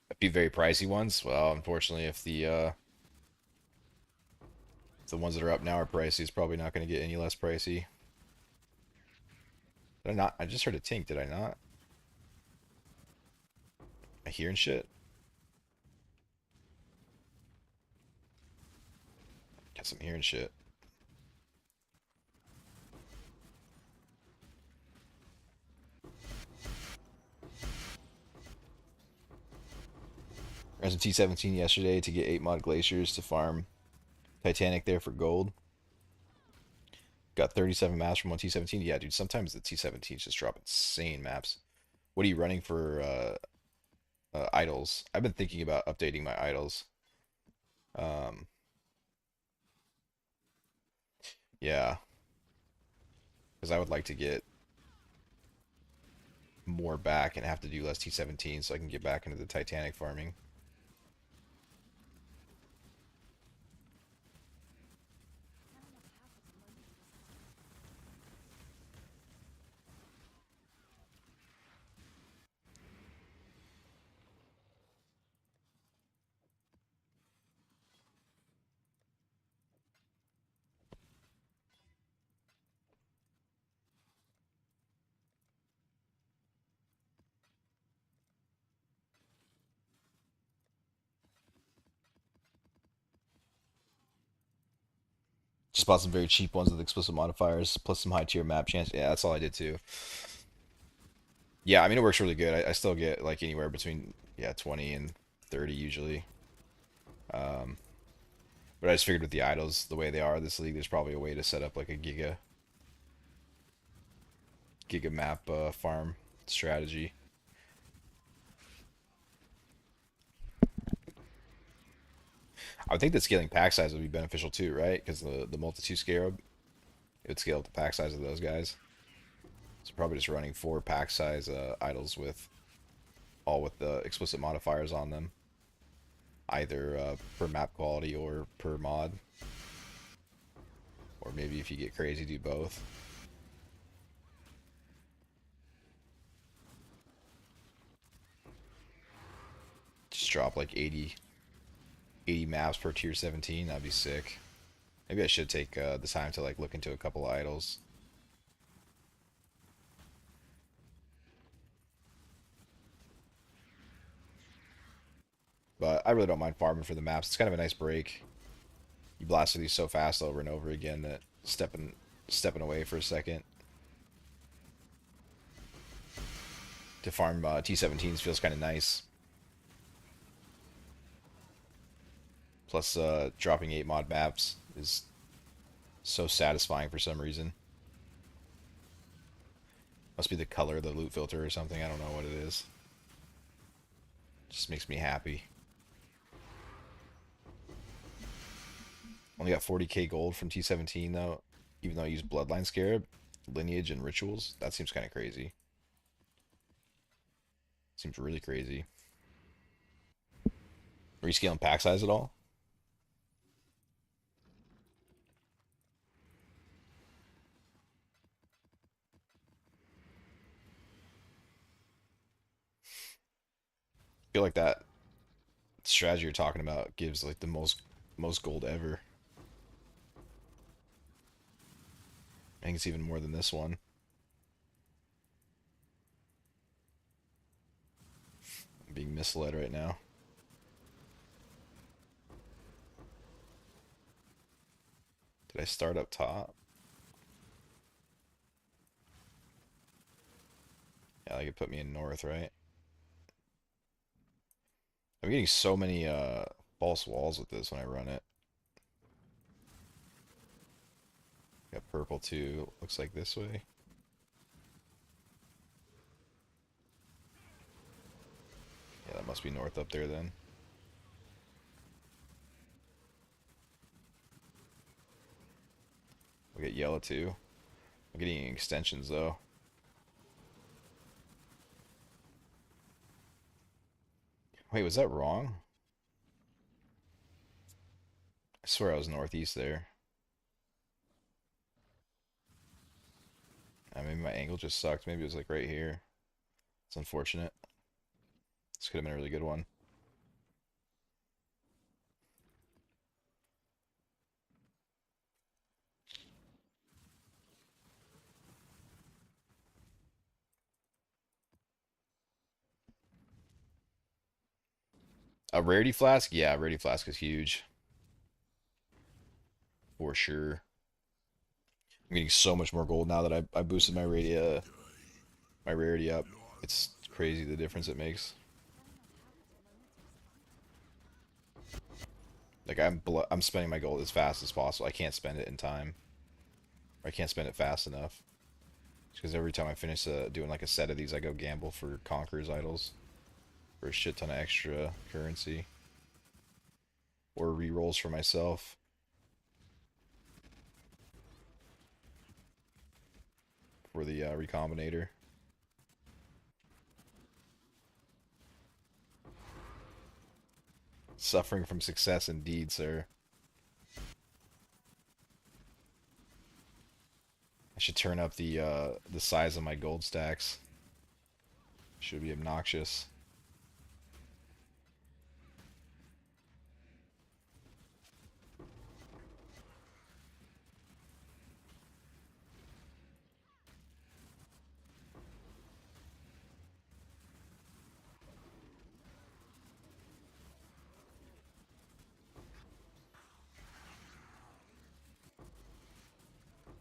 A few very pricey ones. Well, unfortunately, if the ones that are up now are pricey, it's probably not going to get any less pricey. Did I not? I just heard a tink. Did I not? I hearing shit. Guess I'm hearing shit. Ran some T17 yesterday to get 8 mod glaciers to farm Titanic there for gold. Got 37 maps from one T17. Yeah, dude, sometimes the T17s just drop insane maps. What are you running for idols? I've been thinking about updating my idols. Um, yeah, because I would like to get more back and have to do less T17 so I can get back into the Titanic farming. Just bought some very cheap ones with explicit modifiers, plus some high tier map chance. Yeah, that's all I did too. Yeah, I mean it works really good. I still get like anywhere between 20 and 30 usually. Um, but I just figured with the idols the way they are this league, there's probably a way to set up like a giga map farm strategy. I would think that scaling pack size would be beneficial too, right? Because the multi-two scarab, it would scale up the pack size of those guys. So probably just running 4 pack size idols with all with the explicit modifiers on them, either per map quality or per mod, or maybe if you get crazy, do both. Just drop like 80 maps per tier 17. That'd be sick. Maybe I should take the time to like look into a couple of idols. But I really don't mind farming for the maps. It's kind of a nice break. You blast through these so fast over and over again that stepping away for a second to farm T17s feels kind of nice. Plus, dropping 8 mod maps is so satisfying for some reason. Must be the color of the loot filter or something. I don't know what it is. Just makes me happy. Only got 40k gold from T17 though, even though I use Bloodline Scarab, Lineage, and Rituals. That seems kind of crazy. Seems really crazy. Rescaling pack size at all? I feel like that strategy you're talking about gives like the most gold ever. I think it's even more than this one. I'm being misled right now. Did I start up top? Yeah, like it put me in north, right? I'm getting so many false walls with this when I run it. Got purple too. Looks like this way. Yeah, that must be north up there then. We get yellow too. I'm getting extensions though. Wait, was that wrong? I swear I was northeast there. Maybe my angle just sucked. Maybe it was like right here. It's unfortunate. This could have been a really good one. A rarity flask? Yeah, rarity flask is huge. For sure. I'm getting so much more gold now that I boosted my rarity up. It's crazy the difference it makes. Like I'm spending my gold as fast as possible. I can't spend it in time. Or I can't spend it fast enough. Because every time I finish doing like a set of these, I go gamble for Conqueror's idols for a shit ton of extra currency or re-rolls for myself. For the recombinator. Suffering from success indeed, sir. I should turn up the size of my gold stacks. Should be obnoxious.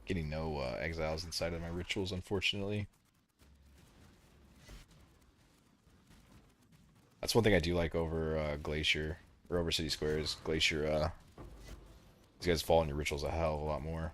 Getting no exiles inside of my rituals, unfortunately. That's one thing I do like over Glacier or over City Squares. Glacier, these guys fall in your rituals a hell of a lot more.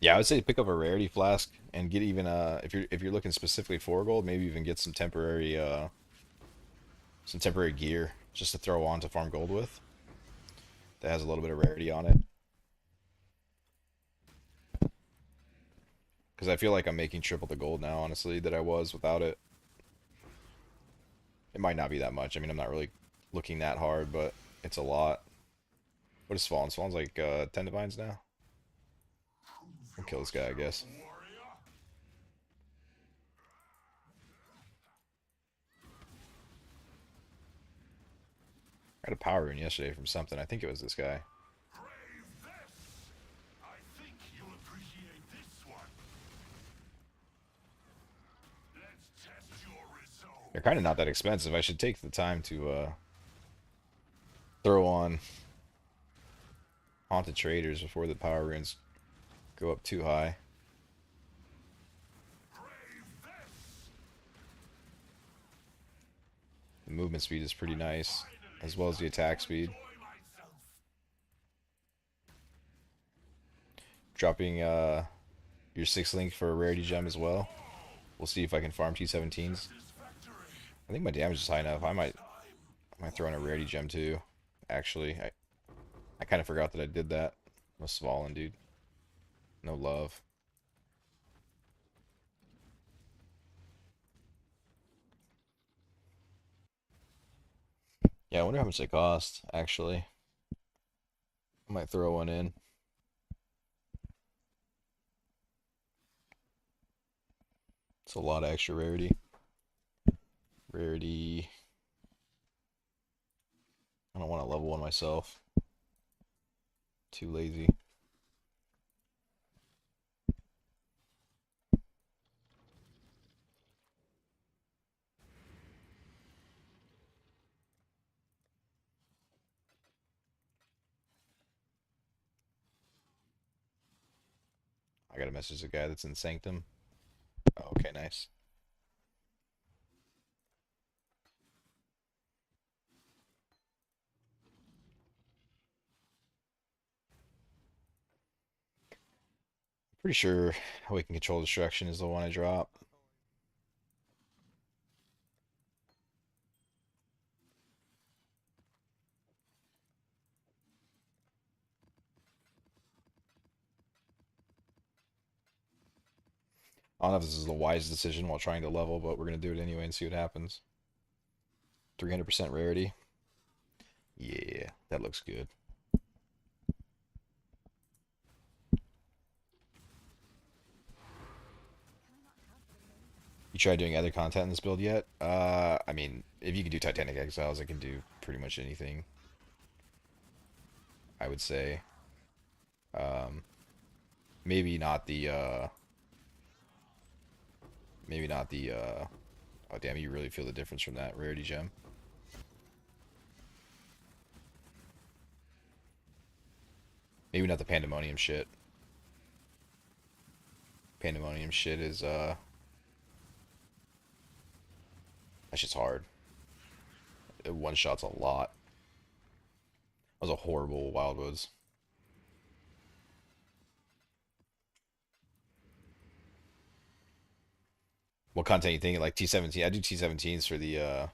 Yeah, I would say pick up a rarity flask and get even if you're looking specifically for gold, maybe even get some temporary gear just to throw on to farm gold with. That has a little bit of rarity on it. Because I feel like I'm making triple the gold now, honestly, that I was without it. It might not be that much. I mean, I'm not really looking that hard, but it's a lot. What is Spawn? Spawn's like 10 divines now. I'll kill this guy, I guess. I got a power rune yesterday from something. I think it was this guy. They're kind of not that expensive. I should take the time to throw on Haunted Traders before the power runes go up too high. The movement speed is pretty nice, as well as the attack speed. dropping your 6 link for a rarity gem as well. We'll see if I can farm T17s. I think my damage is high enough. I might throw in a rarity gem too. Actually, I kind of forgot that I did that. No Svalin, dude. No love. Yeah, I wonder how much they cost, actually. I might throw one in. It's a lot of extra rarity. Rarity. I don't want to level one myself. Too lazy. I gotta message the guy that's in Sanctum. Oh, okay, nice. Pretty sure how we can control destruction is the one I drop. I don't know if this is the wise decision while trying to level, but we're gonna do it anyway and see what happens. 300% rarity. Yeah, that looks good. You tried doing other content in this build yet? I mean, if you can do Titanic Exiles, I can do pretty much anything. I would say. Um, maybe not the, maybe not the, oh damn, you really feel the difference from that rarity gem. Maybe not the Pandemonium shit. Pandemonium shit is, that shit's hard. It one-shots a lot. That was a horrible Wildwoods. What content you thinking? Like T17? I do T17s for the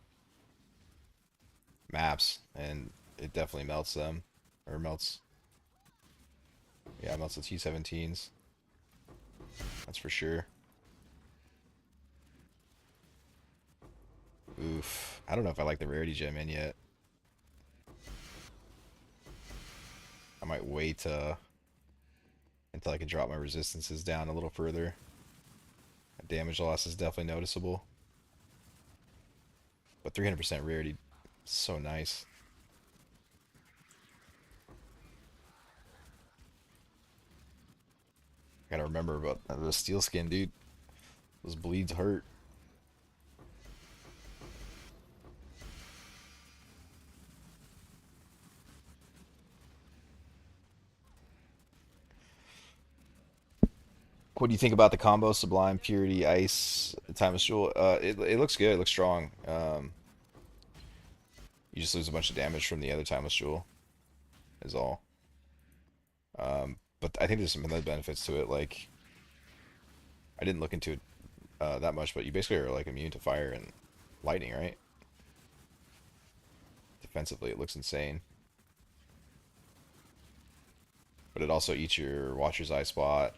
maps, and it definitely melts them. Or melts. Yeah, melts the T17s. That's for sure. Oof. I don't know if I like the rarity gem in yet. I might wait until I can drop my resistances down a little further. Damage loss is definitely noticeable. But 300% rarity, so nice. Gotta remember about the steel skin, dude. Those bleeds hurt. What do you think about the combo Sublime, Purity, Ice, Timeless Jewel? It looks good. It looks strong. You just lose a bunch of damage from the other Timeless Jewel, is all. But I think there's some other benefits to it. Like, I didn't look into it that much, but you basically are like immune to fire and lightning, right? Defensively, it looks insane. But it also eats your Watcher's Eye spot,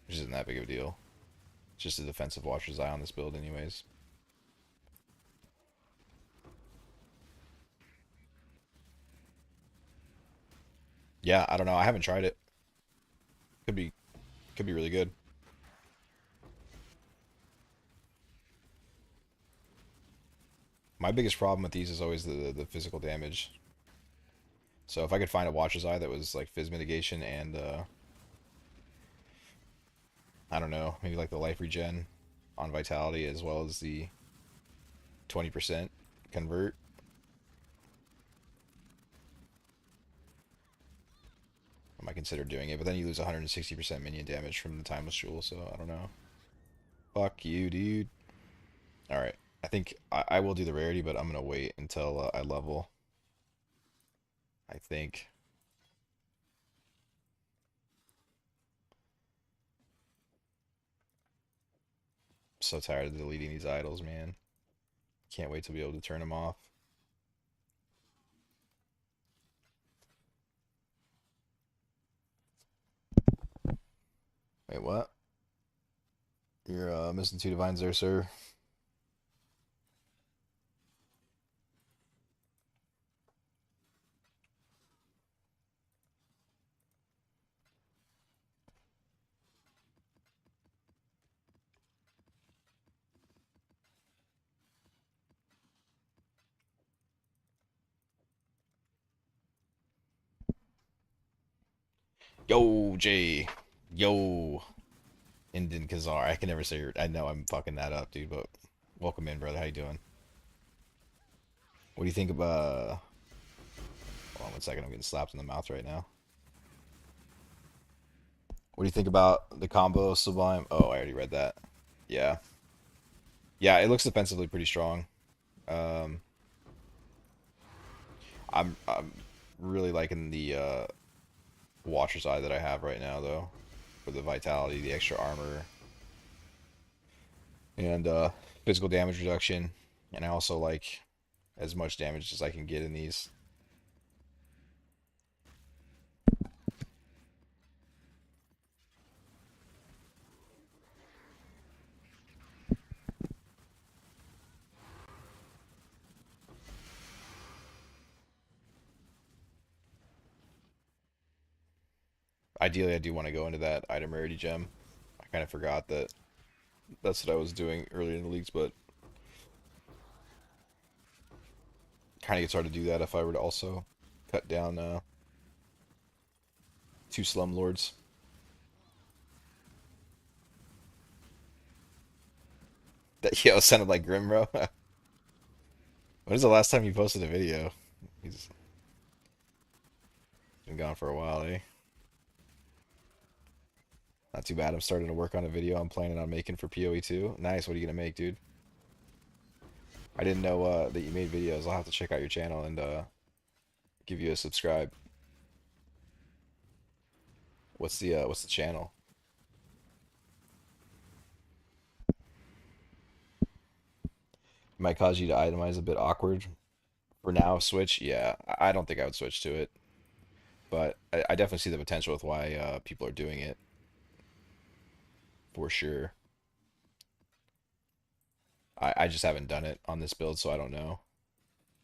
which isn't that big of a deal. It's just a defensive Watcher's Eye on this build, anyways. Yeah, I don't know. I haven't tried it. Could be, could be really good. My biggest problem with these is always the physical damage. So if I could find a Watcher's Eye that was like Fizz mitigation and I don't know, maybe like the life regen on Vitality as well as the 20% convert. I might consider doing it, but then you lose 160% minion damage from the Timeless Jewel, so I don't know. Fuck you, dude. Alright, I think I will do the rarity, but I'm gonna wait until I level. I think. so tired of deleting these idols, man. Can't wait to be able to turn them off. Wait, what? You're missing two divines there, sir. Yo, Jay. Yo, Indin Kazar. I can never say your. I know I'm fucking that up, dude. But welcome in, brother. How you doing? What do you think about? Hold on 1 second. I'm getting slapped in the mouth right now. What do you think about the combo Sublime? Oh, I already read that. Yeah, yeah. It looks defensively pretty strong. Um, I'm really liking the Watcher's Eye that I have right now, though, for the vitality, the extra armor, and physical damage reduction. And I also like as much damage as I can get in these. Ideally, I do want to go into that item rarity gem. I kind of forgot that that's what I was doing earlier in the leagues, but kind of gets hard to do that if I were to also cut down two slumlords. That yo sounded like Grim, bro. When was the last time you posted a video? He's been gone for a while, eh? Not too bad. I'm starting to work on a video I'm planning on making for PoE 2. Nice. What are you gonna make, dude? I didn't know that you made videos. I'll have to check out your channel and give you a subscribe. What's the channel? Might cause you to itemize a bit awkward. For now, switch. Yeah, I don't think I would switch to it, but I definitely see the potential with why people are doing it for sure. I just haven't done it on this build, so I don't know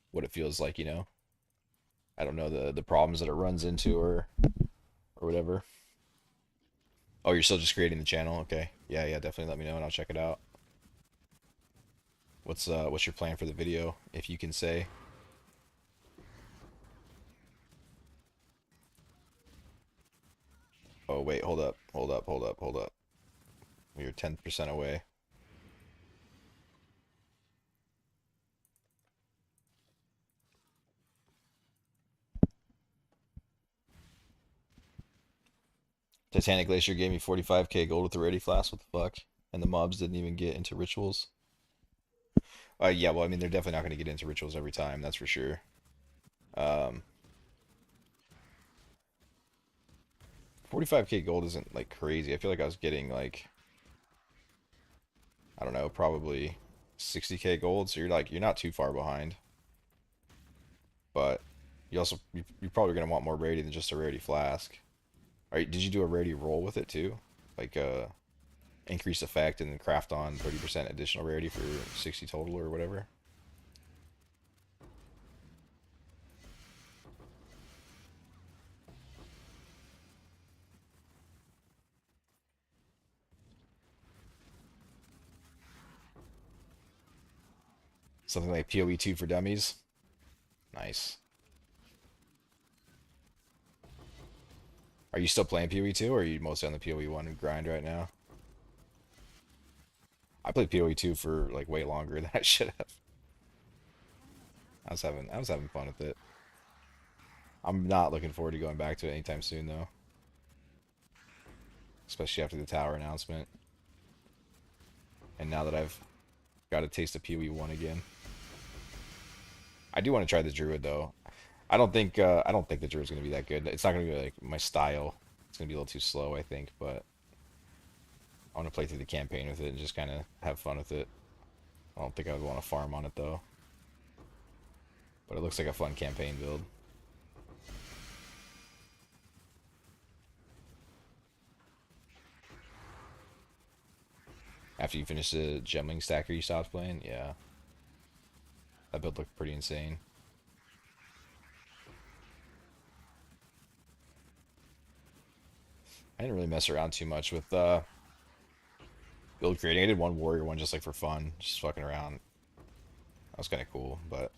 what it feels like. I don't know the problems that it runs into or whatever. Oh, you're still just creating the channel? Okay. Yeah, yeah, definitely let me know and I'll check it out. What's your plan for the video, if you can say? Oh, wait, hold up. Hold up, hold up, hold up. You're 10% away. Titanic Glacier gave me 45k gold with the ready flask. What the fuck? And the mobs didn't even get into rituals. Yeah, well, I mean, they're definitely not going to get into rituals every time, that's for sure. Um, 45k gold isn't like crazy. I feel like I was getting like, I don't know, probably 60k gold. So you're not too far behind. But you're probably gonna want more rarity than just a rarity flask. All right, did you do a rarity roll with it too? Like increase effect and then craft on 30% additional rarity for 60 total or whatever. Something like PoE 2 for dummies. Nice. Are you still playing PoE 2 or are you mostly on the PoE 1 grind right now? I played PoE 2 for like way longer than I should have. I was having fun with it. I'm not looking forward to going back to it anytime soon though. Especially after the tower announcement. And now that I've got a taste of PoE 1 again. I do want to try the Druid though. I don't think the Druid's gonna be that good. It's not gonna be like my style. It's gonna be a little too slow, I think, but want to play through the campaign with it and just kind of have fun with it. I don't think I would want to farm on it though. But it looks like a fun campaign build. After you finish the gemling stacker you stopped playing, yeah. That build looked pretty insane. I didn't really mess around too much with build creating. I did one warrior one just like for fun, just fucking around. That was kind of cool, but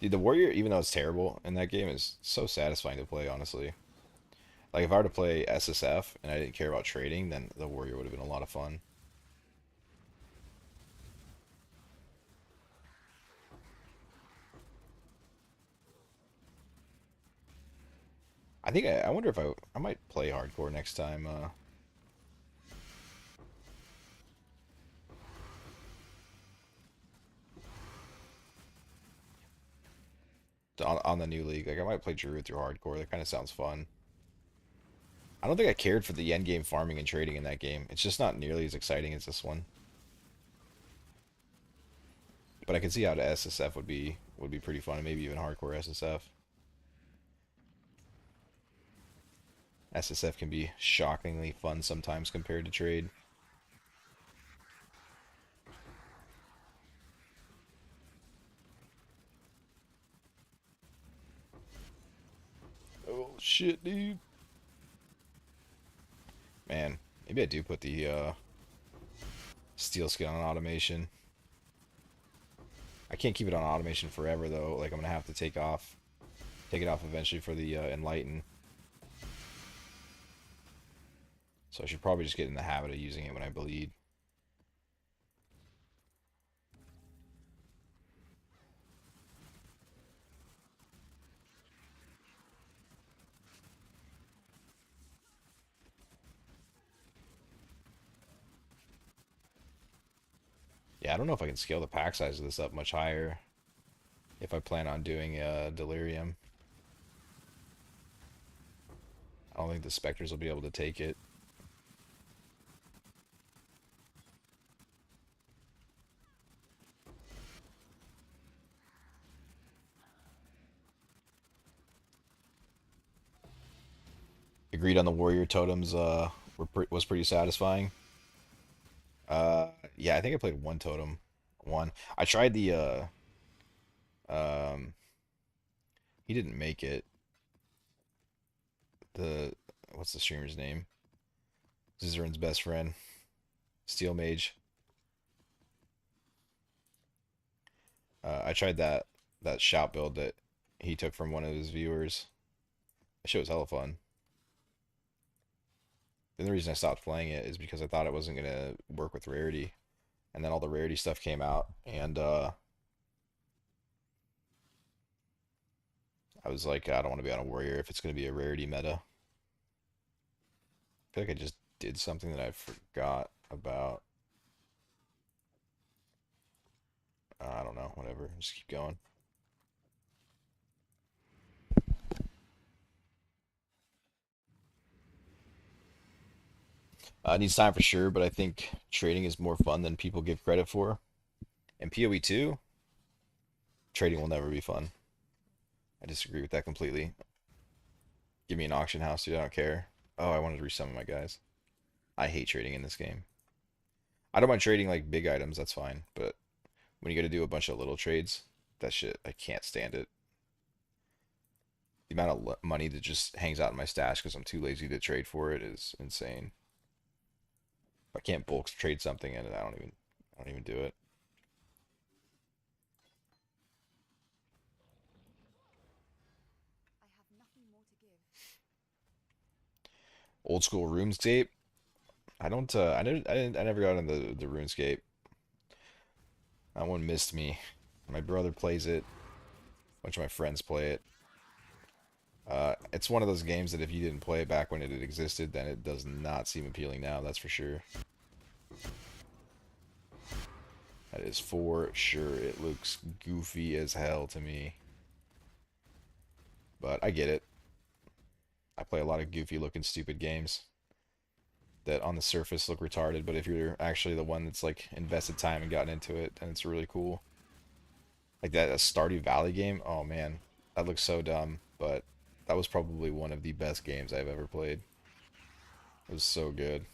dude, the warrior, even though it's terrible in that game, is so satisfying to play. Honestly, like if I were to play SSF and I didn't care about trading, then the warrior would have been a lot of fun. I wonder if I might play hardcore next time. On the new league, like I might play Druid through hardcore. That kind of sounds fun. I don't think I cared for the end game farming and trading in that game. It's just not nearly as exciting as this one. But I can see how the SSF would be pretty fun, and maybe even hardcore SSF. SSF can be shockingly fun sometimes compared to trade. Oh shit, dude. Man, maybe I do put the steel skin on automation. I can't keep it on automation forever though. Like I'm gonna have to take it off eventually for the enlighten. So I should probably just get in the habit of using it when I bleed. Yeah, I don't know if I can scale the pack size of this up much higher if I plan on doing delirium. I don't think the specters will be able to take it. Agreed on the warrior totems was pretty satisfying. Yeah, I think I played one totem. One. I tried the um he didn't make it. The what's the streamer's name? Zizerin's best friend. Steel Mage. I tried that shop build that he took from one of his viewers. That shit was hella fun. The only reason I stopped playing it is because I thought it wasn't gonna work with rarity. And then all the rarity stuff came out, and I was like, I don't want to be on a warrior if it's gonna be a rarity meta. I feel like I just did something that I forgot about. I don't know, whatever. Just keep going. It needs time for sure, but I think trading is more fun than people give credit for. And PoE 2, trading will never be fun. I disagree with that completely. Give me an auction house, dude. I don't care. Oh, I wanted to resummon my guys. I hate trading in this game. I don't mind trading like big items, that's fine. But when you got to do a bunch of little trades, that shit, I can't stand it. The amount of money that just hangs out in my stash because I'm too lazy to trade for it is insane. If I can't bulk trade something in it, I don't even do it. Old school RuneScape. I don't. I never got into the RuneScape. That one missed me. My brother plays it. A bunch of my friends play it. It's one of those games that if you didn't play it back when it existed, then it does not seem appealing now. That's for sure. That is for sure. It looks goofy as hell to me. But I get it. I play a lot of goofy looking stupid games. that on the surface look retarded, but if you're actually the one that's like invested time and gotten into it, then it's really cool. Like that Stardew Valley game. Oh man, that looks so dumb, but that was probably one of the best games I've ever played. It was so good.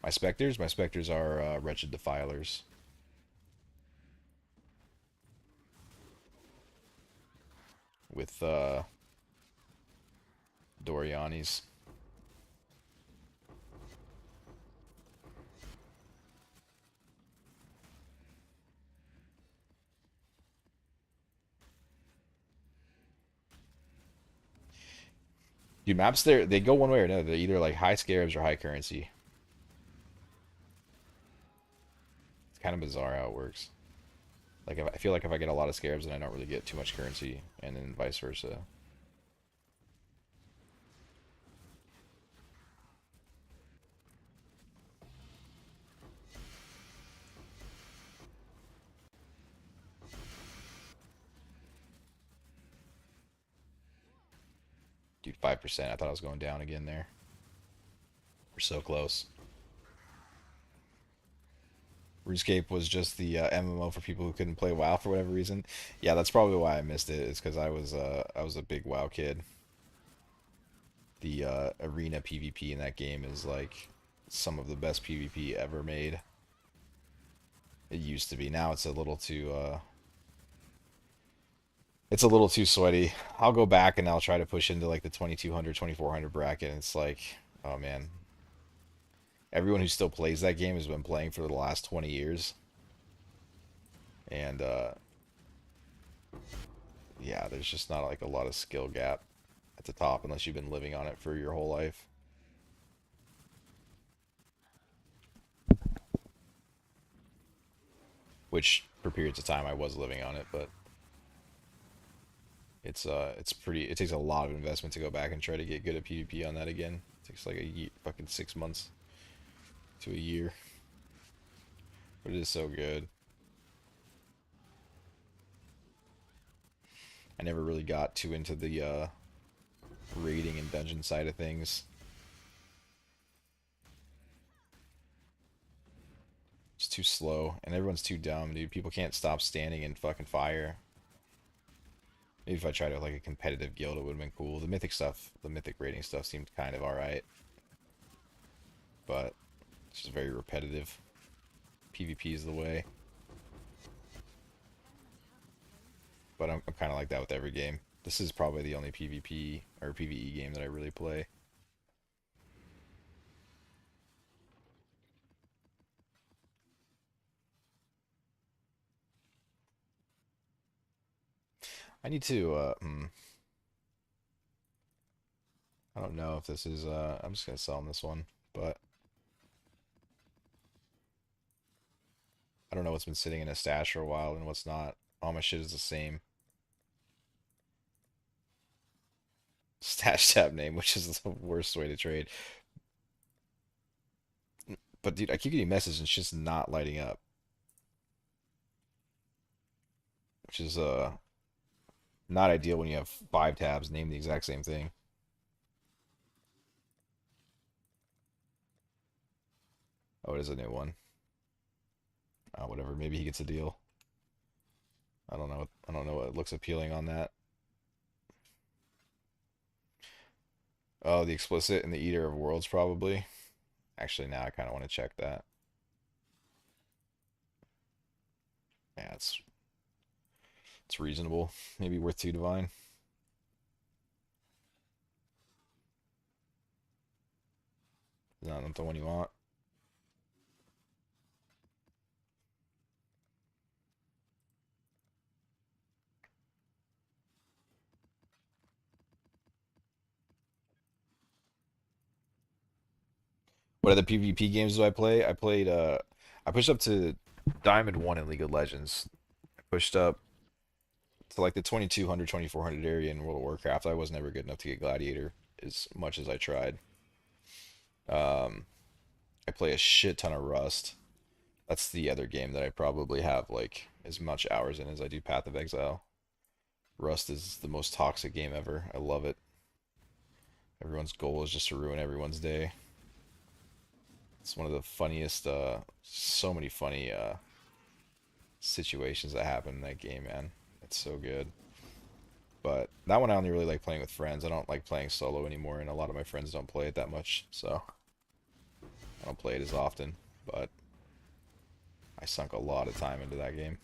My specters are wretched defilers with Doriani's. Dude, maps there they go one way or another. They're either like high scarabs or high currency. It's kind of bizarre how it works. Like if, I feel like if I get a lot of scarabs, then I don't really get too much currency, and then vice versa. Dude, 5%. I thought I was going down again there. We're so close. RuneScape was just the MMO for people who couldn't play WoW for whatever reason. Yeah, that's probably why I missed it. It's because I was a big WoW kid. The arena PvP in that game is like some of the best PvP ever made. It used to be. Now it's a little too sweaty. I'll go back and I'll try to push into like the 2200, 2400 bracket, and it's like, oh man, everyone who still plays that game has been playing for the last 20 years, and yeah, there's just not like a lot of skill gap at the top unless you've been living on it for your whole life. Which for periods of time I was living on it, but it's pretty. It takes a lot of investment to go back and try to get good at PvP on that again. It takes like fucking 6 months to a year, but it is so good. I never really got too into the raiding and dungeon side of things. It's too slow, and everyone's too dumb, dude. People can't stop standing in fucking fire. Maybe if I tried to like a competitive guild, it would have been cool. The mythic stuff, the mythic raiding stuff seemed kind of alright, but it's just very repetitive. PvP is the way. But I'm kind of like that with every game. This is probably the only PvP or PvE game that I really play. I need to, I don't know if this is, I'm just gonna sell him this one, but I don't know what's been sitting in a stash for a while and what's not. All my shit is the same. Stash tab name, which is the worst way to trade. But dude, I keep getting messages and it's just not lighting up, which is not ideal when you have 5 tabs named the exact same thing. Oh, it is a new one. Whatever. Maybe he gets a deal. I don't know. I don't know what looks appealing on that. Oh, the explicit and the Eater of Worlds probably. Actually, now I kind of want to check that. Yeah, it's reasonable. Maybe worth 2 divine. Is that not the one you want? What other PvP games do I play? I pushed up to Diamond 1 in League of Legends. I pushed up to like the 2200, 2400 area in World of Warcraft. I was never good enough to get Gladiator as much as I tried. Um, I play a shit ton of Rust. That's the other game that I probably have like as much hours in as I do Path of Exile. Rust is the most toxic game ever. I love it. Everyone's goal is just to ruin everyone's day. It's one of the funniest, so many funny situations that happen in that game, man. It's so good. But that one I only really like playing with friends. I don't like playing solo anymore, and a lot of my friends don't play it that much, so I don't play it as often. But I sunk a lot of time into that game.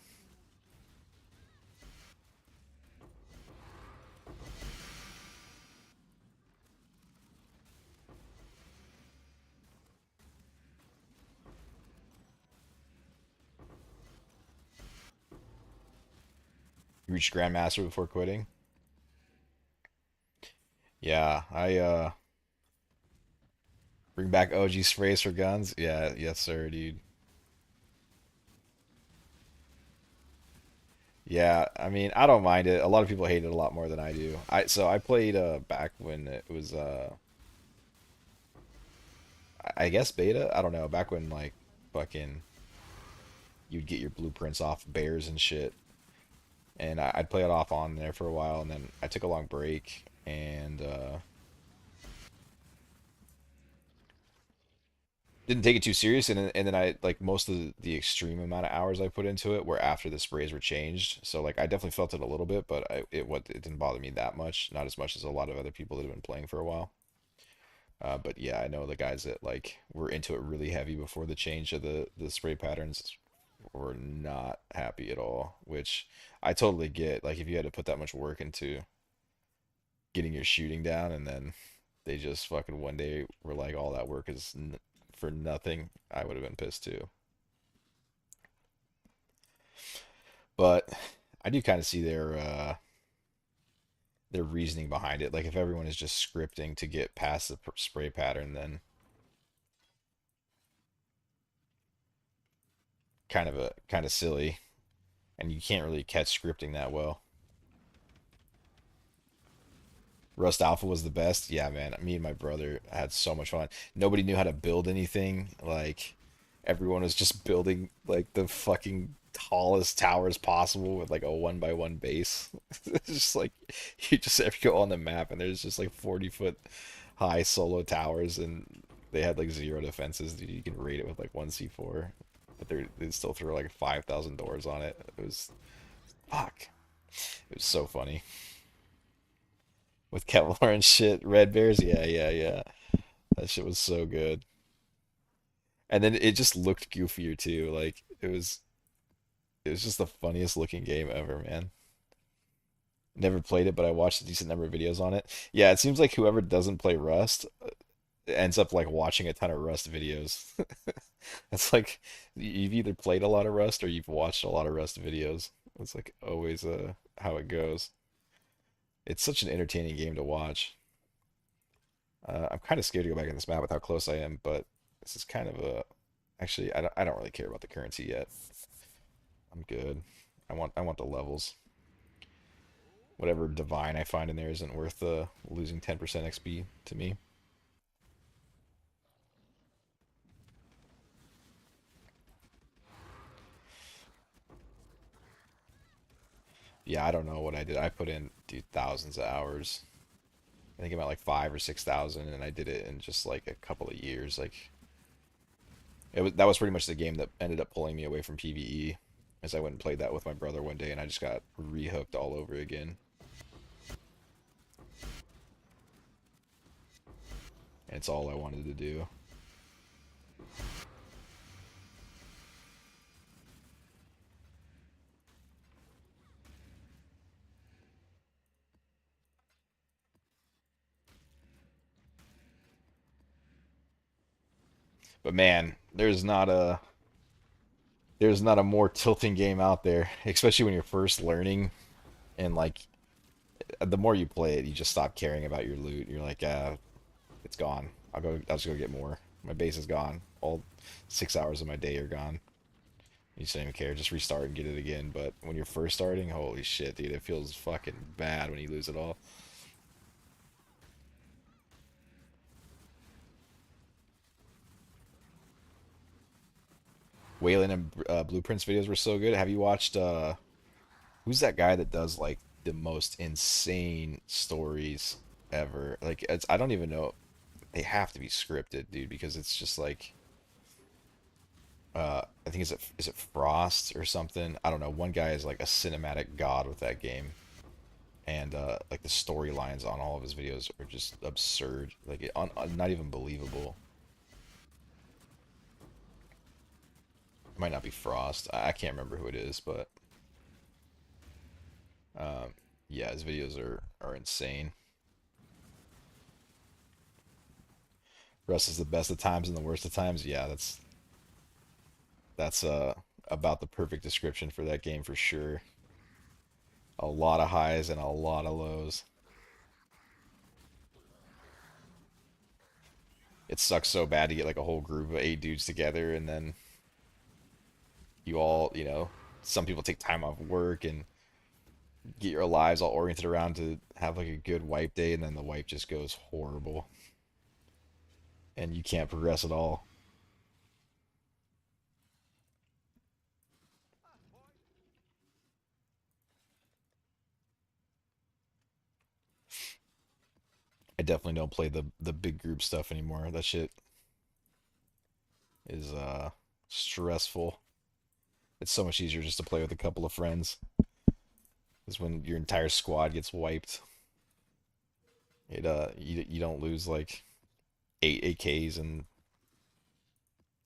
You reached Grandmaster before quitting? Yeah, I bring back OG sprays for guns. Yeah, yes sir, dude. Yeah, I mean, I don't mind it. A lot of people hate it a lot more than I do. I played back when it was I guess beta. I don't know. Back when like fucking you'd get your blueprints off bears and shit, and I'd play it off on there for a while, and then I took a long break and didn't take it too serious, and then I like most of the extreme amount of hours I put into it were after the sprays were changed. So like I definitely felt it a little bit, but it didn't bother me that much, not as much as a lot of other people that have been playing for a while. But yeah, I know the guys that like were into it really heavy before the change of the spray patterns were not happy at all, which I totally get. Like if you had to put that much work into getting your shooting down and then they just fucking one day were like all that work is for nothing, I would have been pissed too. But I do kind of see their reasoning behind it. Like if everyone is just scripting to get past the spray pattern, then kind of silly, and you can't really catch scripting that well. Rust Alpha was the best. Yeah, man. Me and my brother had so much fun. Nobody knew how to build anything. Like everyone was just building like the fucking tallest towers possible with like a 1 by 1 base. It's just like you just ever go on the map and there's just like 40-foot high solo towers and they had like zero defenses. Dude, you can raid it with like one C4, but they still throw like 5,000 doors on it. It was fuck. It was so funny with Kevlar and shit. Red bears, yeah, yeah, yeah. That shit was so good. And then it just looked goofier too. Like it was just the funniest looking game ever, man. Never played it, but I watched a decent number of videos on it. Yeah, it seems like whoever doesn't play Rust ends up like watching a ton of Rust videos. It's like you've either played a lot of Rust or you've watched a lot of Rust videos. It's like always how it goes. It's such an entertaining game to watch. I'm kind of scared to go back in this map with how close I am, but this is kind of a. Actually, I don't really care about the currency yet. I'm good. I want the levels. Whatever divine I find in there isn't worth losing 10% XP to me. Yeah, I don't know what I did. I put in, dude, thousands of hours. I think about like 5 or 6 thousand, and I did it in just like a couple of years. Like that was pretty much the game that ended up pulling me away from PvE, as I went and played that with my brother one day, and I just got rehooked all over again. And it's all I wanted to do. But man, there's not a more tilting game out there, especially when you're first learning and like the more you play it, you just stop caring about your loot. You're like, it's gone. I'll just go get more. My base is gone. All 6 hours of my day are gone. You just don't even care. Just restart and get it again. But when you're first starting, holy shit, dude, it feels fucking bad when you lose it all. Wayland and Blueprints videos were so good. Have you watched who's that guy that does like the most insane stories ever? Like I don't even know. They have to be scripted, dude, because it's just like I think is it Frost or something? I don't know. One guy is like a cinematic god with that game, and like the storylines on all of his videos are just absurd. Like not even believable. It might not be Frost. I can't remember who it is, but yeah, his videos are insane. Russ is the best of times and the worst of times. Yeah, that's about the perfect description for that game for sure. A lot of highs and a lot of lows. It sucks so bad to get like a whole group of 8 dudes together and then you all, some people take time off work and get your lives all oriented around to have like a good wipe day and then the wipe just goes horrible and you can't progress at all. I definitely don't play the big group stuff anymore. That shit is stressful. It's so much easier just to play with a couple of friends. Is when your entire squad gets wiped. You don't lose like 8 AKs and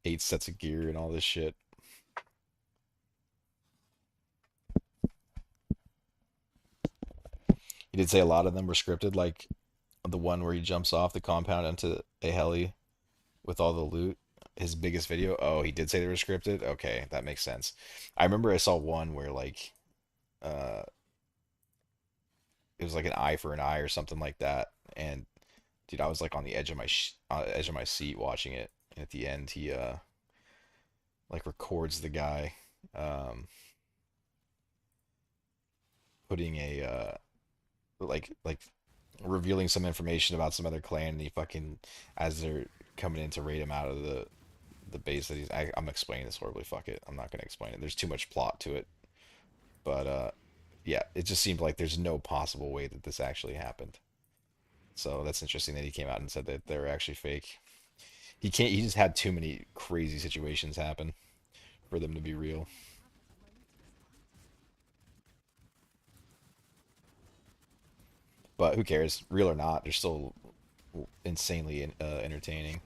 8 sets of gear and all this shit. He did say a lot of them were scripted, like the one where he jumps off the compound into a heli with all the loot. His biggest video. Oh, he did say they were scripted. Okay, that makes sense. I remember I saw one where like uh it was like an eye for an eye or something like that, and dude, I was like on the edge of edge of my seat watching it. And at the end, he like records the guy um putting a like revealing some information about some other clan, and he fucking as they're coming in to raid him out of the base that I'm explaining this horribly. Fuck it, I'm not gonna explain it. There's too much plot to it, but yeah, it just seemed like there's no possible way that this actually happened. So that's interesting that he came out and said that they're actually fake. He can't. He just had too many crazy situations happen for them to be real. But who cares, real or not? They're still insanely entertaining.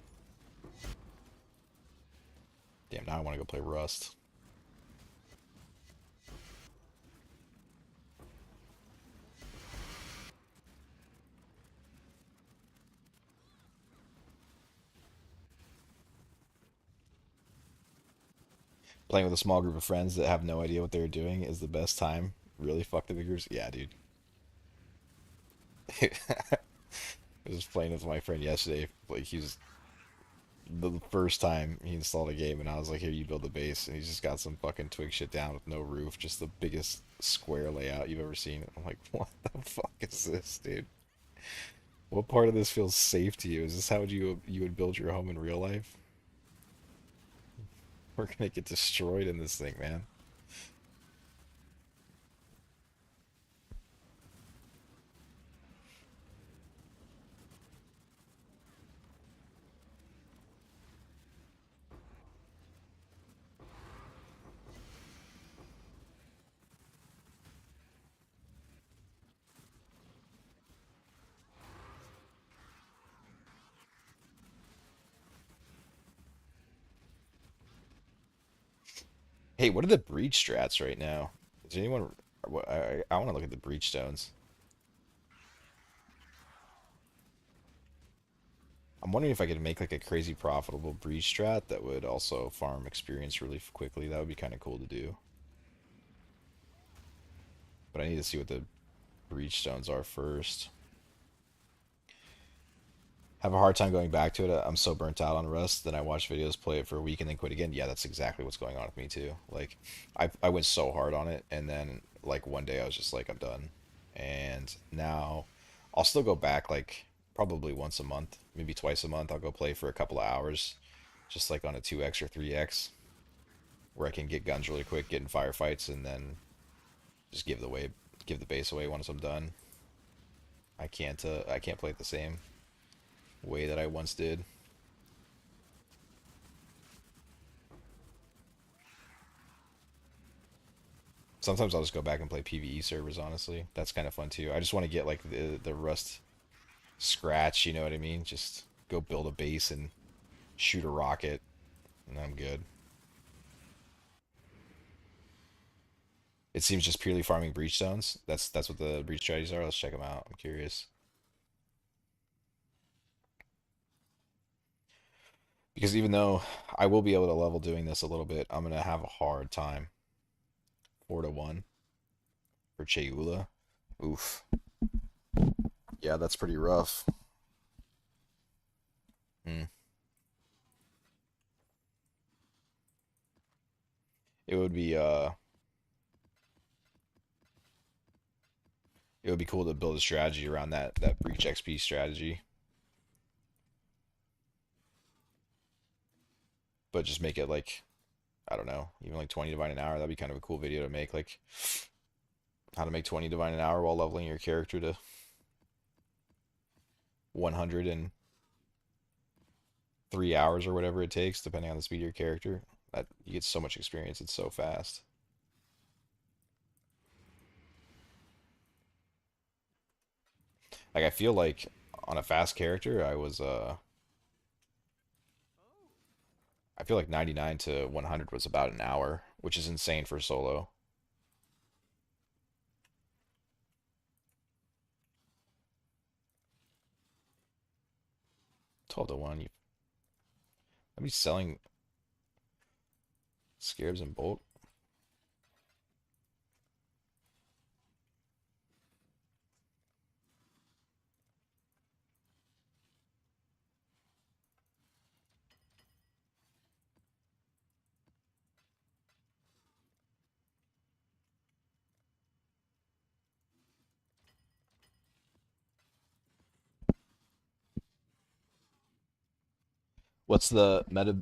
Damn, now I want to go play Rust. Playing with a small group of friends that have no idea what they're doing is the best time. Really fuck the big groups. Yeah, dude. I was playing with my friend yesterday. Like he was the first time he installed a game, and I was like, "Here, you build the base," and he's just got some fucking twig shit down with no roof, just the biggest square layout you've ever seen. I'm like, "What the fuck is this, dude? What part of this feels safe to you? Is this how you would build your home in real life? We're gonna get destroyed in this thing, man." Hey, what are the breach strats right now? Is anyone? I want to look at the breach stones. I'm wondering if I could make like a crazy profitable breach strat that would also farm experience really quickly. That would be kind of cool to do. But I need to see what the breach stones are first. Have a hard time going back to it. I'm so burnt out on Rust. Then I watch videos, play it for a week, and then quit again. Yeah, that's exactly what's going on with me too. Like, I went so hard on it, and then like one day I was just like, I'm done. And now I'll still go back like probably once a month, maybe twice a month. I'll go play for a couple of hours, just like on a 2x or 3x. where I can get guns really quick, get in firefights, and then just give the base away once I'm done. I can't play it the same way that I once did. Sometimes I'll just go back and play PvE servers, honestly. That's kind of fun too. I just want to get like the rust scratch, you know what I mean? Just go build a base and shoot a rocket, and I'm good. It seems just purely farming breach zones. That's what the breach strategies are. Let's check them out. I'm curious. Because even though I will be able to level doing this a little bit, I'm gonna have a hard time. 4-1 for Cheula. Oof. Yeah, that's pretty rough. Hmm. It would be it would be cool to build a strategy around that breach XP strategy, but just make it like I don't know, even like 20 divine an hour. That'd be kind of a cool video to make, like how to make 20 divine an hour while leveling your character to 103 hours or whatever it takes, depending on the speed of your character. That you get so much experience. It's so fast. Like I feel like on a fast character, I feel like 99 to 100 was about an hour, which is insane for solo. 12-1. I'd be selling Scarabs in bulk. What's the meta?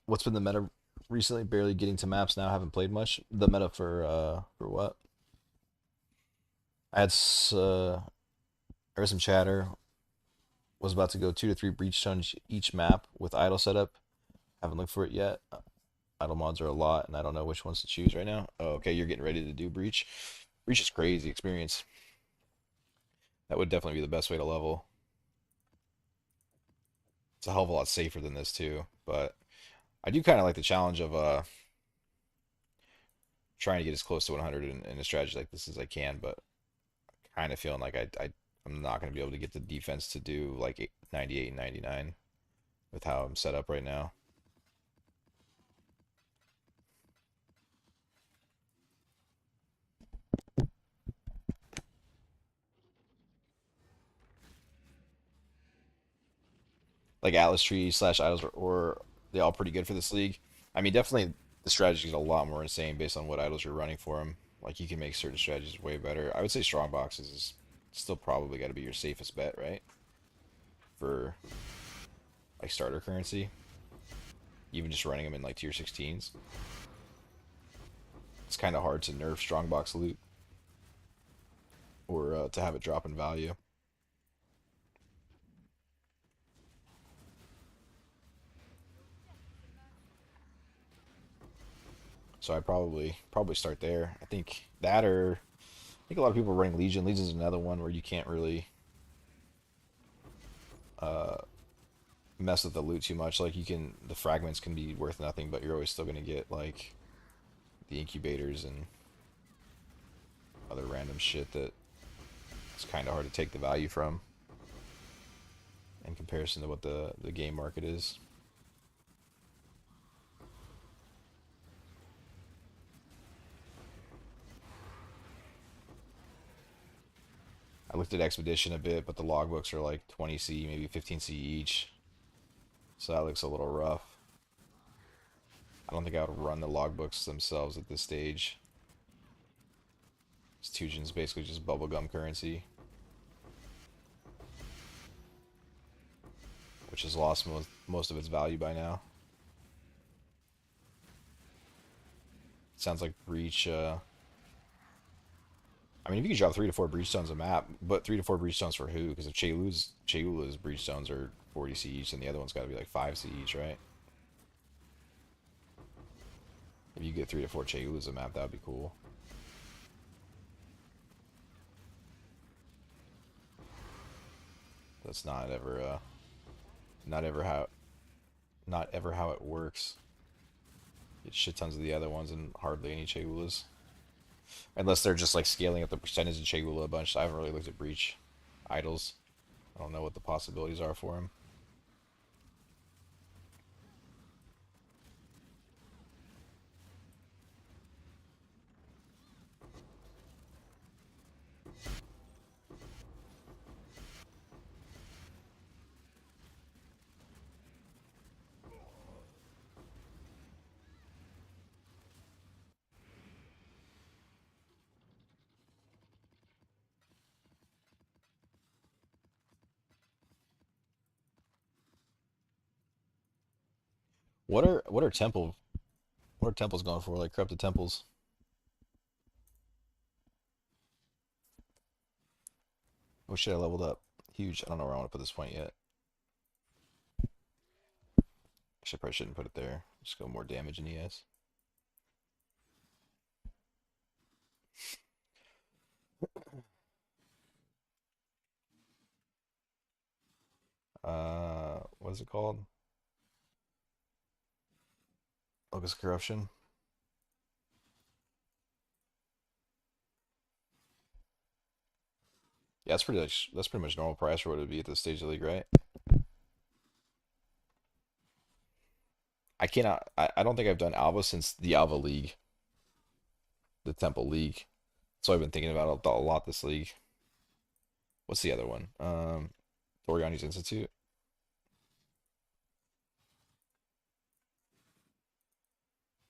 What's been the meta recently? Barely getting to maps now. Haven't played much. The meta for what? I had I heard some chatter. Was about to go 2 to 3 breach zones each map with idle setup. Haven't looked for it yet. Idle mods are a lot, and I don't know which ones to choose right now. Oh, okay, you're getting ready to do breach. Breach is crazy experience. That would definitely be the best way to level. It's a hell of a lot safer than this too, but I do kind of like the challenge of trying to get as close to 100 in a strategy like this as I can, but kind of feeling like I'm not going to be able to get the defense to do like 98 and 99 with how I'm set up right now. Like Atlas Tree slash Idols or they all pretty good for this league. I mean, definitely the strategy is a lot more insane based on what idols you're running for them. Like you can make certain strategies way better. I would say strong boxes is still probably got to be your safest bet, right? For like starter currency, even just running them in like tier 16s. It's kind of hard to nerf strongbox loot or to have it drop in value. So I probably start there. I think that or I think a lot of people are running Legion. Legion's another one where you can't really uh, mess with the loot too much. Like the fragments can be worth nothing, but you're always still gonna get like the incubators and other random shit that it's kind of hard to take the value from in comparison to what the game market is. I looked at Expedition a bit, but the logbooks are like 20C, maybe 15C each. So that looks a little rough. I don't think I would run the logbooks themselves at this stage. Institution's basically just bubblegum currency, which has lost most of its value by now. Sounds like breach. I mean, if you can drop 3 to 4 breach stones a map, but 3 to 4 breach stones for who? Because if Cheula's breach stones are 40C each, and the other one's got to be like 5C each, right? If you get 3 to 4 Cheula's a map, that would be cool. That's not ever how, not ever how it works. Get shit tons of the other ones and hardly any Chegulas. Unless they're just like scaling up the percentage of Chegula a bunch. I haven't really looked at breach idols. I don't know what the possibilities are for him. What are temples going for? Like corrupted temples. Oh shit, I leveled up. Huge. I don't know where I want to put this point yet. Actually, I probably shouldn't put it there. Just go more damage in ES. What is it called? Locus corruption. Yeah, that's pretty much normal price for what it would be at this stage of the league, right? I don't think I've done Alva since the Alva League, the Temple League. So I've been thinking about it a lot this league. What's the other one? Doriani's Institute.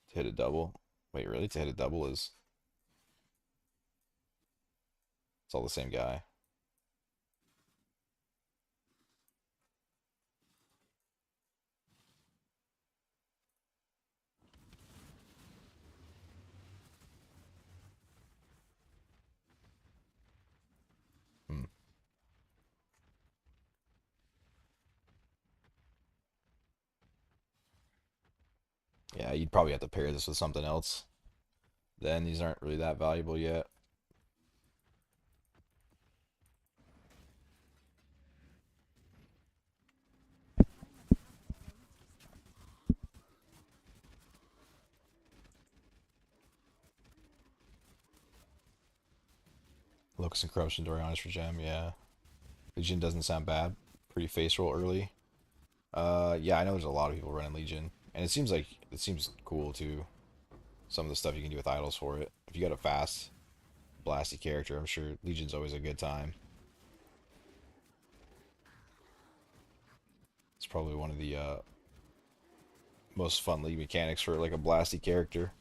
To hit a double. Wait, really? To hit a double is it's all the same guy. Hmm. Yeah, you'd probably have to pair this with something else. Then these aren't really that valuable yet. Locus and Corruption, Dorianis for gem, yeah. Legion doesn't sound bad. Pretty face roll early. Yeah, I know there's a lot of people running Legion. And it seems cool too. Some of the stuff you can do with idols for it. If you got a fast, blasty character, I'm sure Legion's always a good time. It's probably one of the most fun league mechanics for like a blasty character.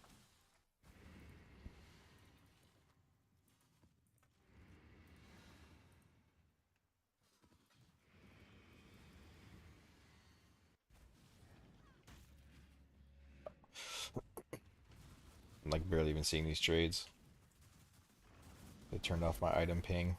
I'm like barely even seeing these trades. They turned off my item ping.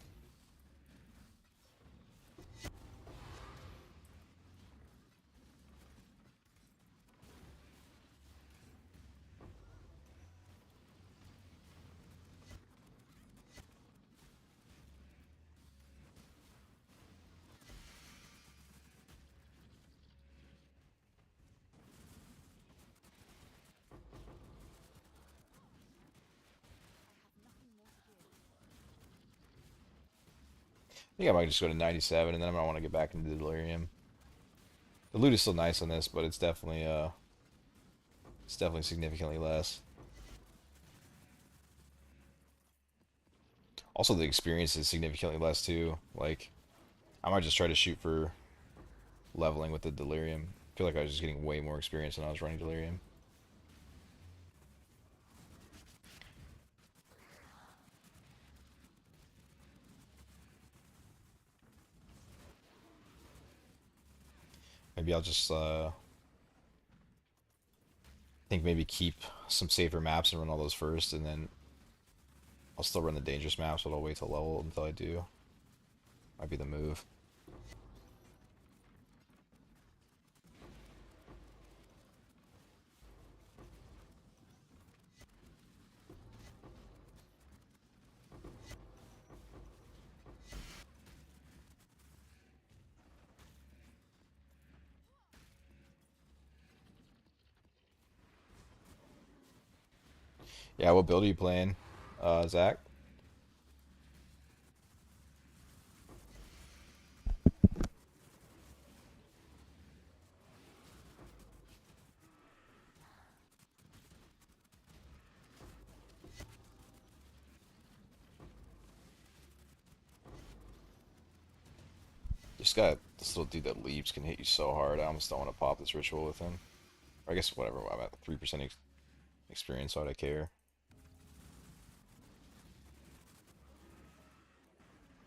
I think I might just go to 97 and then I'm gonna want to get back into the Delirium. The loot is still nice on this, but it's definitely significantly less. Also the experience is significantly less too. Like I might just try to shoot for leveling with the Delirium. I feel like I was just getting way more experience when I was running Delirium. Maybe I'll just think maybe keep some safer maps and run all those first, and then I'll still run the dangerous maps, but I'll wait till level until I do. Might be the move. Yeah, what build are you playing, Zach? Just got this little dude that leaps can hit you so hard. I almost don't want to pop this ritual with him. Or I guess whatever. I'm at 3% experience, so I care.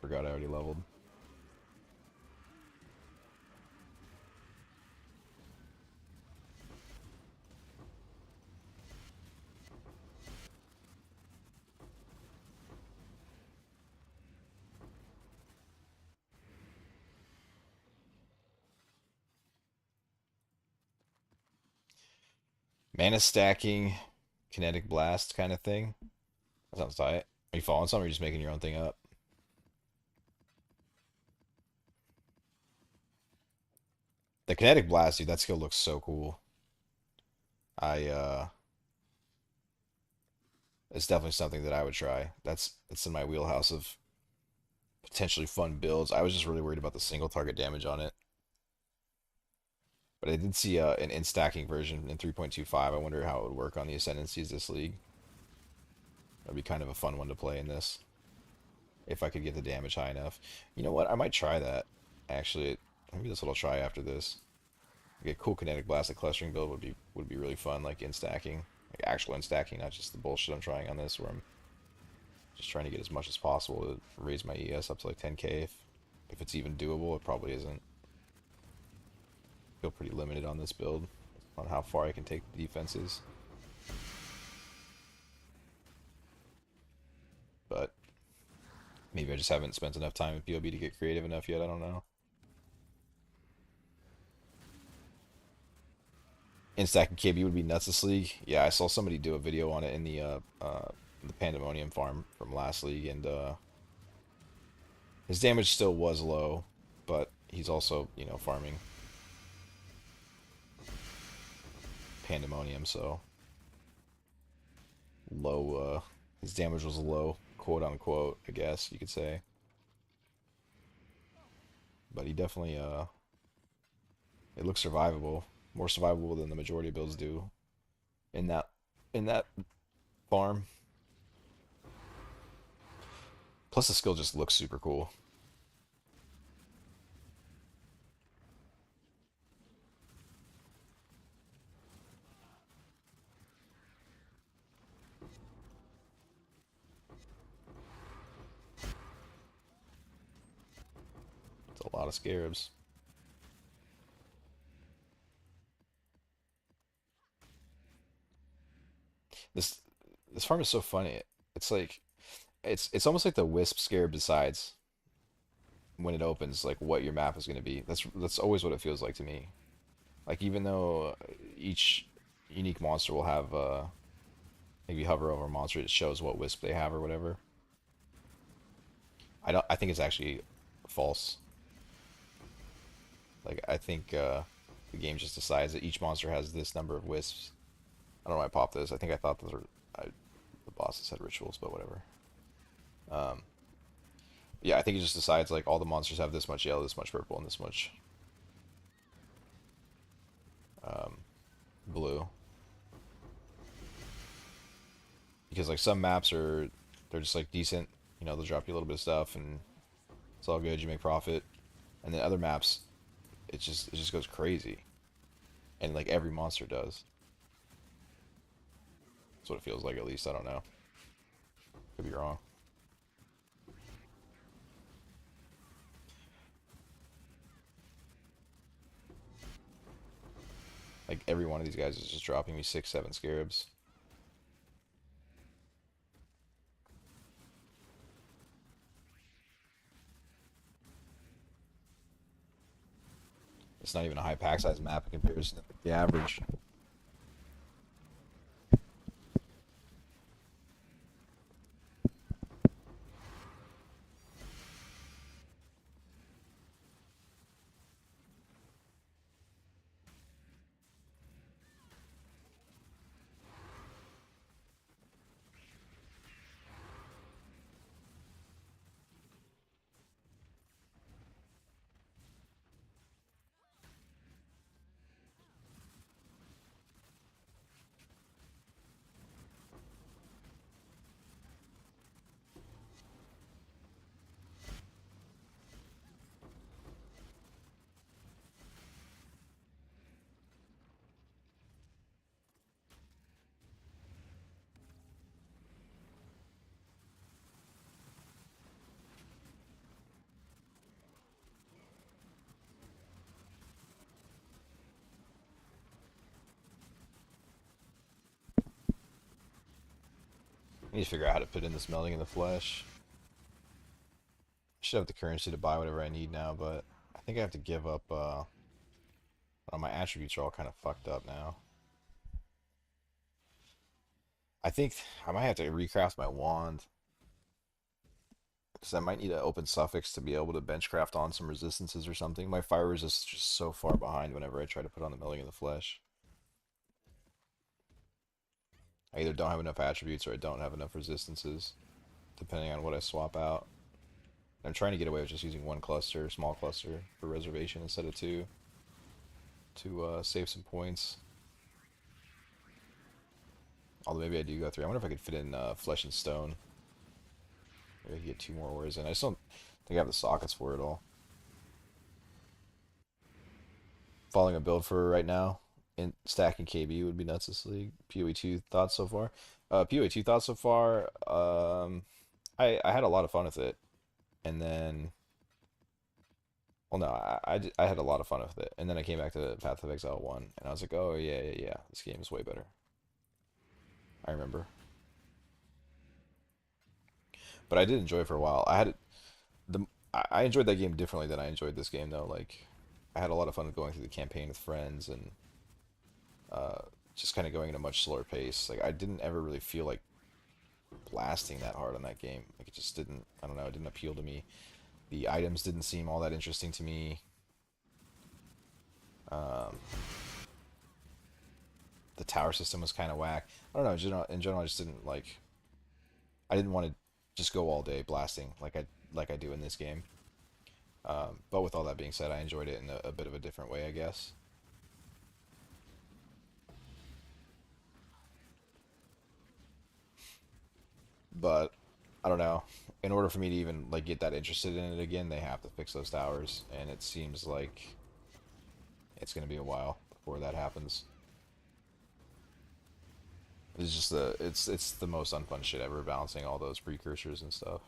Forgot I already leveled. Mana stacking, kinetic blast kind of thing. That sounds tight. Are you following something or are you just making your own thing up? The kinetic blast, dude, that skill looks so cool. I It's definitely something that I would try. It's in my wheelhouse of potentially fun builds. I was just really worried about the single target damage on it. But I did see an in-stacking version in 3.25. I wonder how it would work on the Ascendancies this league. That'd be kind of a fun one to play in this. If I could get the damage high enough. You know what? I might try that. Actually, maybe that's what I'll try after this. Like a cool kinetic blast, a clustering build would be really fun, like in-stacking. Like actual in-stacking, not just the bullshit I'm trying on this, where I'm just trying to get as much as possible to raise my ES up to like 10k. If it's even doable, it probably isn't. I feel pretty limited on this build, on how far I can take the defenses. But maybe I just haven't spent enough time with POB to get creative enough yet, I don't know. In-stacking KB would be nuts this league. Yeah, I saw somebody do a video on it in the Pandemonium farm from last league, and his damage still was low, but he's also, farming Pandemonium, so low, his damage was low, quote unquote, I guess you could say. But he definitely, it looks survivable. More survivable than the majority of builds do in that farm. Plus the skill just looks super cool. It's a lot of scarabs. This this farm is so funny. It's like it's almost like the Wisp scarab decides when it opens like what your map is going to be. That's always what it feels like to me. Like even though each unique monster will have maybe hover over a monster, it shows what wisp they have or whatever. I think it's actually false. Like I think the game just decides that each monster has this number of wisps. I don't know why I popped this. I think I thought those were the bosses had rituals, but whatever. Um, yeah, I think it just decides like all the monsters have this much yellow, this much purple, and this much um, blue. Because like some maps they're just like decent. They'll drop you a little bit of stuff and it's all good. You make profit. And then other maps, it just goes crazy, and like every monster does. That's what it feels like, at least. I don't know. Could be wrong. Like every one of these guys is just dropping me 6, 7 scarabs. It's not even a high pack size map in comparison to the average. I need to figure out how to put in this melting in the flesh. I should have the currency to buy whatever I need now, but I think I have to give up. My attributes are all kind of fucked up now. I think I might have to recraft my wand. Because I might need an open suffix to be able to benchcraft on some resistances or something. My fire resist is just so far behind whenever I try to put on the melting in the flesh. I either don't have enough attributes or I don't have enough resistances, depending on what I swap out. I'm trying to get away with just using one cluster, small cluster, for reservation instead of two, to save some points. Although maybe I do go through. I wonder if I could fit in flesh and stone. Maybe I could get 2 more ores in. I just don't think I have the sockets for it all. Following a build for right now. In stacking KB would be nuts this league. PoE2 thoughts so far? PoE2 thoughts so far. I had a lot of fun with it, and then, well, no, I had a lot of fun with it, and then I came back to Path of Exile 1, and I was like, oh yeah, yeah, yeah, this game is way better. I remember, but I did enjoy it for a while. I enjoyed that game differently than I enjoyed this game though. Like, I had a lot of fun going through the campaign with friends and uh, just kind of going at a much slower pace. Like I didn't ever really feel like blasting that hard on that game. Like it just didn't. I don't know. It didn't appeal to me. The items didn't seem all that interesting to me. Um, the tower system was kind of whack. I don't know. In general, I just didn't like. I didn't want to just go all day blasting like I do in this game. But with all that being said, I enjoyed it in a bit of a different way, I guess. But I don't know. In order for me to even like get that interested in it again, they have to fix those towers, and it seems like it's gonna be a while before that happens. It's just it's the most unfun shit ever, balancing all those precursors and stuff.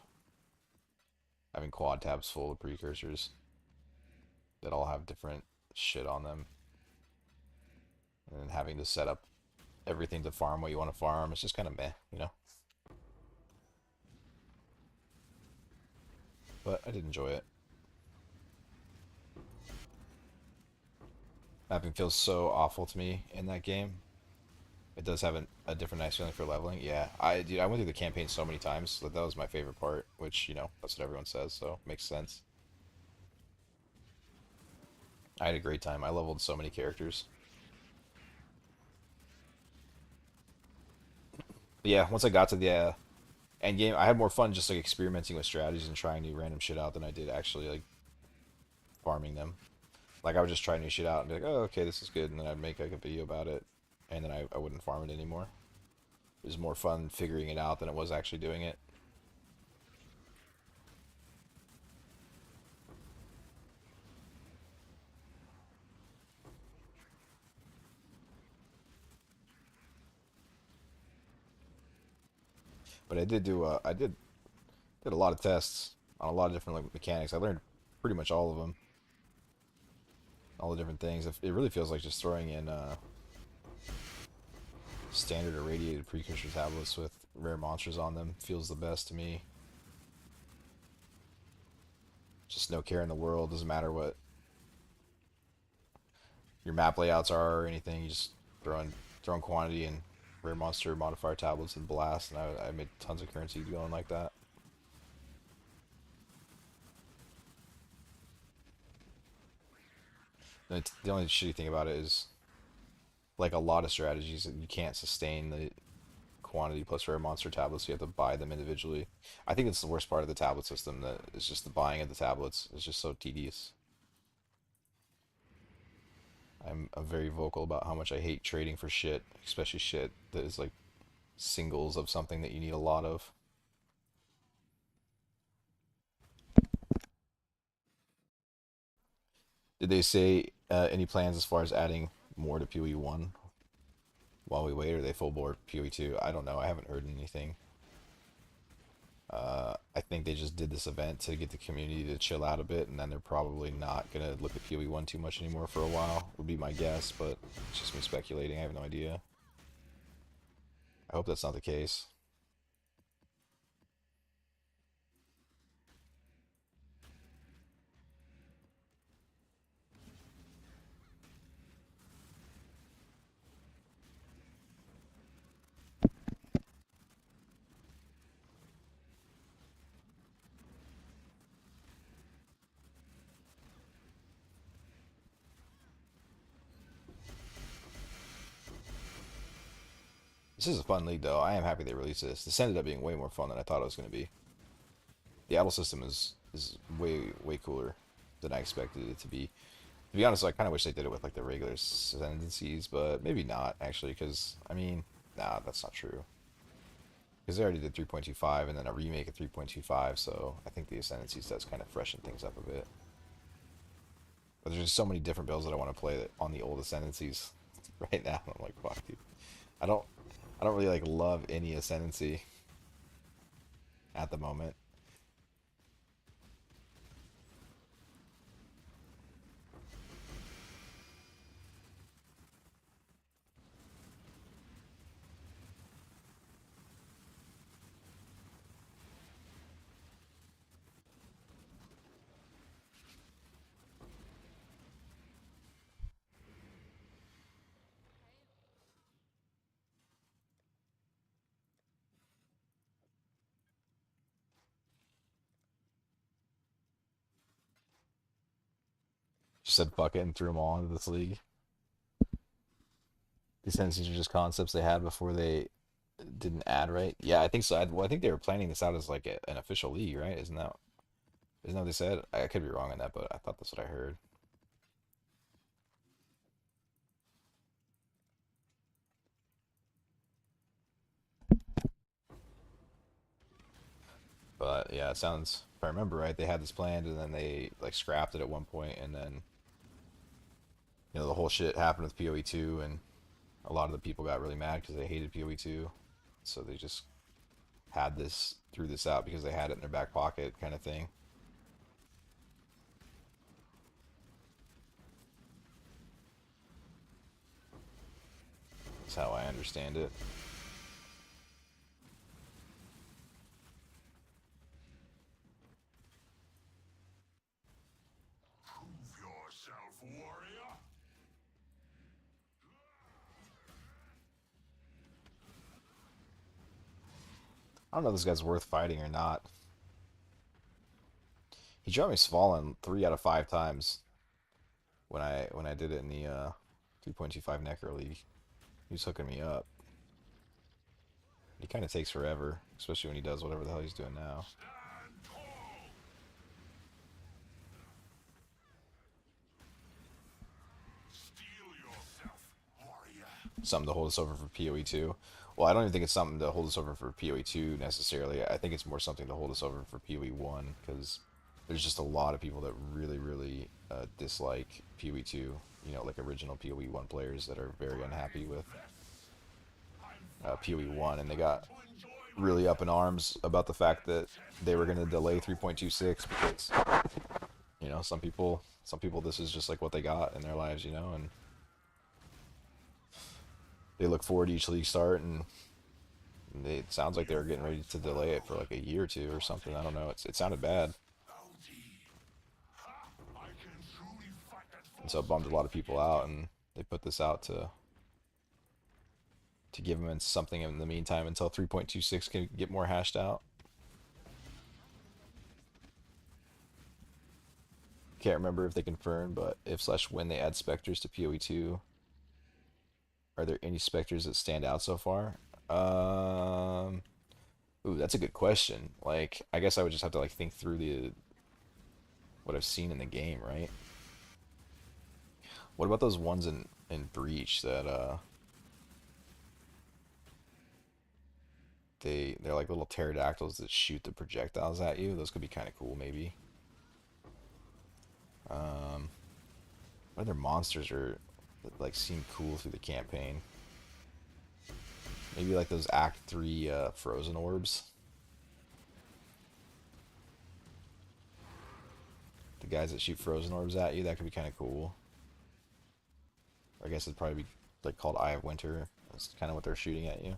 Having quad tabs full of precursors that all have different shit on them, and then having to set up everything to farm what you want to farm. It's just kind of meh. But I did enjoy it. Mapping feels so awful to me in that game. It does have a different nice feeling for leveling. Yeah, dude, I went through the campaign so many times that was my favorite part. Which that's what everyone says, so makes sense. I had a great time. I leveled so many characters. But yeah, once I got to the end game, I had more fun just like experimenting with strategies and trying new random shit out than I did actually like farming them. Like I would just try new shit out and be like, oh okay, this is good, and then I'd make like a video about it, and then I wouldn't farm it anymore. It was more fun figuring it out than it was actually doing it. But I did a lot of tests on a lot of different like mechanics. I learned pretty much all of them, all the different things. It really feels like just throwing in Standard irradiated precursor tablets with rare monsters on them feels the best to me. Just no care in the world. Doesn't matter what your map layouts are or anything. You just throw in quantity and rare monster modifier tablets and blast. And I made tons of currency going like that. And the only shitty thing about it is, like a lot of strategies, you can't sustain the quantity plus rare monster tablets. You have to buy them individually. I think it's the worst part of the tablet system. That it's just the buying of the tablets. It's just so tedious. I'm very vocal about how much I hate trading for shit, especially shit that is like singles of something that you need a lot of. Did they say any plans as far as adding more to PoE 1 while we wait, or are they full board PoE 2? I don't know. I haven't heard anything. I think they just did this event to get the community to chill out a bit, and then they're probably not going to look at PoE 1 too much anymore for a while, would be my guess, but it's just me speculating. I have no idea. I hope that's not the case. This is a fun league, though. I am happy they released this. This ended up being way more fun than I thought it was going to be. The Adel system is way cooler than I expected it to be. To be honest, I kind of wish they did it with like the regular ascendancies, but maybe not actually, because I mean, nah, that's not true. Because they already did 3.25 and then a remake of 3.25, so I think the ascendancies does kind of freshen things up a bit. But there's just so many different builds that I want to play that on the old ascendancies right now. I'm like, fuck, dude. I don't, I don't really like love any ascendancy at the moment. Just said fuck it and threw them all into this league. The ascendancies are just concepts they had before they didn't add, right? Yeah, I think so. Well, I think they were planning this out as like an official league, right? Isn't that what they said? I could be wrong on that, but I thought that's what I heard. But yeah, it sounds, if I remember right, they had this planned and then they like scrapped it at one point, and then the whole shit happened with PoE 2, and a lot of the people got really mad because they hated PoE 2, so they just threw this out because they had it in their back pocket, kind of thing. That's how I understand it. I don't know if this guy's worth fighting or not. He dropped me Svalin 3 out of 5 times when I did it in the 3.25 Necro League. He was hooking me up. He kind of takes forever, especially when he does whatever the hell he's doing now. Something to hold us over for PoE 2. Well, I don't even think it's something to hold us over for PoE 2 necessarily. I think it's more something to hold us over for PoE 1, because there's just a lot of people that really dislike PoE 2. Like original PoE 1 players that are very unhappy with PoE 1, and they got really up in arms about the fact that they were going to delay 3.26 because some people this is just like what they got in their lives, and they look forward to each league start, and it sounds like they were getting ready to delay it for like a year or two or something. I don't know. It sounded bad, and so it bummed a lot of people out. And they put this out to give them something in the meantime until 3.26 can get more hashed out. Can't remember if they confirmed, but if slash when they add specters to PoE2, are there any specters that stand out so far? Um, Ooh, that's a good question. Like, I guess I would just have to like think through the what I've seen in the game, right? What about those ones in Breach that they're like little pterodactyls that shoot the projectiles at you? Those could be kind of cool, maybe. Um, what other monsters are that like seem cool through the campaign? Maybe like those Act 3 frozen orbs. The guys that shoot frozen orbs at you, that could be kind of cool. I guess it'd probably be like called Eye of Winter. That's kind of what they're shooting at you.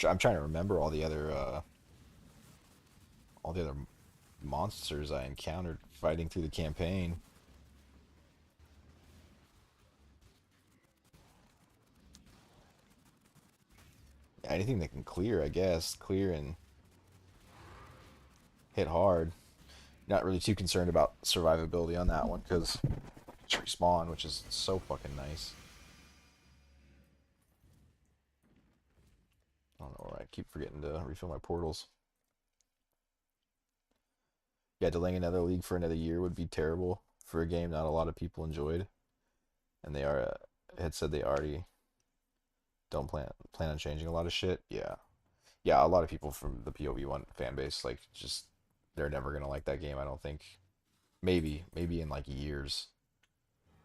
I'm trying to remember all the other monsters I encountered fighting through the campaign. Anything that can clear, I guess, clear and hit hard. Not really too concerned about survivability on that one because it's respawn, which is so fucking nice. I don't know why I keep forgetting to refill my portals. Yeah, delaying another league for another year would be terrible for a game not a lot of people enjoyed, and they are had said they already don't plan on changing a lot of shit. Yeah, yeah, a lot of people from the PoE1 fan base like just they're never gonna like that game. I don't think. Maybe in like years,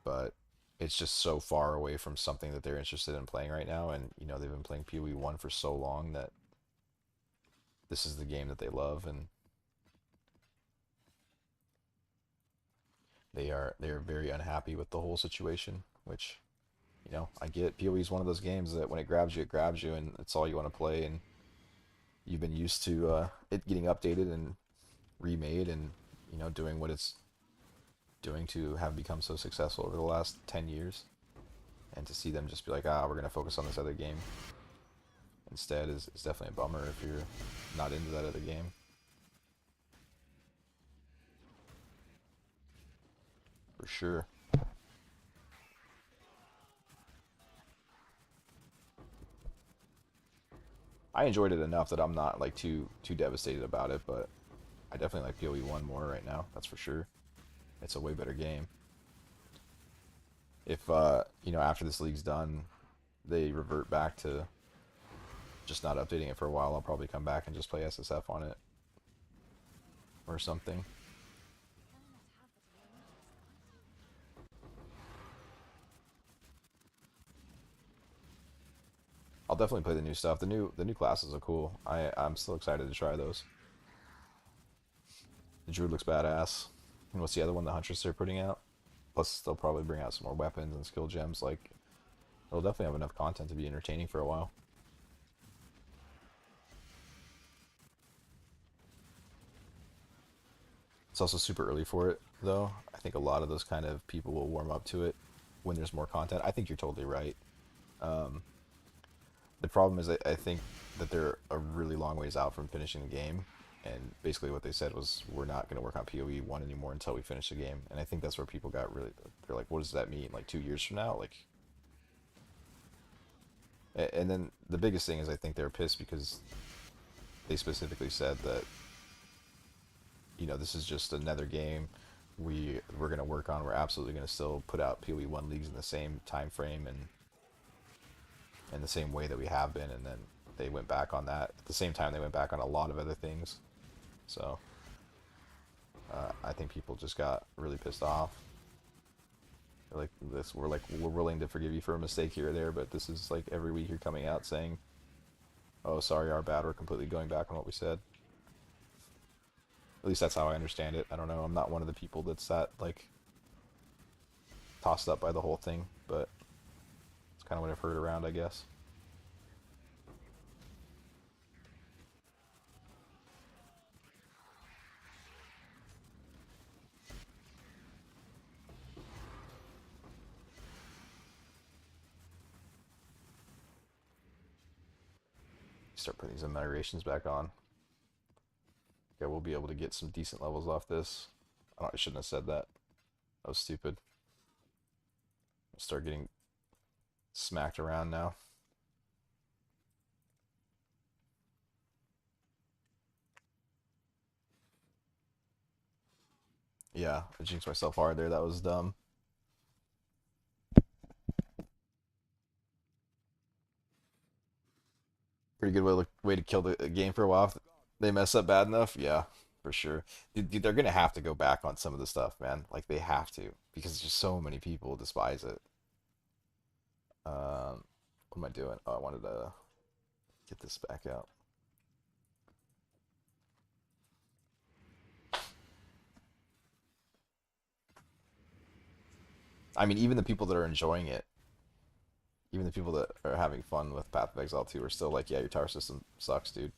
but it's just so far away from something that they're interested in playing right now. And you know they've been playing PoE1 for so long that this is the game that they love, and they are very unhappy with the whole situation. Which you know I get. PoE is one of those games that when it grabs you, and it's all you want to play, and you've been used to it getting updated and remade, and you know doing what it's doing to have become so successful over the last 10 years. And to see them just be like, ah, we're going to focus on this other game instead is definitely a bummer if you're not into that other game. For sure. I enjoyed it enough that I'm not like too devastated about it, but I definitely like PoE1 more right now, that's for sure. It's a way better game. If you know, after this league's done, they revert back to just not updating it for a while, I'll probably come back and just play SSF on it or something. I'll definitely play the new stuff. The new classes are cool. I'm still excited to try those. The druid looks badass. And what's the other one? The huntress they're putting out. Plus, they'll probably bring out some more weapons and skill gems. Like, they'll definitely have enough content to be entertaining for a while. It's also super early for it, though. I think a lot of those kind of people will warm up to it when there's more content. I think you're totally right. Um, the problem is, I think that they're a really long ways out from finishing the game. And basically, what they said was, we're not going to work on PoE 1 anymore until we finish the game. And I think that's where people got really. They're like, what does that mean? Like 2 years from now? Like. And then the biggest thing is, I think they're pissed because they specifically said that, you know, this is just another game we're going to work on. We're absolutely going to still put out PoE 1 leagues in the same time frame and in the same way that we have been. And then they went back on that. At the same time, they went back on a lot of other things. So I think people just got really pissed off. They're like this, we're willing to forgive you for a mistake here or there, but this is like every week you're coming out saying, "Oh, sorry, our bad. We're completely going back on what we said." At least that's how I understand it. I don't know. I'm not one of the people that's that like tossed up by the whole thing, but it's kind of what I've heard around, I guess. Start putting these migrations back on. Okay, we'll be able to get some decent levels off this. I shouldn't have said that. That was stupid. I'll start getting smacked around now. Yeah, I jinxed myself hard there. That was dumb. Pretty good way to kill the game for a while. If they mess up bad enough, yeah, for sure. Dude, they're gonna have to go back on some of the stuff, man. Like they have to because just so many people despise it. What am I doing? Oh, I wanted to get this back out. I mean, even the people that are enjoying it, even the people that are having fun with Path of Exile 2 are still like, yeah, your tower system sucks, dude.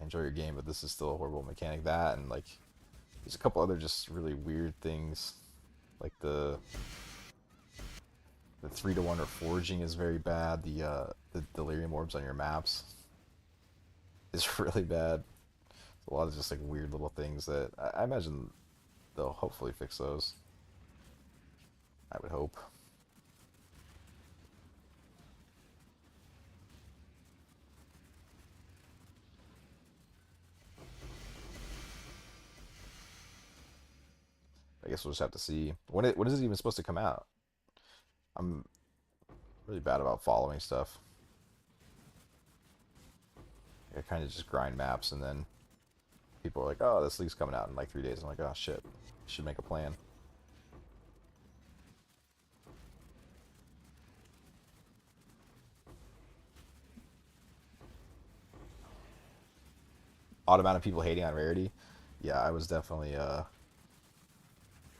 Enjoy your game, but this is still a horrible mechanic. That and like, there's a couple other just really weird things, like the 3-to-1 or foraging is very bad. The delirium orbs on your maps is really bad. A lot of just like weird little things that I imagine they'll hopefully fix those. I would hope. I guess we'll just have to see when is it even supposed to come out. I'm really bad about following stuff. I kind of just grind maps and then people are like, "Oh, this league's coming out in like 3 days." I'm like, "Oh shit, should make a plan." Odd amount of people hating on rarity. Yeah, I was definitely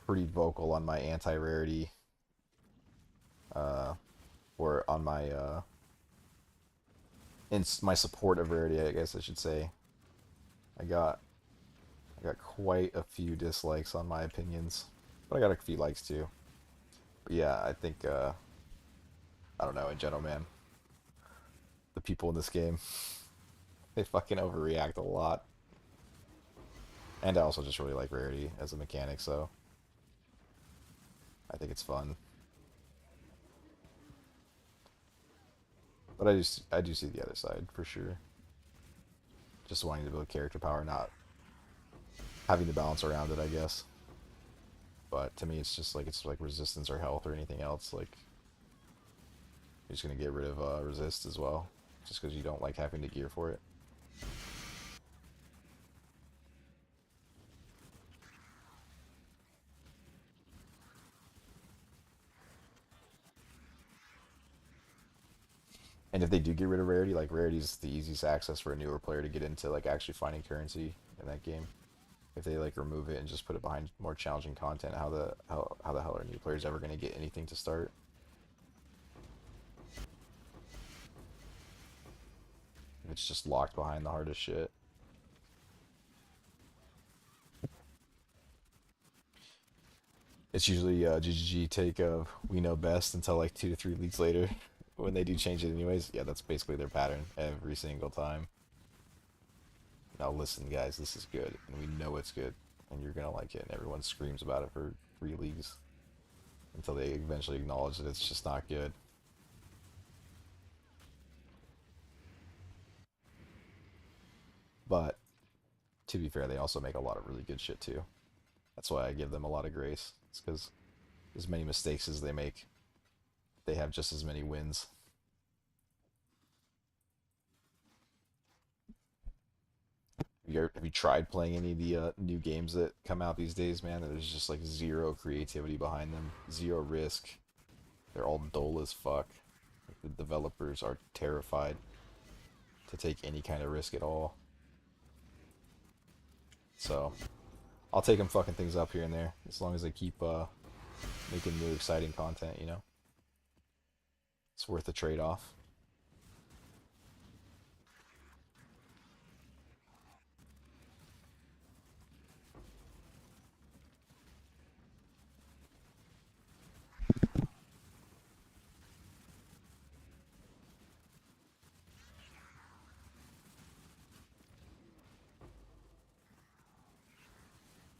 pretty vocal on my anti-rarity, uh, or on my in my support of rarity, I guess I should say. I got I got quite a few dislikes on my opinions, but I got a few likes too. But yeah, I think I don't know, in general, man, the people in this game they fucking overreact a lot, and I also just really like rarity as a mechanic, so I think it's fun. But I do see the other side for sure. Just wanting to build character power, not having to balance around it, I guess. But to me, it's like resistance or health or anything else. Like you're just gonna get rid of resist as well, just because you don't like having to gear for it. And if they do get rid of rarity, like rarity is the easiest access for a newer player to get into like actually finding currency in that game. If they like remove it and just put it behind more challenging content, how the hell are new players ever gonna get anything to start? If it's just locked behind the hardest shit. It's usually GGG take of we know best until like 2 to 3 weeks later when they do change it anyways. Yeah, that's basically their pattern every single time. Now listen, guys, this is good, and we know it's good, and you're gonna like it, and everyone screams about it for 3 leagues until they eventually acknowledge that it's just not good. But to be fair, they also make a lot of really good shit too. That's why I give them a lot of grace. It's because as many mistakes as they make, they have just as many wins. Have you tried playing any of the new games that come out these days, man? There's just like zero creativity behind them, zero risk. They're all dull as fuck. Like, the developers are terrified to take any kind of risk at all. So I'll take them fucking things up here and there as long as they keep making new exciting content, you know? It's worth the trade-off.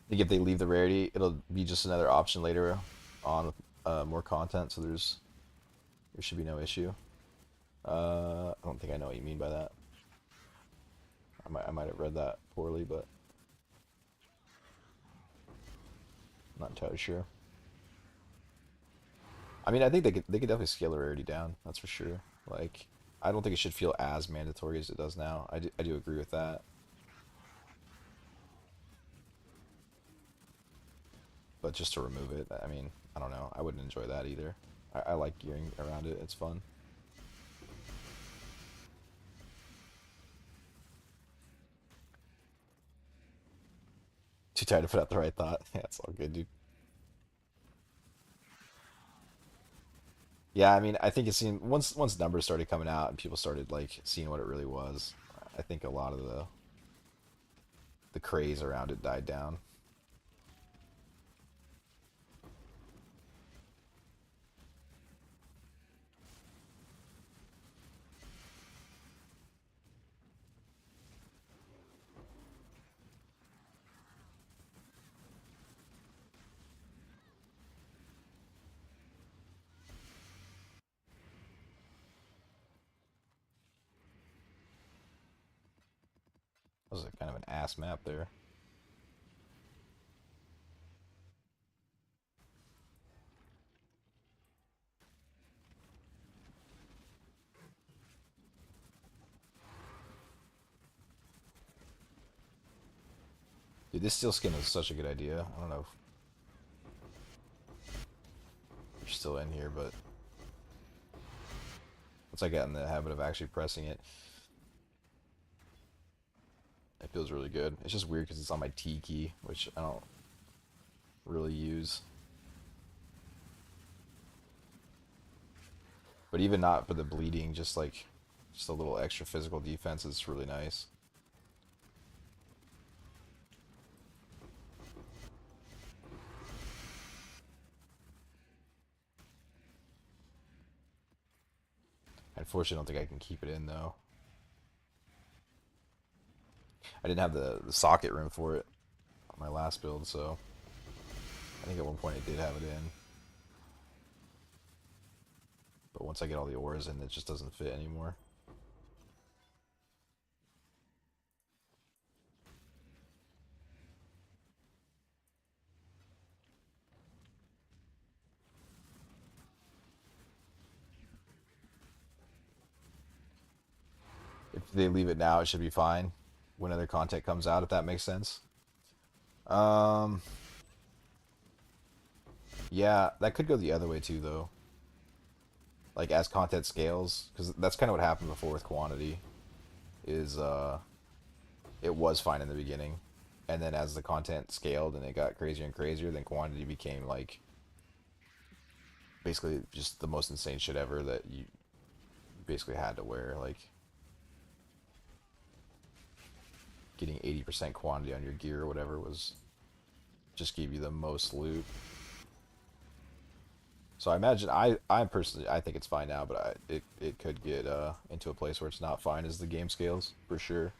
I think if they leave the rarity, it'll be just another option later on with more content, so there should be no issue. I don't think I know what you mean by that. I might have read that poorly, but I'm not entirely sure. I mean, I think they could definitely scale the rarity down. That's for sure. Like, I don't think it should feel as mandatory as it does now. I do agree with that. But just to remove it, I mean, I don't know. I wouldn't enjoy that either. I like gearing around it. It's fun. Too tired to put out the right thought. Yeah, it's all good, dude. Yeah, I mean, I think it seemed once numbers started coming out and people started like seeing what it really was. I think a lot of the craze around it died down. That was a kind of an ass map there. Dude, this steel skin is such a good idea. I don't know if you're still in here, but once I got in the habit of actually pressing it, it feels really good. It's just weird because it's on my T key, which I don't really use. But even not for the bleeding, just like just a little extra physical defense is really nice. Unfortunately, I don't think I can keep it in though. I didn't have the socket room for it on my last build, so I think at one point I did have it in. But once I get all the ores in, it just doesn't fit anymore. If they leave it now, it should be fine when other content comes out, if that makes sense. Um, yeah, that could go the other way too, though. Like as content scales, because that's kind of what happened before with quantity. Is it was fine in the beginning, and then as the content scaled and it got crazier and crazier, then quantity became like basically just the most insane shit ever that you basically had to wear. Like getting 80% quantity on your gear or whatever was just gave you the most loot. So I imagine I personally I think it's fine now, but it could get into a place where it's not fine as the game scales for sure.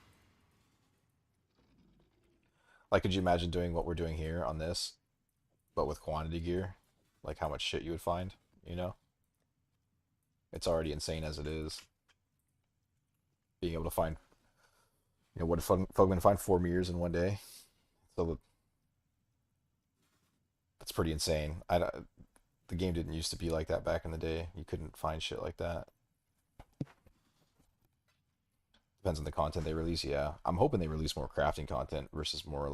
Like, could you imagine doing what we're doing here on this, but with quantity gear? Like how much shit you would find, you know? It's already insane as it is. Being able to find, what if Fogman find 4 mirrors in one day? So that's pretty insane. The game didn't used to be like that back in the day. You couldn't find shit like that. Depends on the content they release. Yeah, I'm hoping they release more crafting content versus more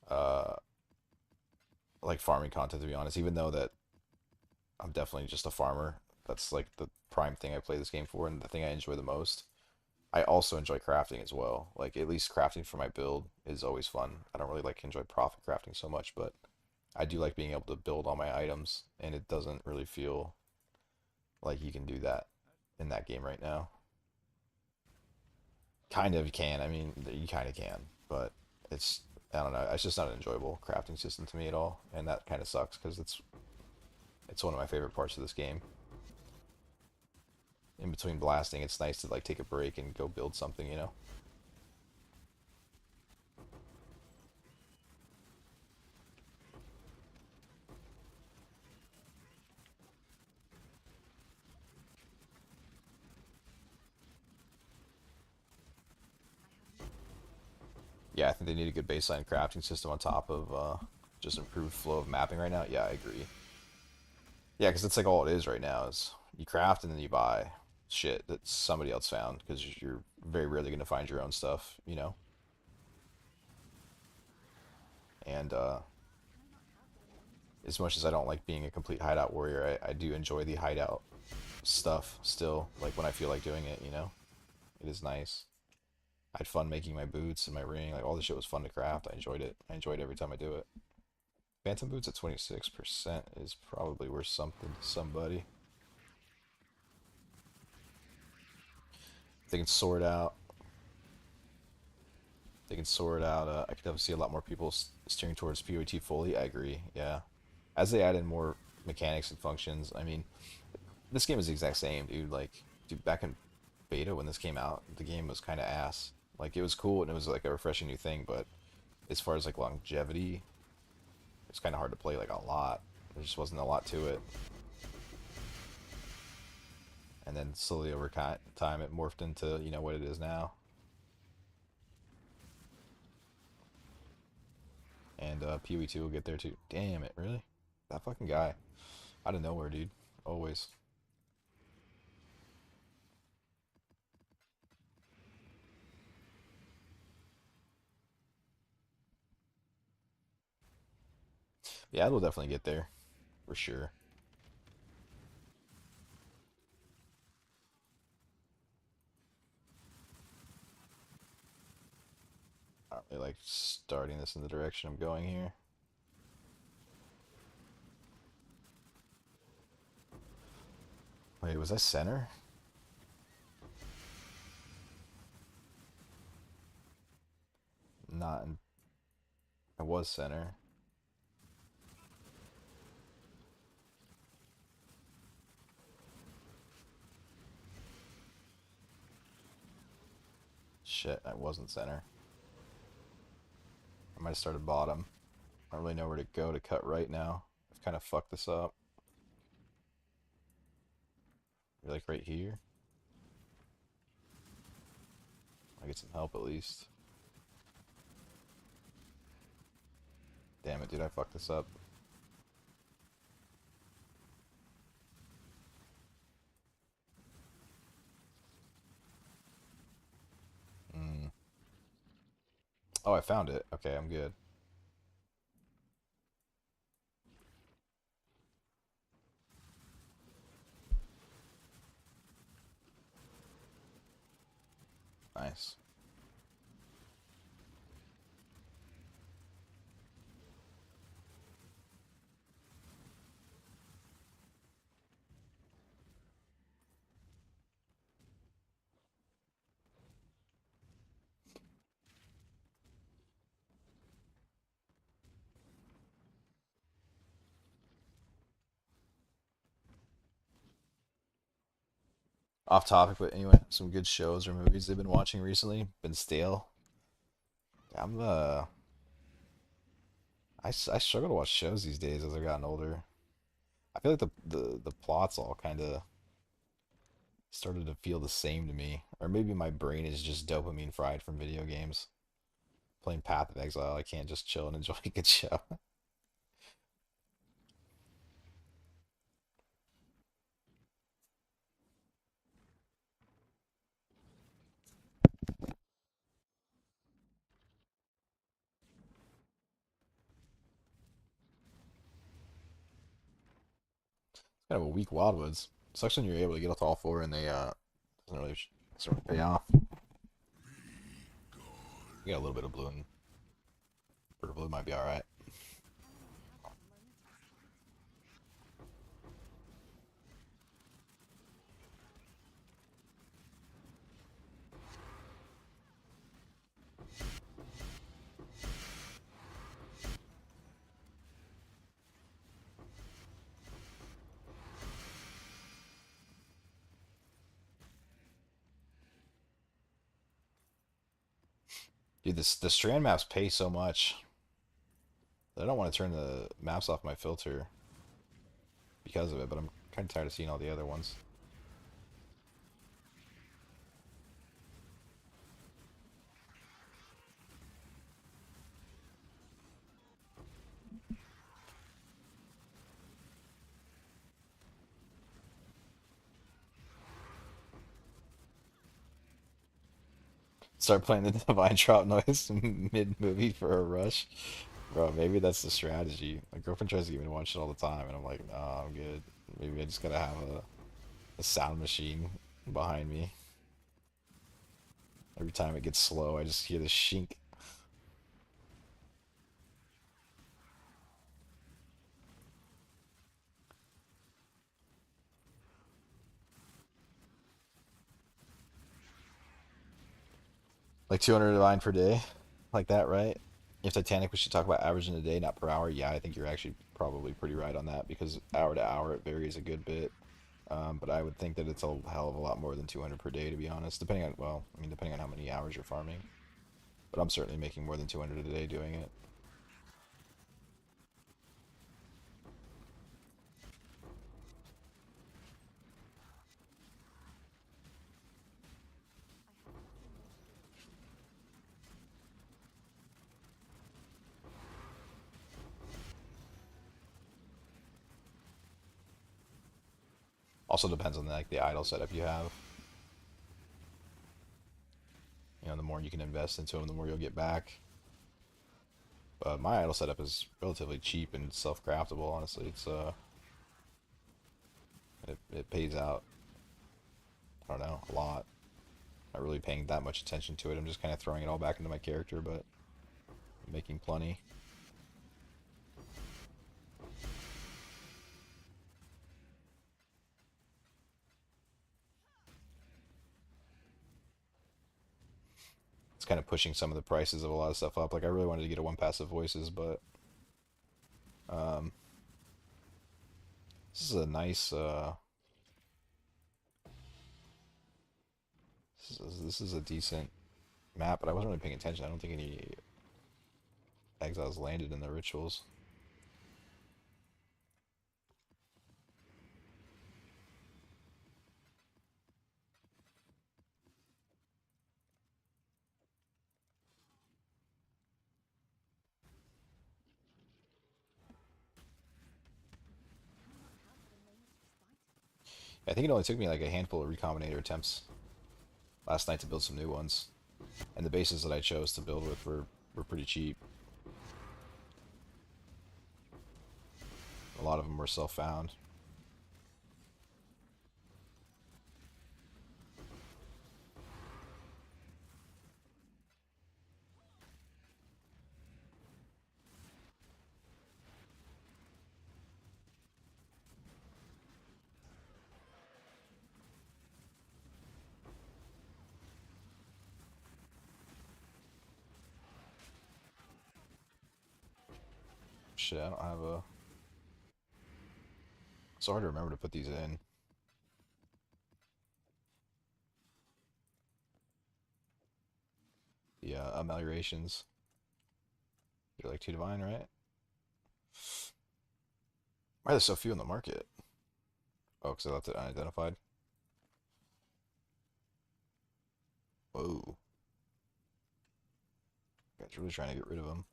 uh like farming content. To be honest, even though that I'm definitely just a farmer. That's like the prime thing I play this game for, and the thing I enjoy the most. I also enjoy crafting as well. Like at least crafting for my build is always fun. I don't really like enjoy profit crafting so much, but I do like being able to build all my items, and it doesn't really feel like you can do that in that game right now. Kind of can. I mean, you kind of can, but it's I don't know. It's just not an enjoyable crafting system to me at all, and that kind of sucks because it's one of my favorite parts of this game. In between blasting, it's nice to like take a break and go build something, you know. Yeah, I think they need a good baseline crafting system on top of just improved flow of mapping right now. Yeah, I agree. Yeah, because it's like all it is right now is you craft and then you buy shit that somebody else found because you're very rarely going to find your own stuff, you know. And as much as I don't like being a complete hideout warrior, I do enjoy the hideout stuff still. Like when I feel like doing it, you know, it is nice. I had fun making my boots and my ring. Like all this shit was fun to craft. I enjoyed it. I enjoyed every time I do it. Phantom boots at 26% is probably worth something to somebody. They can sort out. They can sort out. I could definitely see a lot more people steering towards POT fully. I agree. Yeah, as they add in more mechanics and functions. I mean, this game is the exact same, dude. Like, dude, back in beta when this came out, the game was kind of ass. Like, it was cool and it was like a refreshing new thing, but as far as like longevity, it's kind of hard to play like a lot. There just wasn't a lot to it. And then slowly over time, it morphed into what it is now. And PoE2 will get there too. Damn it, really? That fucking guy. Out of nowhere, dude. Always. Yeah, it'll definitely get there. For sure. I don't really like starting this in the direction I'm going here. Wait, was I center? Not in... I was center. Shit, I wasn't center. I might have started bottom. I don't really know where to go to cut right now. I've kind of fucked this up. You're like right here. I get some help at least. Damn it, dude, I fucked this up. Mm. Oh, I found it. Okay, I'm good. Nice. Off topic, but anyway, some good shows or movies they've been watching recently. Been stale. I'm I struggle to watch shows these days as I've gotten older. I feel like the plots all kind of started to feel the same to me, or maybe my brain is just dopamine fried from video games. Playing Path of Exile, I can't just chill and enjoy a good show. Kind of a weak Wildwoods. Sucks when you're able to get up to all four and they doesn't really sort of pay off. We got a little bit of blue and blue might be all right. Dude, the strand maps pay so much that I don't want to turn the maps off my filter because of it, but I'm kind of tired of seeing all the other ones. Start playing the Divine Trout noise mid-movie for a rush. Bro, maybe that's the strategy. My girlfriend tries to get me to watch it all the time, and I'm like, nah, I'm good. Maybe I just gotta have a sound machine behind me. Every time it gets slow, I just hear the shink. Like 200 divine per day, like that, right? If Titanic, we should talk about average in a day, not per hour. Yeah, I think you're actually probably pretty right on that because hour to hour it varies a good bit. But I would think that it's a hell of a lot more than 200 per day, to be honest. Depending on, well, I mean, depending on how many hours you're farming. But I'm certainly making more than 200 a day doing it. Also depends on like the idle setup you have. You know, the more you can invest into them, the more you'll get back. But my idle setup is relatively cheap and self-craftable. Honestly, it pays out. I don't know, a lot. Not really paying that much attention to it. I'm just kind of throwing it all back into my character, but making plenty. It's kind of pushing some of the prices of a lot of stuff up. Like I really wanted to get a one passive voices, but um, this is a nice. This is a decent map, but I wasn't really paying attention. I don't think any exiles landed in the rituals. I think it only took me like a handful of recombinator attempts last night to build some new ones, and the bases that I chose to build with were pretty cheap. A lot of them were self-found. Shit, I don't have a. It's hard to remember to put these in. The ameliorations. They're like 2 divine, right? Why are there so few in the market? Oh, because I left it unidentified. Whoa. Guy's really trying to get rid of them.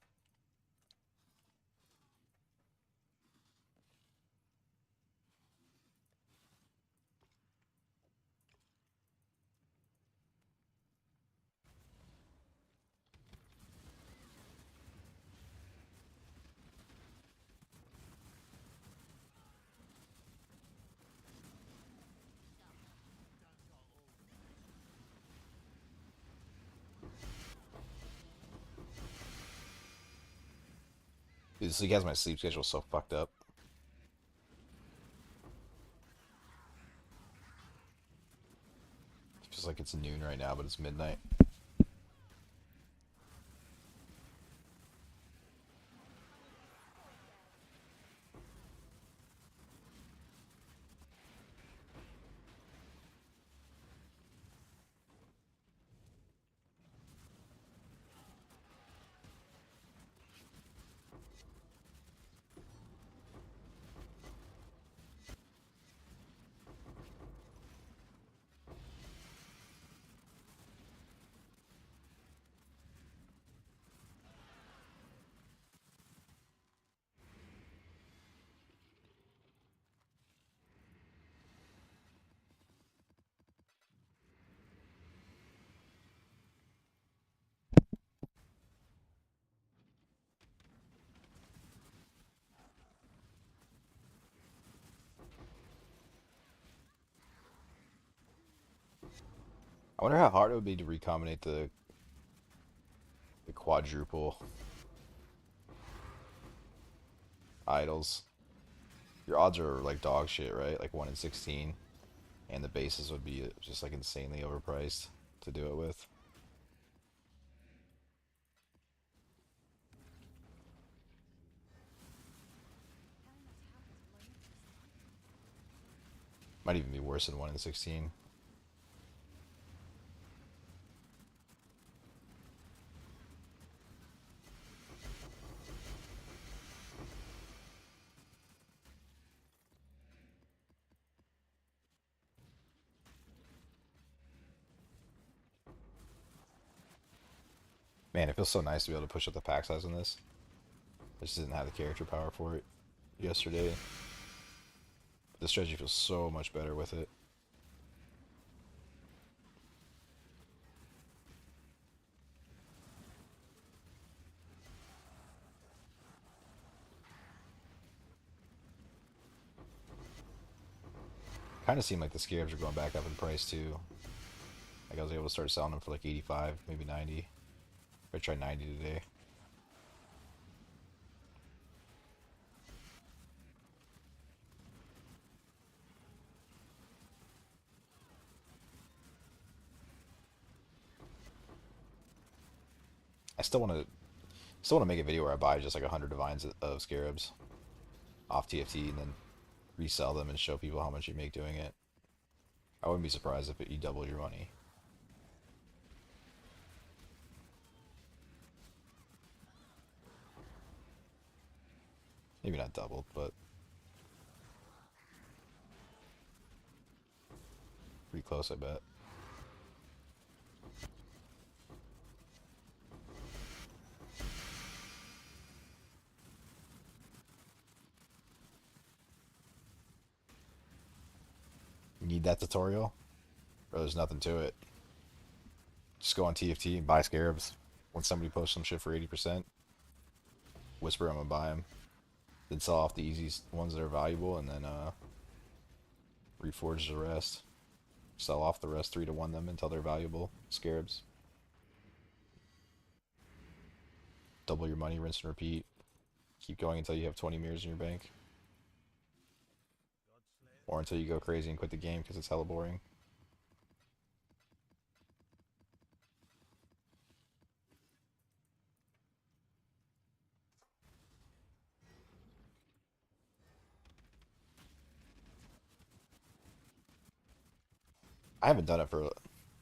Dude, this league has my sleep schedule so fucked up. It feels like it's noon right now, but it's midnight. I wonder how hard it would be to recombinate the quadruple idols. Your odds are like dog shit, right? Like 1 in 16. And the bases would be just like insanely overpriced to do it with. Might even be worse than 1 in 16. Man, it feels so nice to be able to push up the pack size on this. I just didn't have the character power for it yesterday. But the strategy feels so much better with it. Kind of seemed like the Scarabs are going back up in price too. Like I was able to start selling them for like 85, maybe 90. I tried 90 today. I still want to make a video where I buy just like 100 divines of Scarabs off TFT and then resell them and show people how much you make doing it. I wouldn't be surprised if you double your money. Maybe not doubled, but pretty close, I bet. You need that tutorial? Or there's nothing to it. Just go on TFT and buy Scarabs. When somebody posts some shit for 80%, whisper I'm gonna buy them. Then sell off the easy ones that are valuable, and then reforge the rest. Sell off the rest 3 to 1 them until they're valuable Scarabs. Double your money, rinse and repeat. Keep going until you have 20 mirrors in your bank. Or until you go crazy and quit the game because it's hella boring. I haven't done it for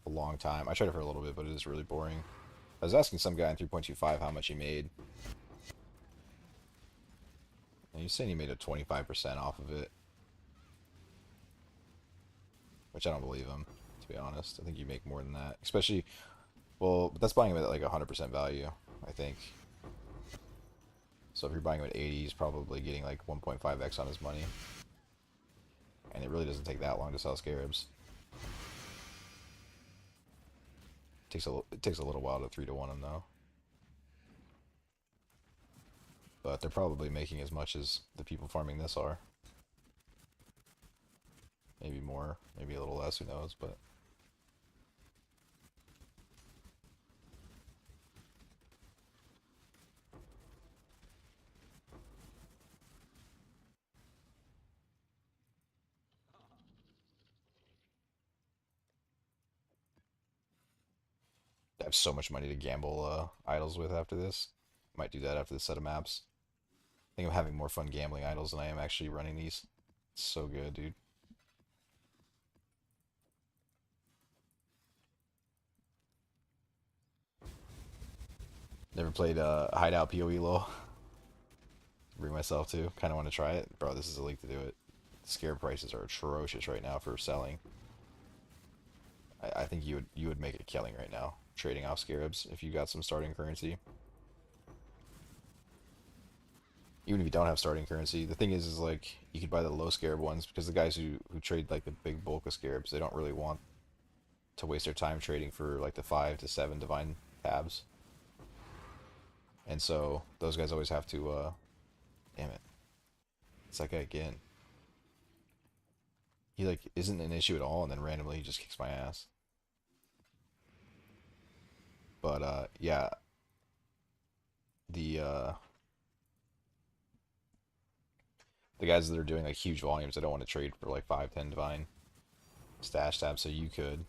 a long time. I tried it for a little bit, but it is really boring. I was asking some guy in 3.25 how much he made. And he's saying he made a 25% off of it. Which I don't believe him, to be honest. I think you make more than that. Especially, well, but that's buying him at like 100% value, I think. So if you're buying him at 80, he's probably getting like 1.5x on his money. And it really doesn't take that long to sell Scarabs. It takes a little while to 3 to 1 them though. But they're probably making as much as the people farming this are. Maybe more, maybe a little less, who knows, but I have so much money to gamble idols with after this. Might do that after the set of maps. I think I'm having more fun gambling idols than I am actually running these. It's so good, dude. Never played Hideout PoE LOL. Bring myself to. Kind of want to try it. Bro, this is a league to do it. Scare prices are atrocious right now for selling. I think you would make a killing right now trading off Scarabs if you got some starting currency. Even if you don't have starting currency, the thing is like you could buy the low Scarab ones because the guys who trade like the big bulk of Scarabs, they don't really want to waste their time trading for like the 5 to 7 divine tabs. And so those guys always have to damn it. It's that guy again. He like isn't an issue at all and then randomly he just kicks my ass. But yeah, the uh, the guys that are doing like huge volumes, they don't want to trade for like 5, 10 divine stash tabs, so you could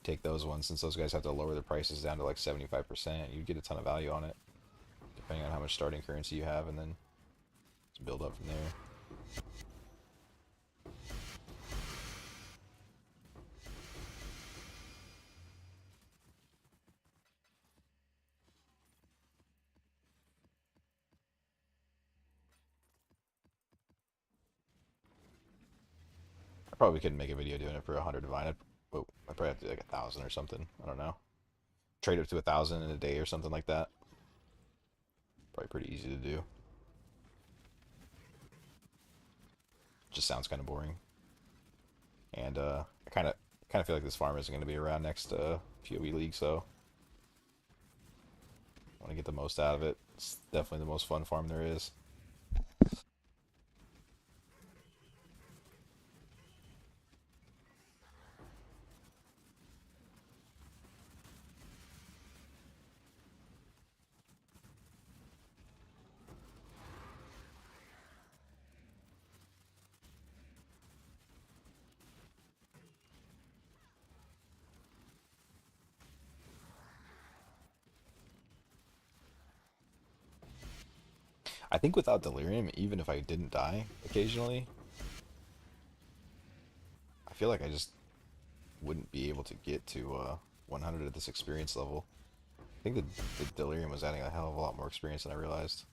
take those ones since those guys have to lower their prices down to like 75%. You'd get a ton of value on it, depending on how much starting currency you have, and then just build up from there. I probably couldn't make a video doing it for 100 divine. I'd probably have to do like 1,000 or something. I don't know. Trade up to 1,000 in a day or something like that. Probably pretty easy to do. Just sounds kind of boring. And I kind of feel like this farm isn't going to be around next PoE League, so I want to get the most out of it. It's definitely the most fun farm there is. I think without Delirium, even if I didn't die occasionally, I feel like I just wouldn't be able to get to 100 at this experience level. I think the Delirium was adding a hell of a lot more experience than I realized.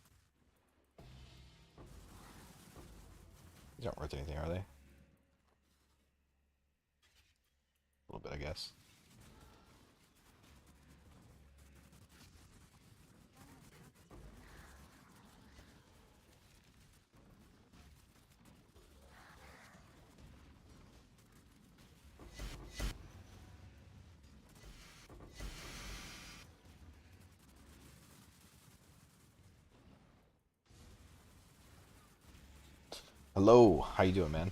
These aren't worth anything, are they? A little bit, I guess. Hello, how you doing, man?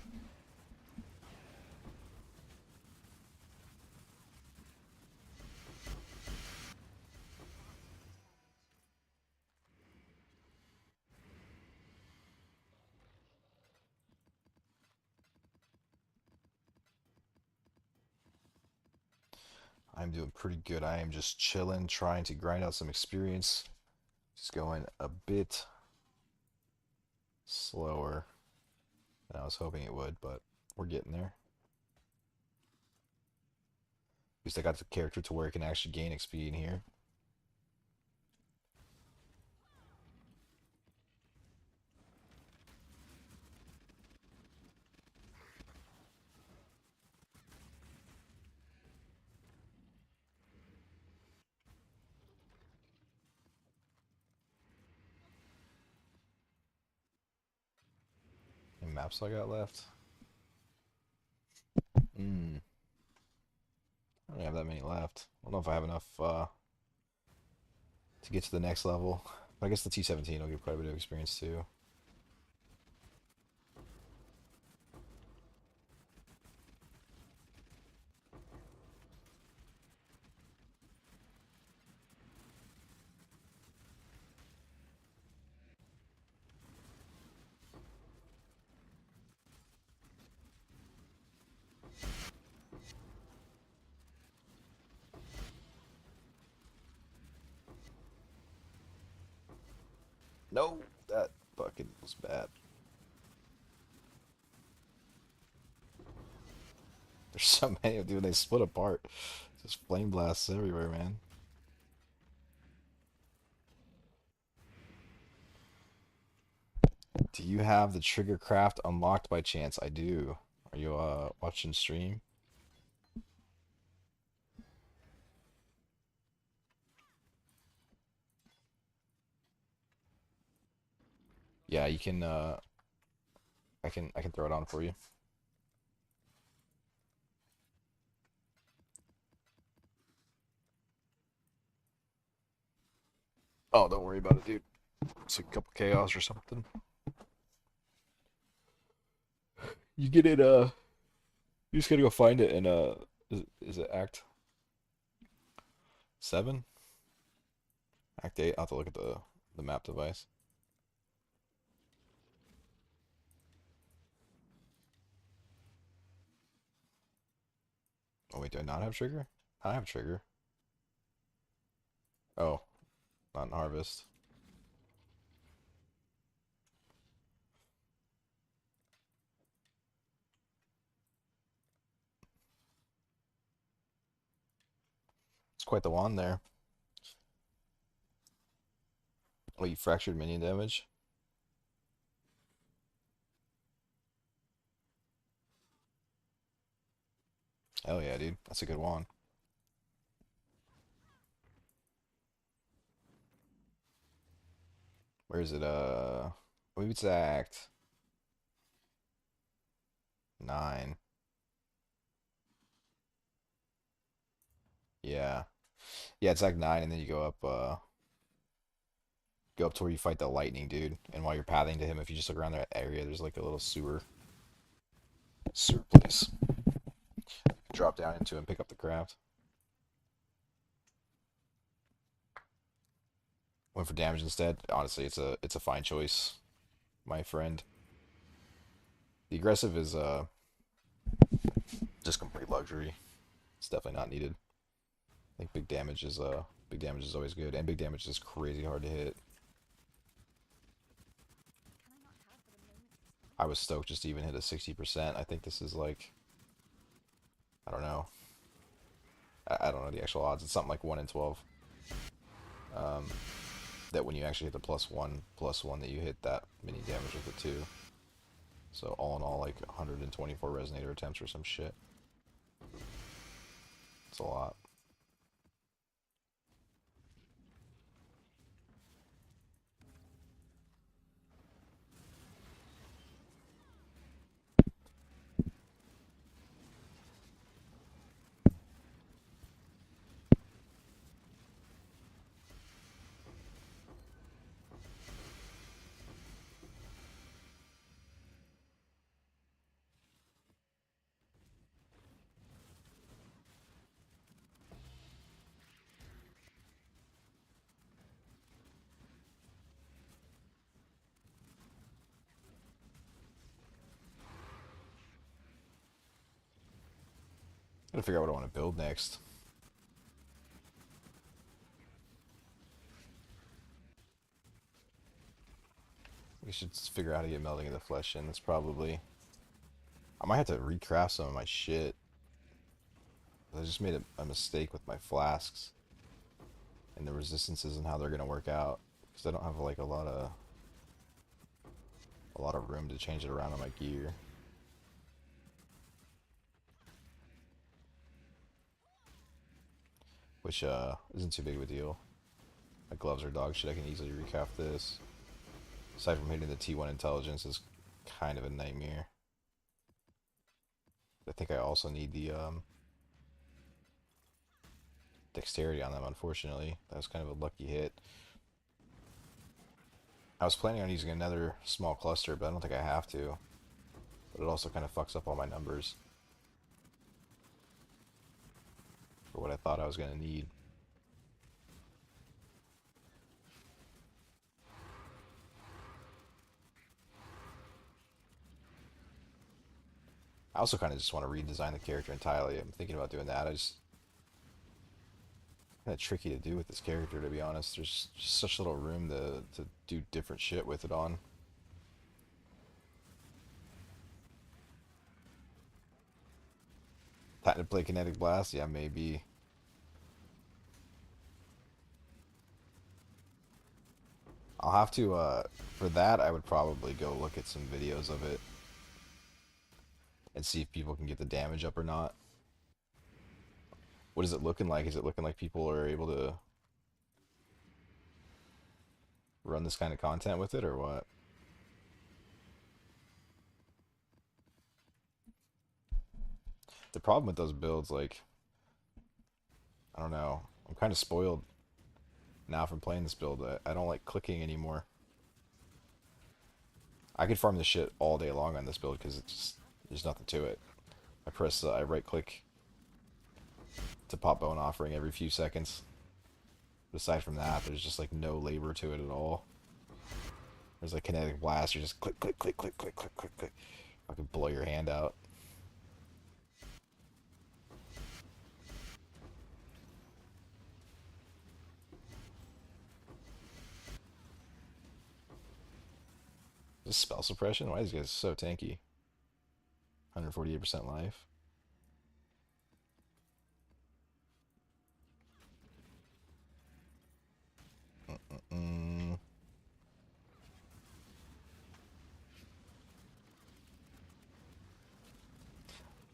I'm doing pretty good. I am just chilling, trying to grind out some experience. Just going a bit slower than I was hoping it would, but we're getting there. At least I got the character to where it can actually gain XP in here. How many maps I got left? Hmm. I don't have that many left. I don't know if I have enough to get to the next level. But I guess the T17 will give quite a bit of experience too. No, that fucking was bad. There's so many of them, they split apart. Just flame blasts everywhere, man. Do you have the trigger craft unlocked by chance? I do. Are you watching stream? Yeah, you can I can throw it on for you. Oh, don't worry about it, dude. It's a couple chaos or something. You get it you just gotta go find it and is it act 7? Act 8? I'll have to look at the map device. Oh wait, do I not have trigger? I have trigger. Oh, not in harvest. It's quite the wand there. Oh, you fractured minion damage? Hell yeah, dude. That's a good wand. Where is it? Maybe it's Act 9. Yeah. Yeah, it's Act 9, and then you go up to where you fight the lightning dude. And while you're pathing to him, if you just look around that area, there's like a little sewer place. Drop down into and pick up the craft. Went for damage instead. Honestly, it's a fine choice, my friend. The aggressive is just complete luxury. It's definitely not needed. I think big damage is always good, and big damage is crazy hard to hit. I was stoked just to even hit a 60%. I think this is like, I don't know. I don't know the actual odds. It's something like 1 in 12. Um, that when you actually hit the +1/+1 that you hit that many damage with it too. So all in all, like 124 resonator attempts or some shit. It's a lot. Gotta figure out what I want to build next. We should figure out how to get Melting of the Flesh in. That's probably... I might have to recraft some of my shit. I just made a mistake with my flasks and the resistances and how they're gonna work out, because I don't have like a lot of room to change it around on my gear. Which isn't too big of a deal. My gloves are dog shit. I can easily recraft this. Aside from hitting the T1 intelligence is kind of a nightmare. I think I also need the dexterity on them, unfortunately. That was kind of a lucky hit. I was planning on using another small cluster, but I don't think I have to. But it also kind of fucks up all my numbers for what I thought I was going to need. I also kind of just want to redesign the character entirely. I'm thinking about doing that. I just kind of tricky to do with this character, to be honest. There's just such little room to do different shit with it on. Time to play Kinetic Blast? Yeah, maybe. I'll have to, for that, I would probably go look at some videos of it and see if people can get the damage up or not. What is it looking like? Is it looking like people are able to run this kind of content with it, or what? The problem with those builds, like, I don't know. I'm kind of spoiled now from playing this build. I don't like clicking anymore. I could farm this shit all day long on this build because it's just, there's nothing to it. I right click to pop bone offering every few seconds. But aside from that, there's just like no labor to it at all. There's like kinetic blast. You just click, click, click, click, click, click, click, click. Fucking blow your hand out. This spell suppression? Why are these guys so tanky? 148% life. Mm.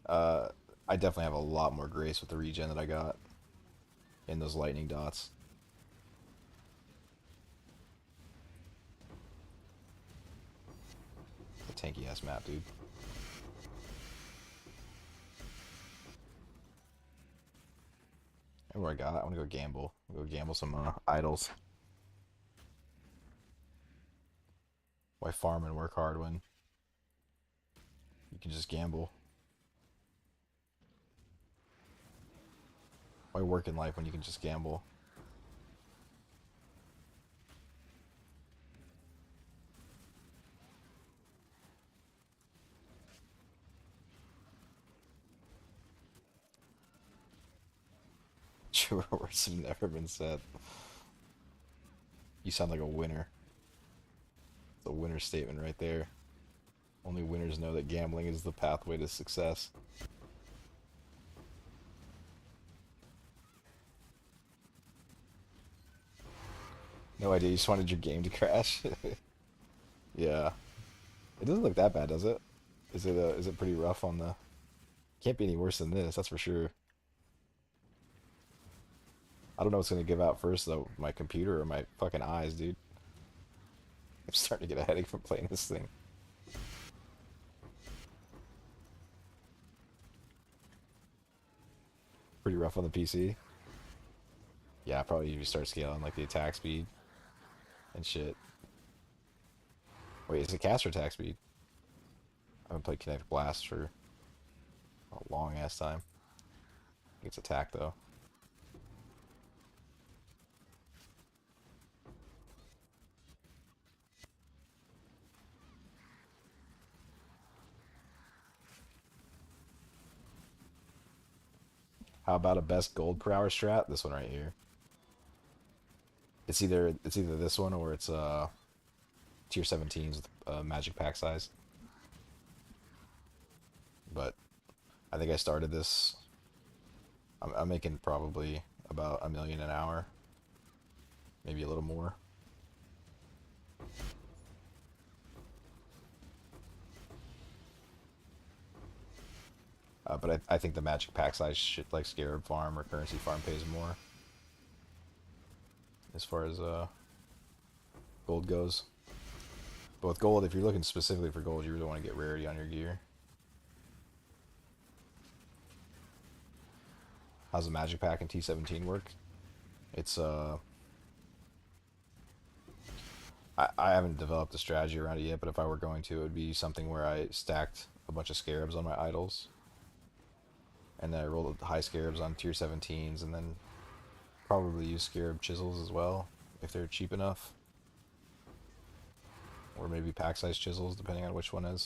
Uh, I definitely have a lot more grace with the regen that I got in those lightning dots. The tanky ass map, dude. And what I got? I want to go gamble. Go gamble some idols. Why farm and work hard when you can just gamble? Why work in life when you can just gamble? True words have never been said. You sound like a winner. It's a winner statement right there. Only winners know that gambling is the pathway to success. No idea, you just wanted your game to crash? Yeah. It doesn't look that bad, does it? Is it pretty rough on the... Can't be any worse than this, that's for sure. I don't know what's gonna give out first though, my computer or my fucking eyes, dude. I'm starting to get a headache from playing this thing. Pretty rough on the PC. Yeah, probably if you start scaling like the attack speed and shit. Wait, is it cast or attack speed? I haven't played Kinetic Blast for a long ass time. I think it's attack though. How about a best gold per hour strat? This one right here. It's either this one or it's tier 17s with magic pack size. But I think I started this. I'm making probably about 1 million an hour, maybe a little more. But I think the magic pack size shit like Scarab farm or currency farm pays more as far as gold goes. But with gold, if you're looking specifically for gold, you really want to get rarity on your gear. How's the magic pack in T17 work? It's I haven't developed a strategy around it yet, but if I were going to, it would be something where I stacked a bunch of scarabs on my idols, and then I rolled high scarabs on tier 17s, and then probably use scarab chisels as well if they're cheap enough, or maybe pack size chisels depending on which one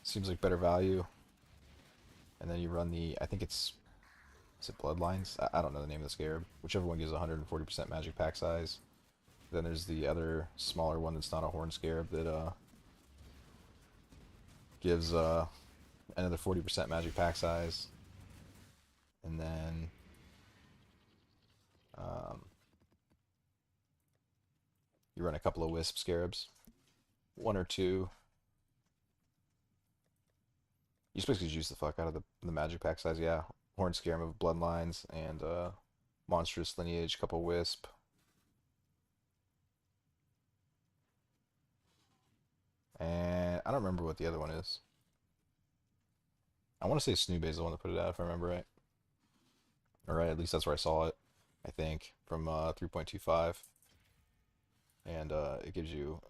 seems like better value. And then you run the, I think it's, is it Bloodlines? I don't know the name of the scarab. Whichever one gives 140% magic pack size. Then there's the other smaller one that's not a horn scarab that gives another 40% magic pack size. And then you run a couple of wisp scarabs, one or two. You just basically juice the fuck out of the magic pack size. Yeah, horn scarab of Bloodlines and monstrous lineage, couple wisp. And I don't remember what the other one is. I want to say Snoob is the one that put it out, if I remember right. Alright, at least that's where I saw it, I think, from 3.25. And it gives you...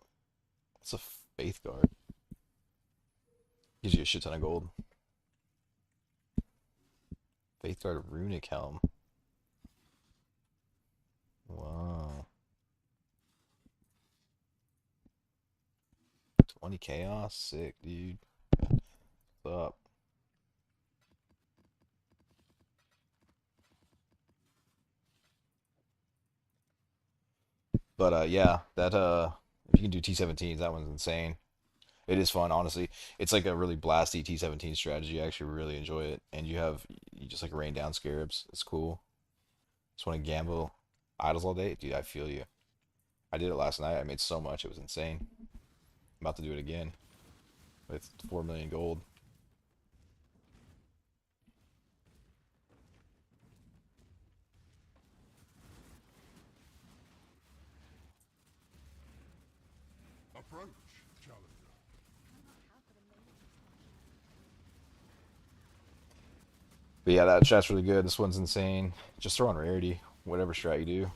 It's a Faith Guard. Gives you a shit ton of gold. Faith Guard Runic Helm. Wow. 20 chaos? Sick, dude. What's up? But yeah, that if you can do T17s, that one's insane. It is fun, honestly. It's like a really blasty T17 strategy. I actually really enjoy it. And you just like rain down scarabs. It's cool. Just want to gamble idols all day, dude. I feel you. I did it last night. I made so much, it was insane. I'm about to do it again with 4 million gold. Approach, challenger. But yeah, that strat's really good. This one's insane. Just throw on rarity, whatever strat you do.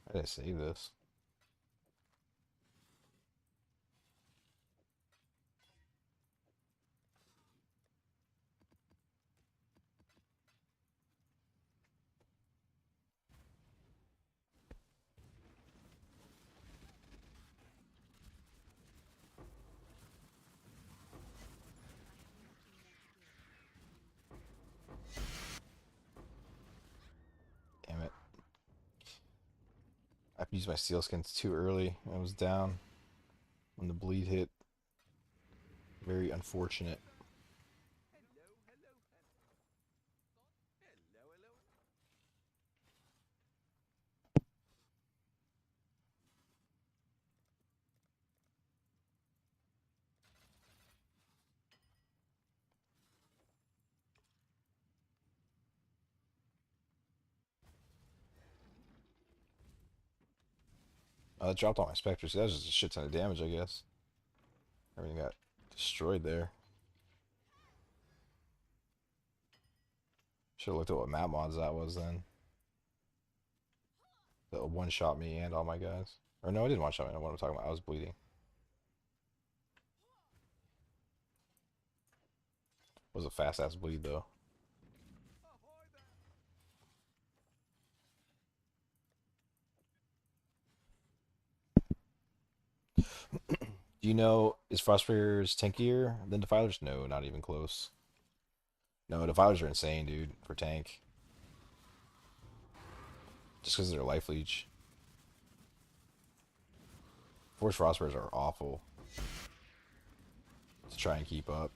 I didn't save this. Damn it. I used my steel skins too early. I was down when the bleed hit. Very unfortunate. I dropped all my specters. That was just a shit ton of damage, I guess. Everything got destroyed there. Should have looked at what map mods that was then. That one shot me and all my guys. Or no, it didn't one shot me. I know what I'm talking about. I was bleeding. It was a fast ass bleed though. Do you know, is Frostbreakers tankier than Defilers? No, not even close. No, Defilers are insane, dude, for tank. Just because of their life leech. Force Frostbreakers are awful to try and keep up.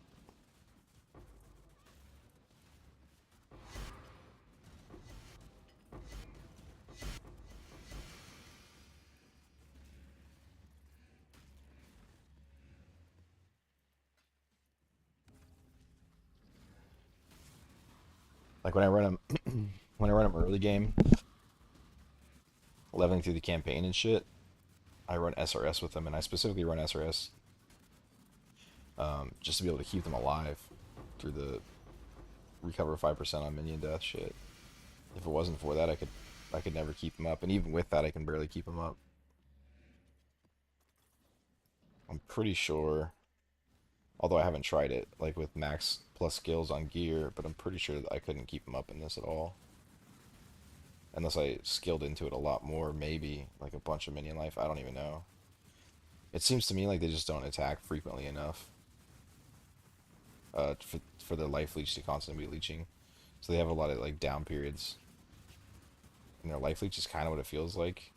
Like when I run them, when I run them early game, leveling through the campaign and shit, I run SRS with them, and I specifically run SRS just to be able to keep them alive through the recover 5% on minion death shit. If it wasn't for that, I could never keep them up, and even with that, I can barely keep them up. I'm pretty sure, although I haven't tried it, like with max plus skills on gear, but I'm pretty sure that I couldn't keep them up in this at all. Unless I skilled into it a lot more, maybe, like a bunch of minion life, I don't even know. It seems to me like they just don't attack frequently enough for their life leech to constantly be leeching. So they have a lot of like down periods. And their life leech is kind of what it feels like.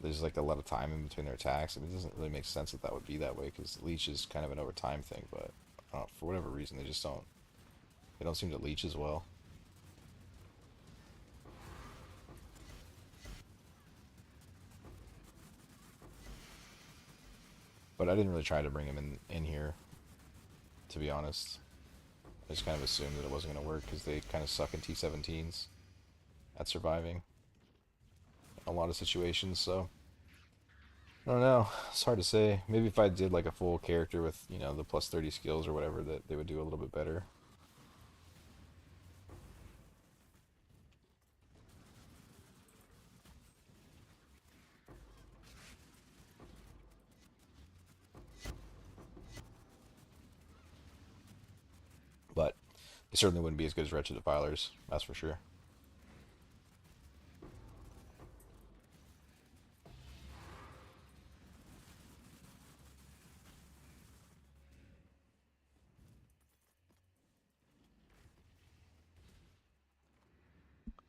There's like a lot of time in between their attacks. I mean, it doesn't really make sense that that would be that way because leech is kind of an over time thing, but for whatever reason, they just don't. They don't seem to leech as well. But I didn't really try to bring him in here, to be honest. I just kind of assumed that it wasn't going to work because they kind of suck in T17s at surviving in a lot of situations. So I don't know. It's hard to say. Maybe if I did like a full character with, you know, the plus 30 skills or whatever, that they would do a little bit better. But they certainly wouldn't be as good as Wretched Defilers, that's for sure.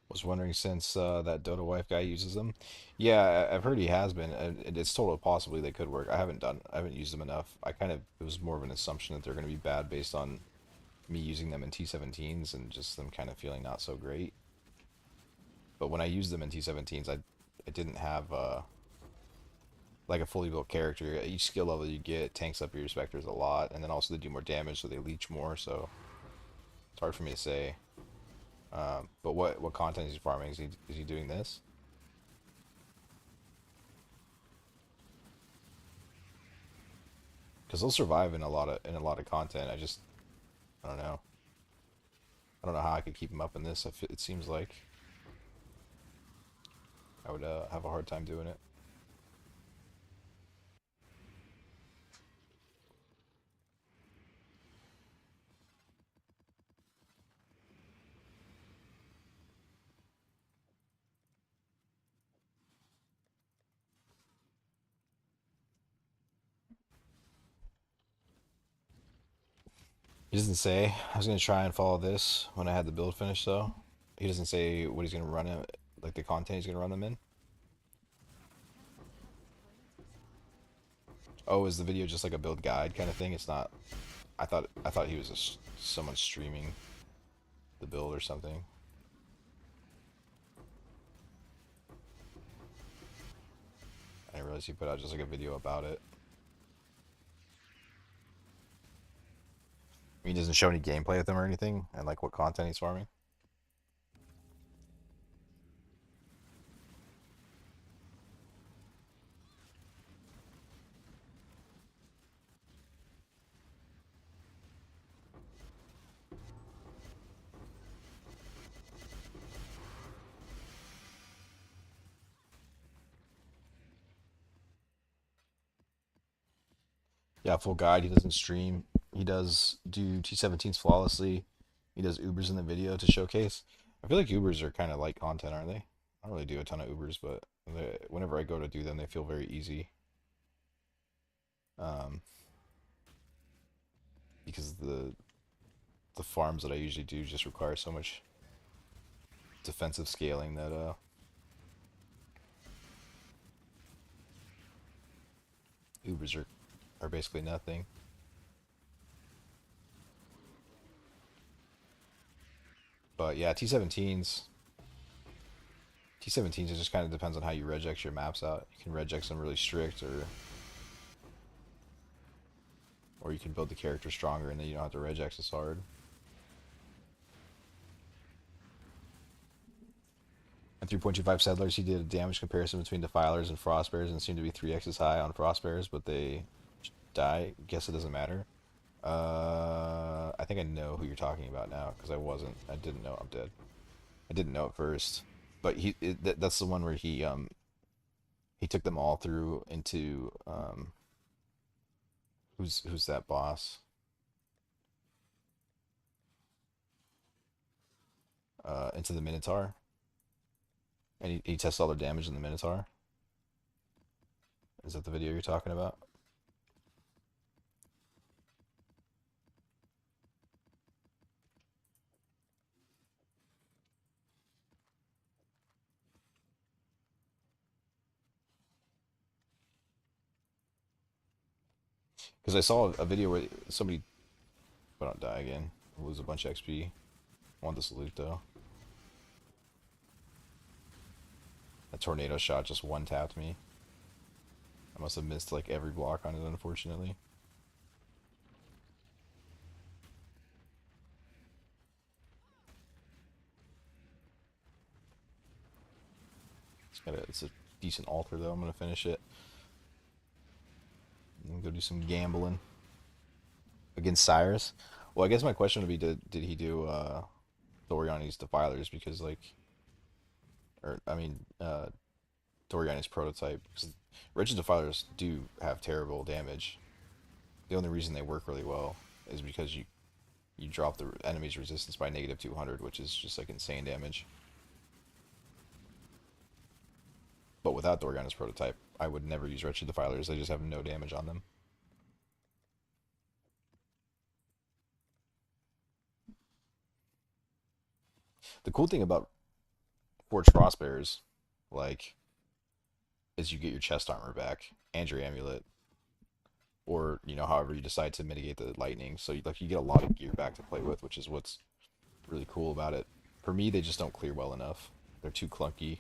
Was wondering since that Dota wife guy uses them. Yeah, I've heard he has been. It's totally possibly they could work. I haven't used them enough. It was more of an assumption that they're going to be bad based on me using them in T17s and just them kind of feeling not so great. But when I used them in T17s, I didn't have like a fully built character. Each skill level you get tanks up your specters a lot, and then also they do more damage, so they leech more. So it's hard for me to say. But what content is he farming? Is he doing this? Because they'll survive in a lot of content. I don't know. I don't know how I could keep him up in this. It seems like I would have a hard time doing it. He doesn't say. I was gonna try and follow this when I had the build finished though. He doesn't say what he's gonna run it, like the content he's gonna run them in. Oh, is the video just like a build guide kind of thing? It's not. I thought he was just someone streaming the build or something. I didn't realize he put out just like a video about it. He doesn't show any gameplay with them or anything, and like what content he's farming. Yeah, full guide. He doesn't stream. He does do T17s flawlessly. He does Ubers in the video to showcase. I feel like Ubers are kind of light content, aren't they? I don't really do a ton of Ubers, but whenever I go to do them, they feel very easy. Um, because the farms that I usually do just require so much defensive scaling that Ubers are basically nothing. But yeah, T17s it just kind of depends on how you regex your maps out. You can regex them really strict, or you can build the character stronger and then you don't have to regex as hard. And 3.25 settlers, he did a damage comparison between defilers and frostbears and seemed to be 3x as high on frostbears, but they die. Guess it doesn't matter. I think I know who you're talking about now because I didn't know. I'm dead. I didn't know at first, but that's the one where he took them all through into who's that boss? Into the Minotaur, and he tests all their damage in the Minotaur. Is that the video you're talking about? Because I saw a video where somebody, but I'll die again, lose a bunch of XP. I want this loot though. That tornado shot just one tapped me. must have missed like every block on it, unfortunately. It's a decent altar though. I'm gonna finish it and go do some gambling against Cyrus. Well, I guess my question would be, did he do Doriani's Defilers? Because like, or I mean, Doriani's prototype. Because Rigid Defilers do have terrible damage. The only reason they work really well is because you drop the enemy's resistance by negative 200, which is just like insane damage. But without Doriana's prototype, I would never use Wretched Defilers. They just have no damage on them. The cool thing about Forge Frostbearers, like, is you get your chest armor back and your amulet, or however you decide to mitigate the lightning. So you get a lot of gear back to play with, which is what's really cool about it. For me, they just don't clear well enough. They're too clunky, a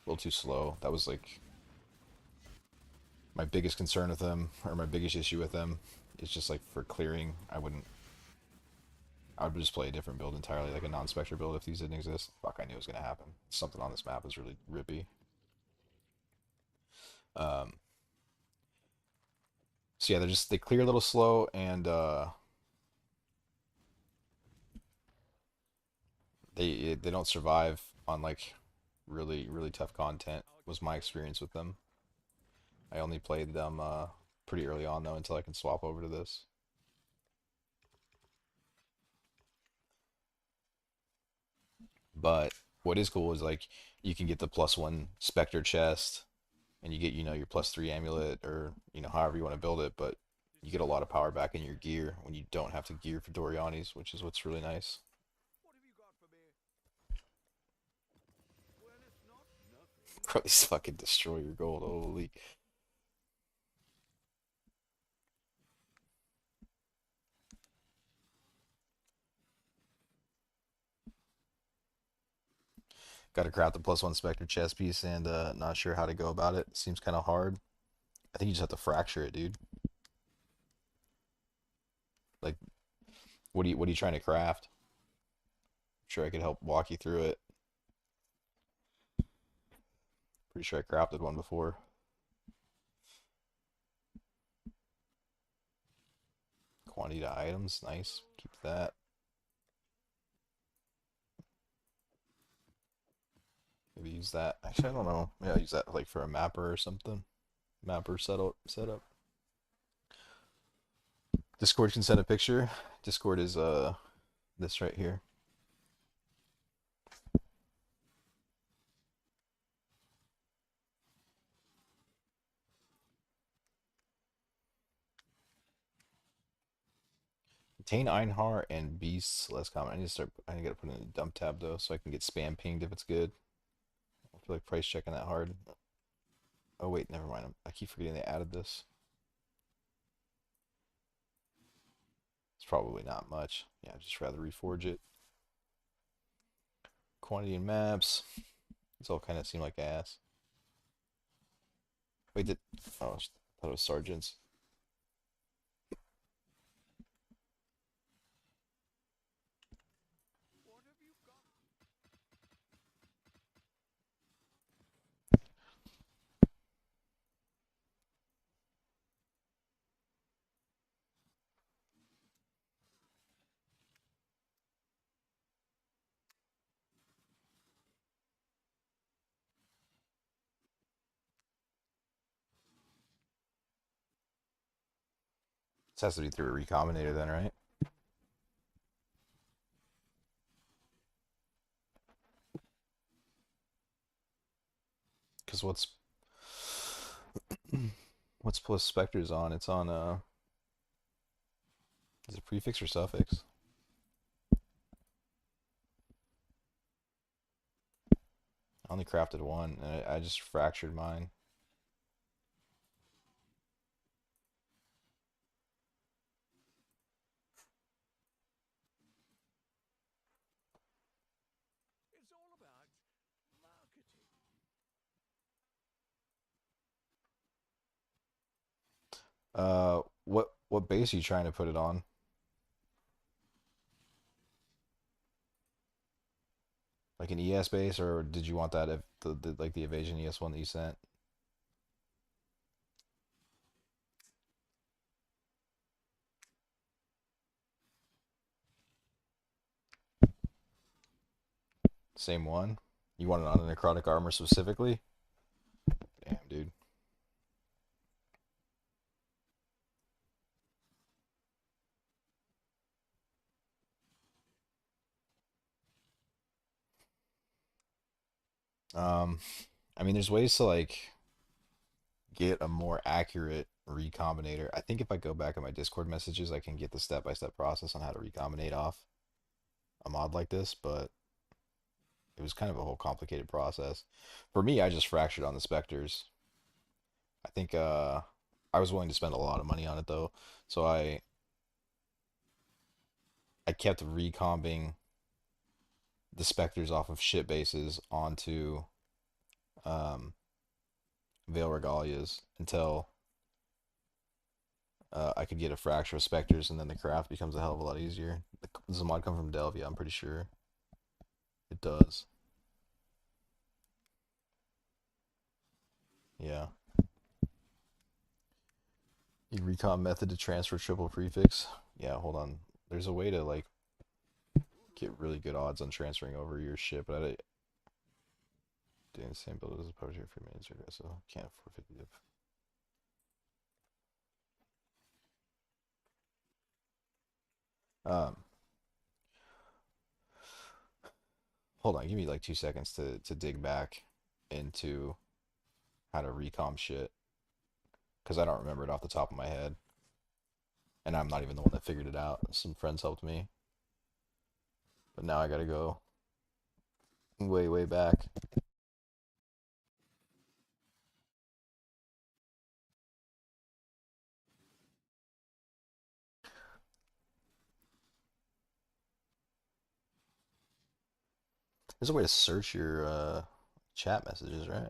little too slow. That was like my biggest concern with them, or my biggest issue with them. Is just like for clearing, I would just play a different build entirely, like a non-spectre build if these didn't exist. Fuck, I knew it was gonna happen. Something on this map is really rippy. Um, so yeah, they clear a little slow, and they don't survive on like really tough content. Was my experience with them. I only played them pretty early on though until I can swap over to this. But what is cool is like you can get the +1 Spectre chest, and you get your +3 amulet, or however you want to build it. But you get a lot of power back in your gear when you don't have to gear for Doriani's, which is what's really nice. Bro, these fucking destroy your gold. Holy. Got to craft the +1 Spectre chest piece, and not sure how to go about it. Seems kind of hard. I think you just have to fracture it, dude. Like, what are you trying to craft? I'm sure I could help walk you through it. Pretty sure I crafted one before. Quantity to items, nice. Keep that. Maybe use that. Actually, I don't know. Maybe I'll use that like for a mapper or something. Mapper setup. Discord can send a picture. Discord is this right here. Contain Einhar and Beasts less common. I need to put in a dump tab though, so I can get spam pinged if it's good. I feel like price checking that hard. Oh wait, never mind. I keep forgetting they added this. It's probably not much. Yeah, I'd just rather reforge it. Quantity and maps. These all kind of seem like ass. Wait, I thought it was sergeants. This has to be through a recombinator then, right? Because what's plus specters on? It's on is it prefix or suffix? I only crafted one, and I just fractured mine. What base are you trying to put it on? Like an ES base, or did you want that if the like the evasion ES one that you sent? Same one? You want it on a necrotic armor specifically? Damn, dude. Um, I mean, there's ways to like get a more accurate recombinator. I think if I go back in my Discord messages, I can get the step-by-step process on how to recombinate off a mod like this, but it was kind of a whole complicated process. For me, I just fractured on the specters. I think I was willing to spend a lot of money on it though. So I kept recombing the specters off of ship bases onto um Veil Regalias until I could get a fracture of specters, and then the craft becomes a hell of a lot easier. Does the mod come from Delvia? I'm pretty sure it does. Yeah. You recom method to transfer triple prefix. Yeah, hold on. There's a way to like get really good odds on transferring over your ship, but I doing the same build as a poacher for minutes or so can't forfeit the. Um, hold on, give me like 2 seconds to dig back into how to recom shit because I don't remember it off the top of my head, and I'm not even the one that figured it out. Some friends helped me, but now I gotta go way way back. There's a way to search your chat messages, right?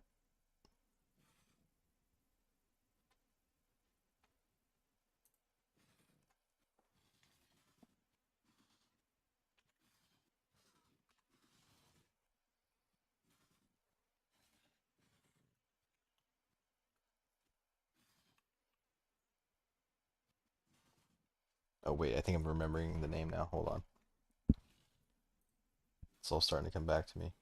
Oh wait, I think I'm remembering the name now. Hold on, it's all starting to come back to me.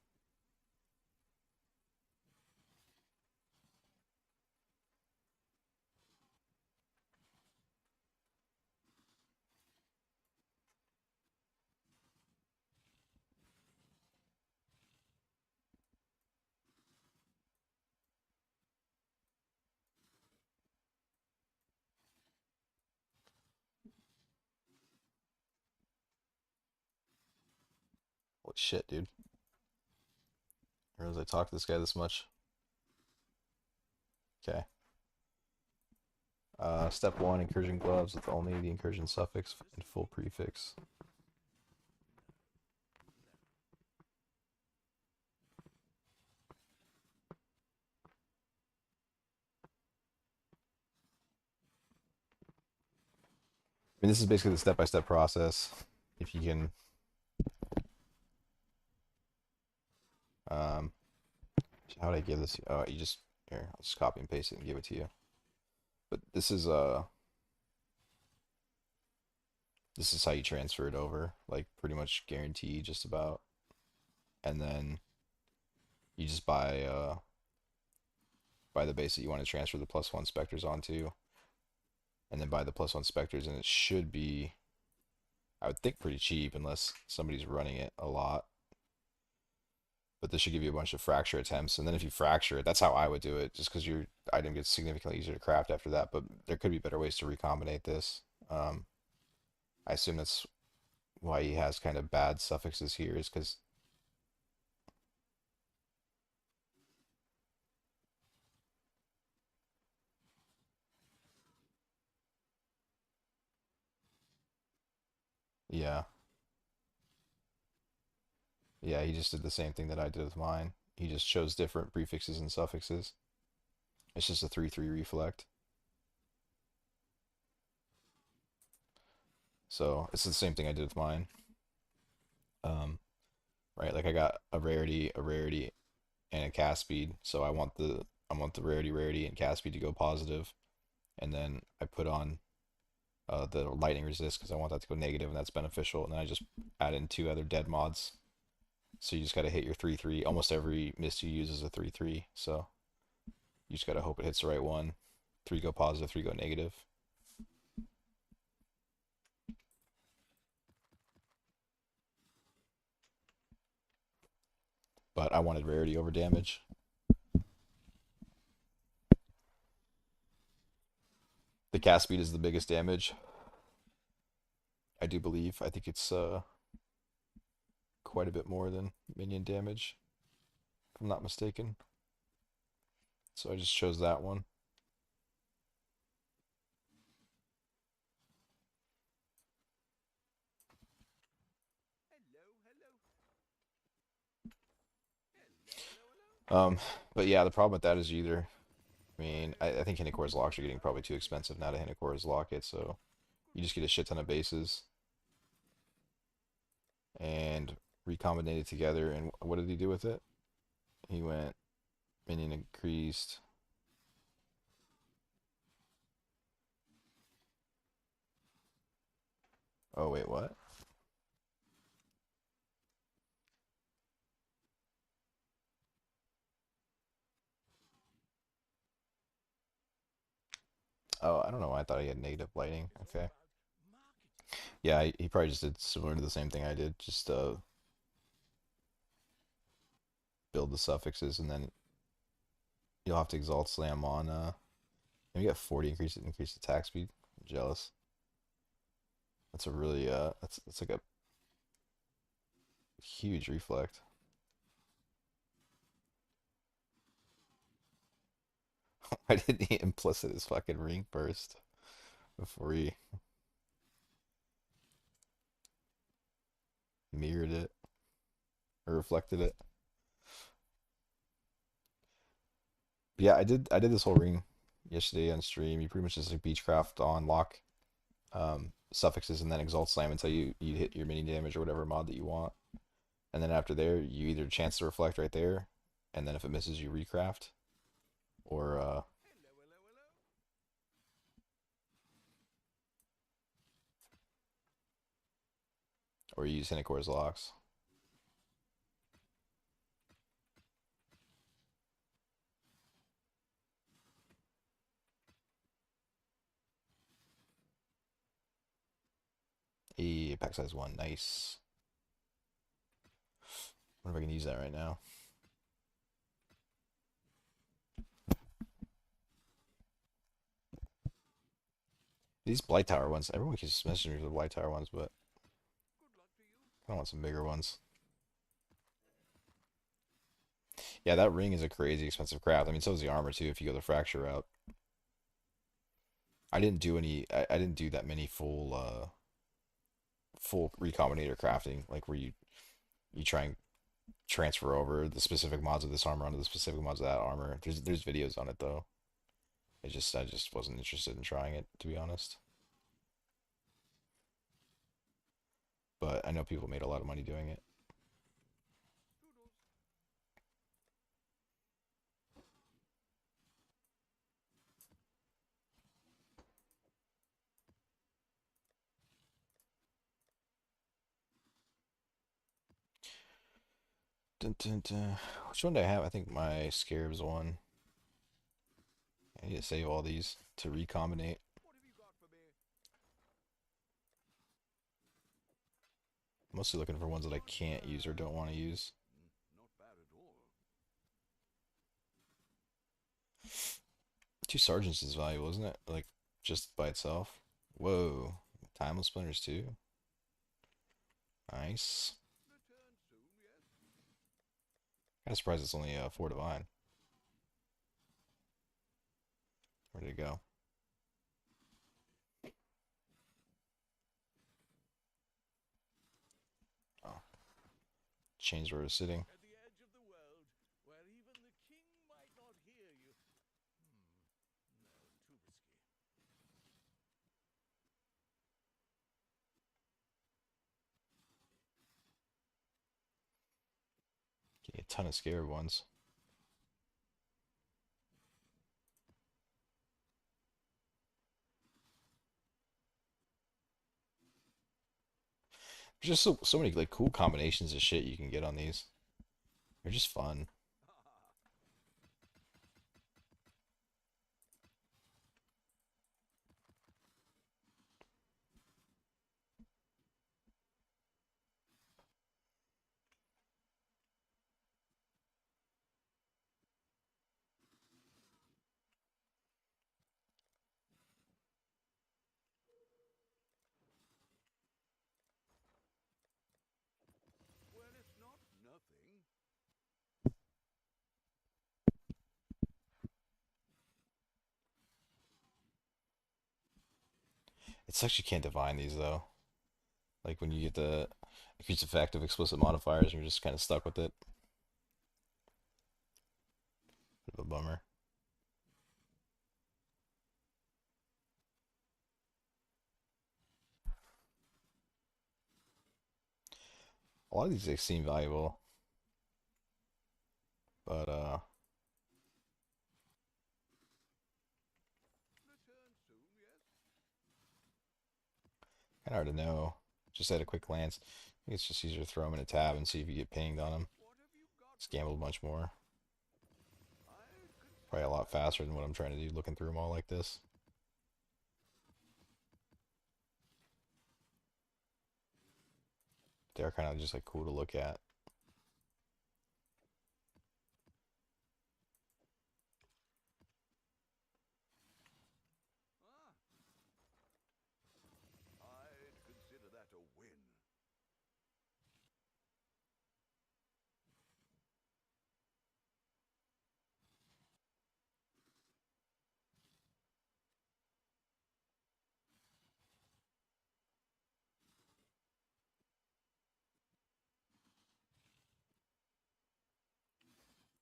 Holy shit, dude! I realize I talked to this guy this much. Okay. Step one, incursion gloves with only the incursion suffix and full prefix. I mean, this is basically the step-by-step process. If you can, um, how would I give this? Oh, you just here. I'll just copy and paste it and give it to you. But this is how you transfer it over. Like pretty much guarantee just about, and then you just buy the base that you want to transfer the +1 specters onto, and then buy the +1 specters, and it should be, I would think, pretty cheap unless somebody's running it a lot. But this should give you a bunch of fracture attempts, and then if you fracture it, that's how I would do it, just because your item gets significantly easier to craft after that. But there could be better ways to recombinate this. I assume that's why he has kind of bad suffixes here, is because yeah, yeah, he just did the same thing that I did with mine. He just chose different prefixes and suffixes. It's just a 3/3 reflect. So it's the same thing I did with mine. Um, right, like I got a rarity, and a cast speed. So I want the rarity, and cast speed to go positive, and then I put on the lightning resist because I want that to go negative, and that's beneficial. And then I just add in two other dead mods. So you just got to hit your 3/3. Almost every mist you use is a 3/3. So you just got to hope it hits the right one. Three go positive, three go negative. But I wanted rarity over damage. The cast speed is the biggest damage, I do believe. I think it's quite a bit more than minion damage, if I'm not mistaken. So I just chose that one. Um, but yeah, the problem with that is I mean, I think Hinocor's locks are getting probably too expensive now to Hinocor's lock it, so you just get a shit ton of bases and recombinate it together. And what did he do with it? He went minion increased. Oh wait, what? Oh, I don't know why I thought he had negative lighting. Okay. Yeah, he probably just did similar to the same thing I did. Just build the suffixes, and then you'll have to exalt slam on you get 40 increase attack speed. I'm jealous. That's a really that's like a huge reflect. Why didn't he implicit his fucking ring first before he mirrored it or reflected it? But yeah, I did this whole ring yesterday on stream. You pretty much just like beechcraft on lock suffixes and then exalt slam until you hit your mini damage or whatever mod that you want. And then after there, you either chance to reflect right there, and then if it misses, you recraft, or or you use Hinocor's locks. A pack size one, nice. I wonder if I can use that right now. These Blight Tower ones, everyone keeps messaging me with the Blight Tower ones, but I want some bigger ones. Yeah, that ring is a crazy expensive craft. I mean, so is the armor too. If you go the fracture route, I didn't do any. I didn't do that many full recombinator crafting, like where you try and transfer over the specific mods of this armor onto the specific mods of that armor. There's videos on it though. I just wasn't interested in trying it, to be honest. But I know people made a lot of money doing it. Dun, dun, dun. Which one do I have? I think my Scarabs one. I need to save all these to recombinate. Mostly looking for ones that I can't use or don't want to use. Two sergeants is valuable, isn't it? Like just by itself. Whoa. Timeless splinters too. Nice. Kind of surprised it's only four divine. Where did it go? Oh, changed where it was sitting. ton of scarab ones. There's just so many like cool combinations of shit you can get on these. They're just fun. Well, it's not nothing. It sucks you can't divine these though. Like when you get the increased effect of explicit modifiers, you're just kind of stuck with it. Bit of a bummer. A lot of these things seem valuable, but Return soon, yes? kind of hard to know. Just at a quick glance, I think it's just easier to throw them in a tab and see if you get pinged on them. What have you got It's for gambled me? much more. I'd Probably a consider lot that a faster than win. what I'm trying to do looking through them all like this. They're kind of just like cool to look at. Ah, I'd consider that a win.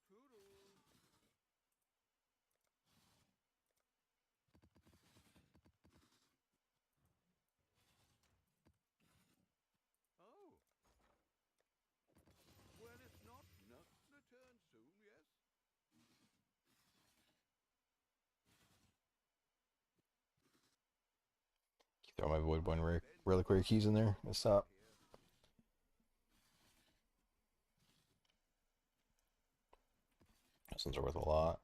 Toodle. Oh, well, it's not return soon, yes? Throw my void one I've been reliquary keys in there. far Let's from stop. here. Those ones are worth a lot.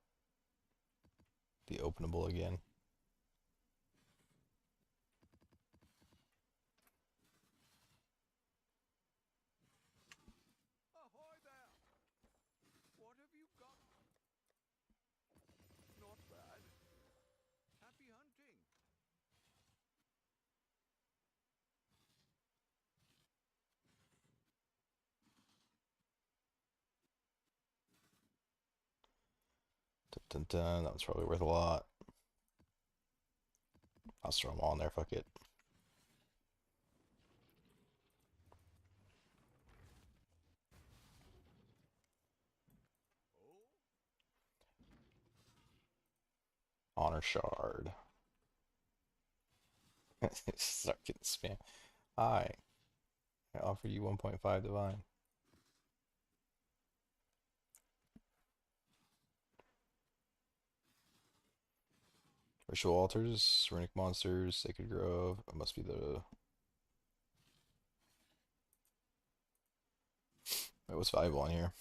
The openable again. Ahoy there! What have you got? Not bad. Happy hunting. Dun, dun, dun. That one's probably worth a lot. I'll just throw them all in there. Fuck it. Oh, Honor shard. Start getting spam. Hi. I offer you 1.5 divine. Ritual altars, runic monsters, sacred grove. It must be the. Wait, what's valuable on here?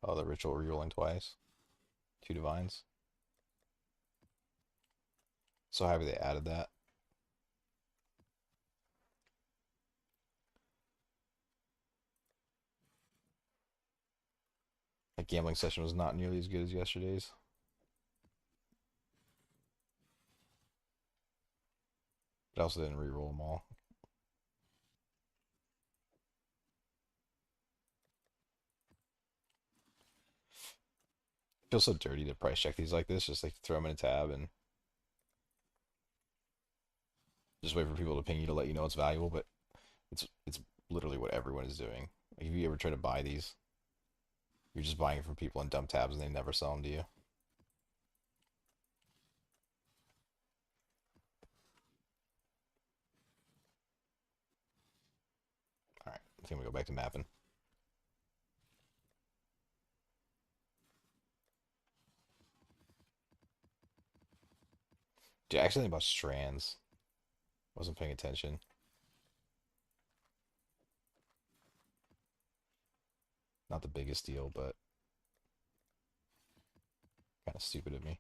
Oh, the ritual rerolling twice. Two divines. So happy they added that. That gambling session was not nearly as good as yesterday's. But I also didn't reroll them all. Feels so dirty to price check these like this. Just like throw them in a tab and just wait for people to ping you to let you know it's valuable. But it's literally what everyone is doing. Like, if you ever try to buy these, you're just buying it from people in dump tabs and they never sell them to you. All right, I think we go back to mapping. Dude, actually, about strands. Wasn't paying attention. Not the biggest deal, but kind of stupid of me.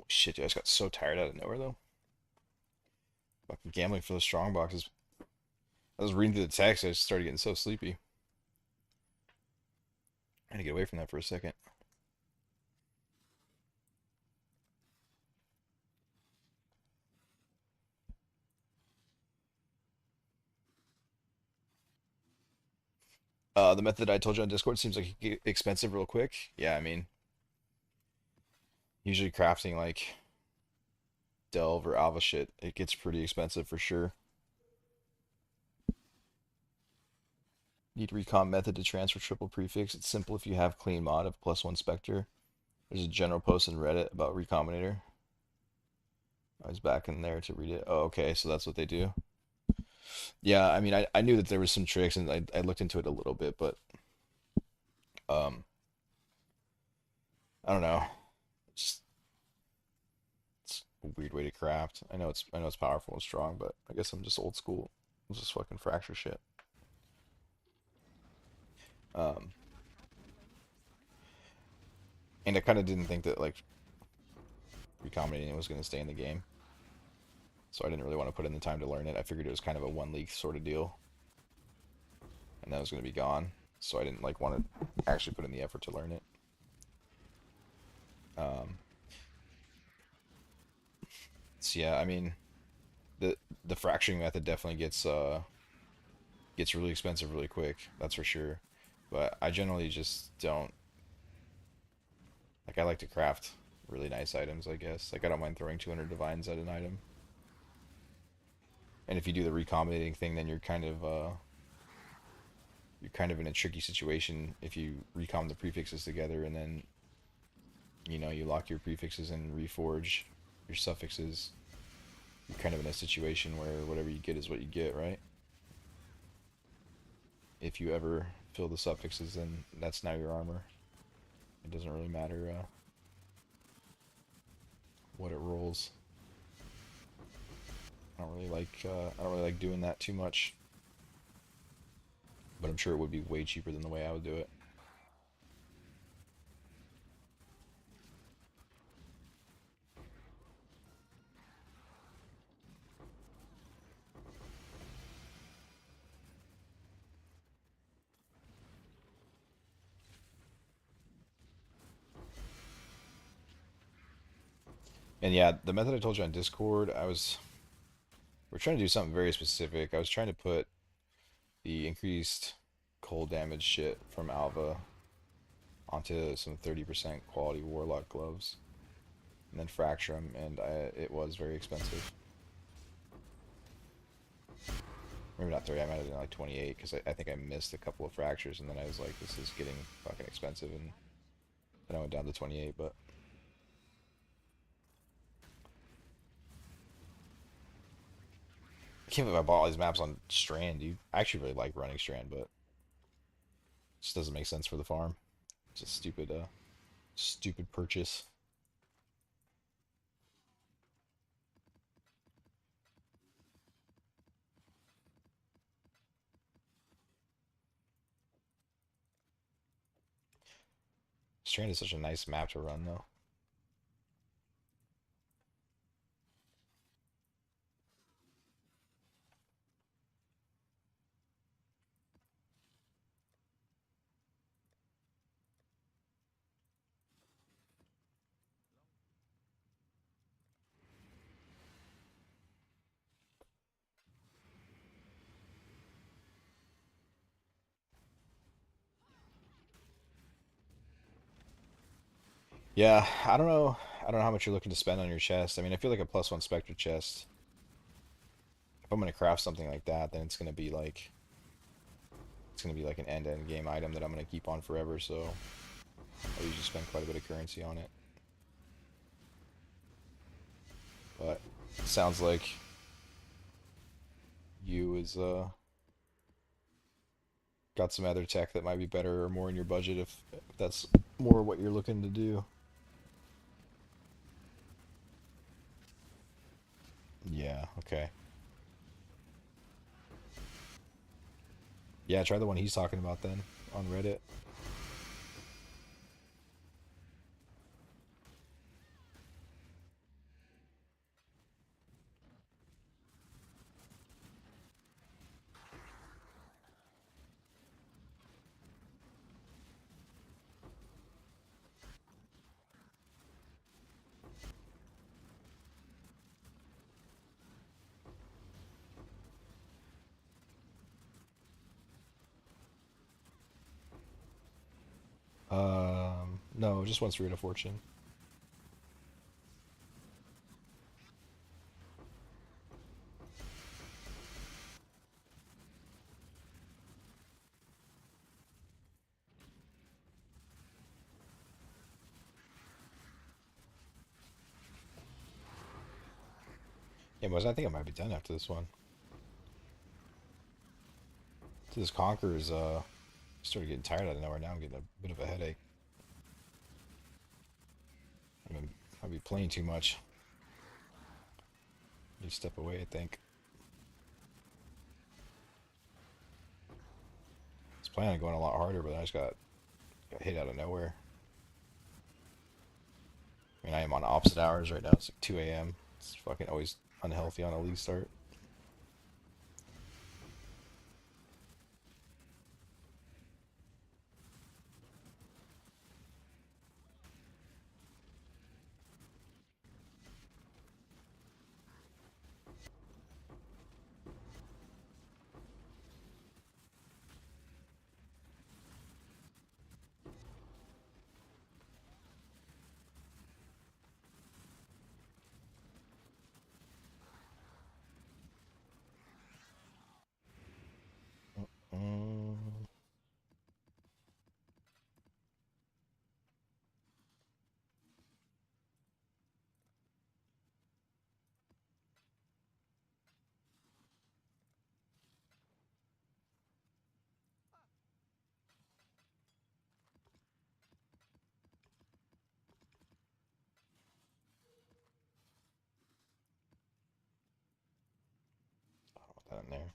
Shit, dude, I just got so tired out of nowhere though. Fucking gambling for the strong boxes. I was reading through the text, I just started getting so sleepy. I had to get away from that for a second. The method I told you on Discord seems like it get expensive real quick. Yeah, I mean, usually crafting like Delve or Alva shit, it gets pretty expensive for sure. Need recomp method to transfer triple prefix. It's simple if you have clean mod of +1 Spectre. There's a general post in Reddit about Recombinator. I was back in there to read it. Oh, okay, so that's what they do. Yeah, I mean, I knew that there was some tricks and I looked into it a little bit, but um, I don't know. It's it's a weird way to craft. I know it's powerful and strong, but I guess I'm just old school. It's just fucking fracture shit. Um, and I kind of didn't think that like recombinating was going to stay in the game, so I didn't really want to put in the time to learn it. I figured it was kind of a 1 league sort of deal, and that was going to be gone. So I didn't like want to actually put in the effort to learn it. Um, so yeah, I mean, the the fracturing method definitely gets really expensive really quick. That's for sure. But I generally just don't like. I like to craft really nice items. I guess like I don't mind throwing 200 divines at an item. And if you do the recombinating thing, then you're kind of in a tricky situation if you recom the prefixes together and then you lock your prefixes and reforge your suffixes. You're kind of in a situation where whatever you get is what you get, right? If you ever fill the suffixes, then that's now your armor. It doesn't really matter what it rolls. I don't really like doing that too much, but I'm sure it would be way cheaper than the way I would do it. And yeah, the method I told you on Discord, we're trying to do something very specific. I was trying to put the increased cold damage shit from Alva onto some 30% quality Warlock gloves, and then fracture them, and it was very expensive. Maybe not 30, I might have done like 28, because I think I missed a couple of fractures, and then I was like, this is getting fucking expensive, and then I went down to 28, but I can't believe I bought all these maps on Strand, dude. I actually really like running Strand, but it just doesn't make sense for the farm. It's a stupid purchase. Strand is such a nice map to run, though. Yeah, I don't know. I don't know how much you're looking to spend on your chest. I mean, I feel like a +1 Spectre chest. If I'm gonna craft something like that, then it's gonna be like an end-to-end game item that I'm gonna keep on forever. So I usually spend quite a bit of currency on it. But it sounds like you is got some other tech that might be better or more in your budget if that's more what you're looking to do. Yeah. Okay. Yeah. Try the one he's talking about then on Reddit. No, just once Root of Fortune. Yeah, I think I might be done after this one. So this Conqueror is started getting tired out of nowhere now. I'm getting a bit of a headache. I'll be playing too much. Need to step away, I think. I was planning on going a lot harder, but I just got hit out of nowhere. I mean, I am on opposite hours right now. It's like 2 a.m. It's fucking always unhealthy on a league start. Mm, put that in there.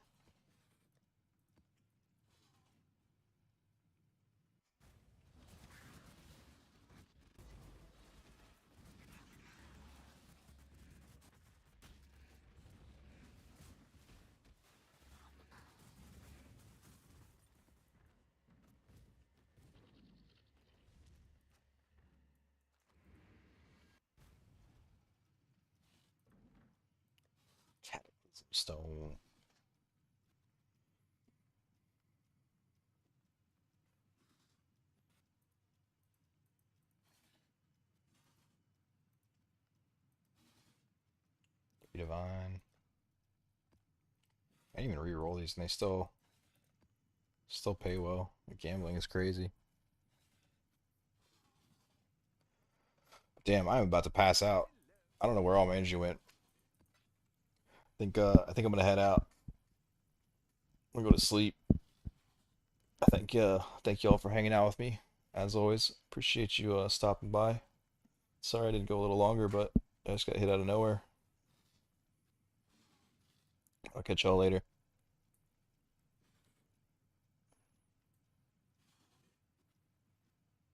Cataclysm Stone. Divine. I didn't even re-roll these, and they still pay well. Gambling is crazy. Damn, I'm about to pass out. I don't know where all my energy went. I think I'm gonna head out. I'm gonna go to sleep. Thank you all for hanging out with me. As always, appreciate you stopping by. Sorry I didn't go a little longer, but I just got hit out of nowhere. I'll catch y'all later.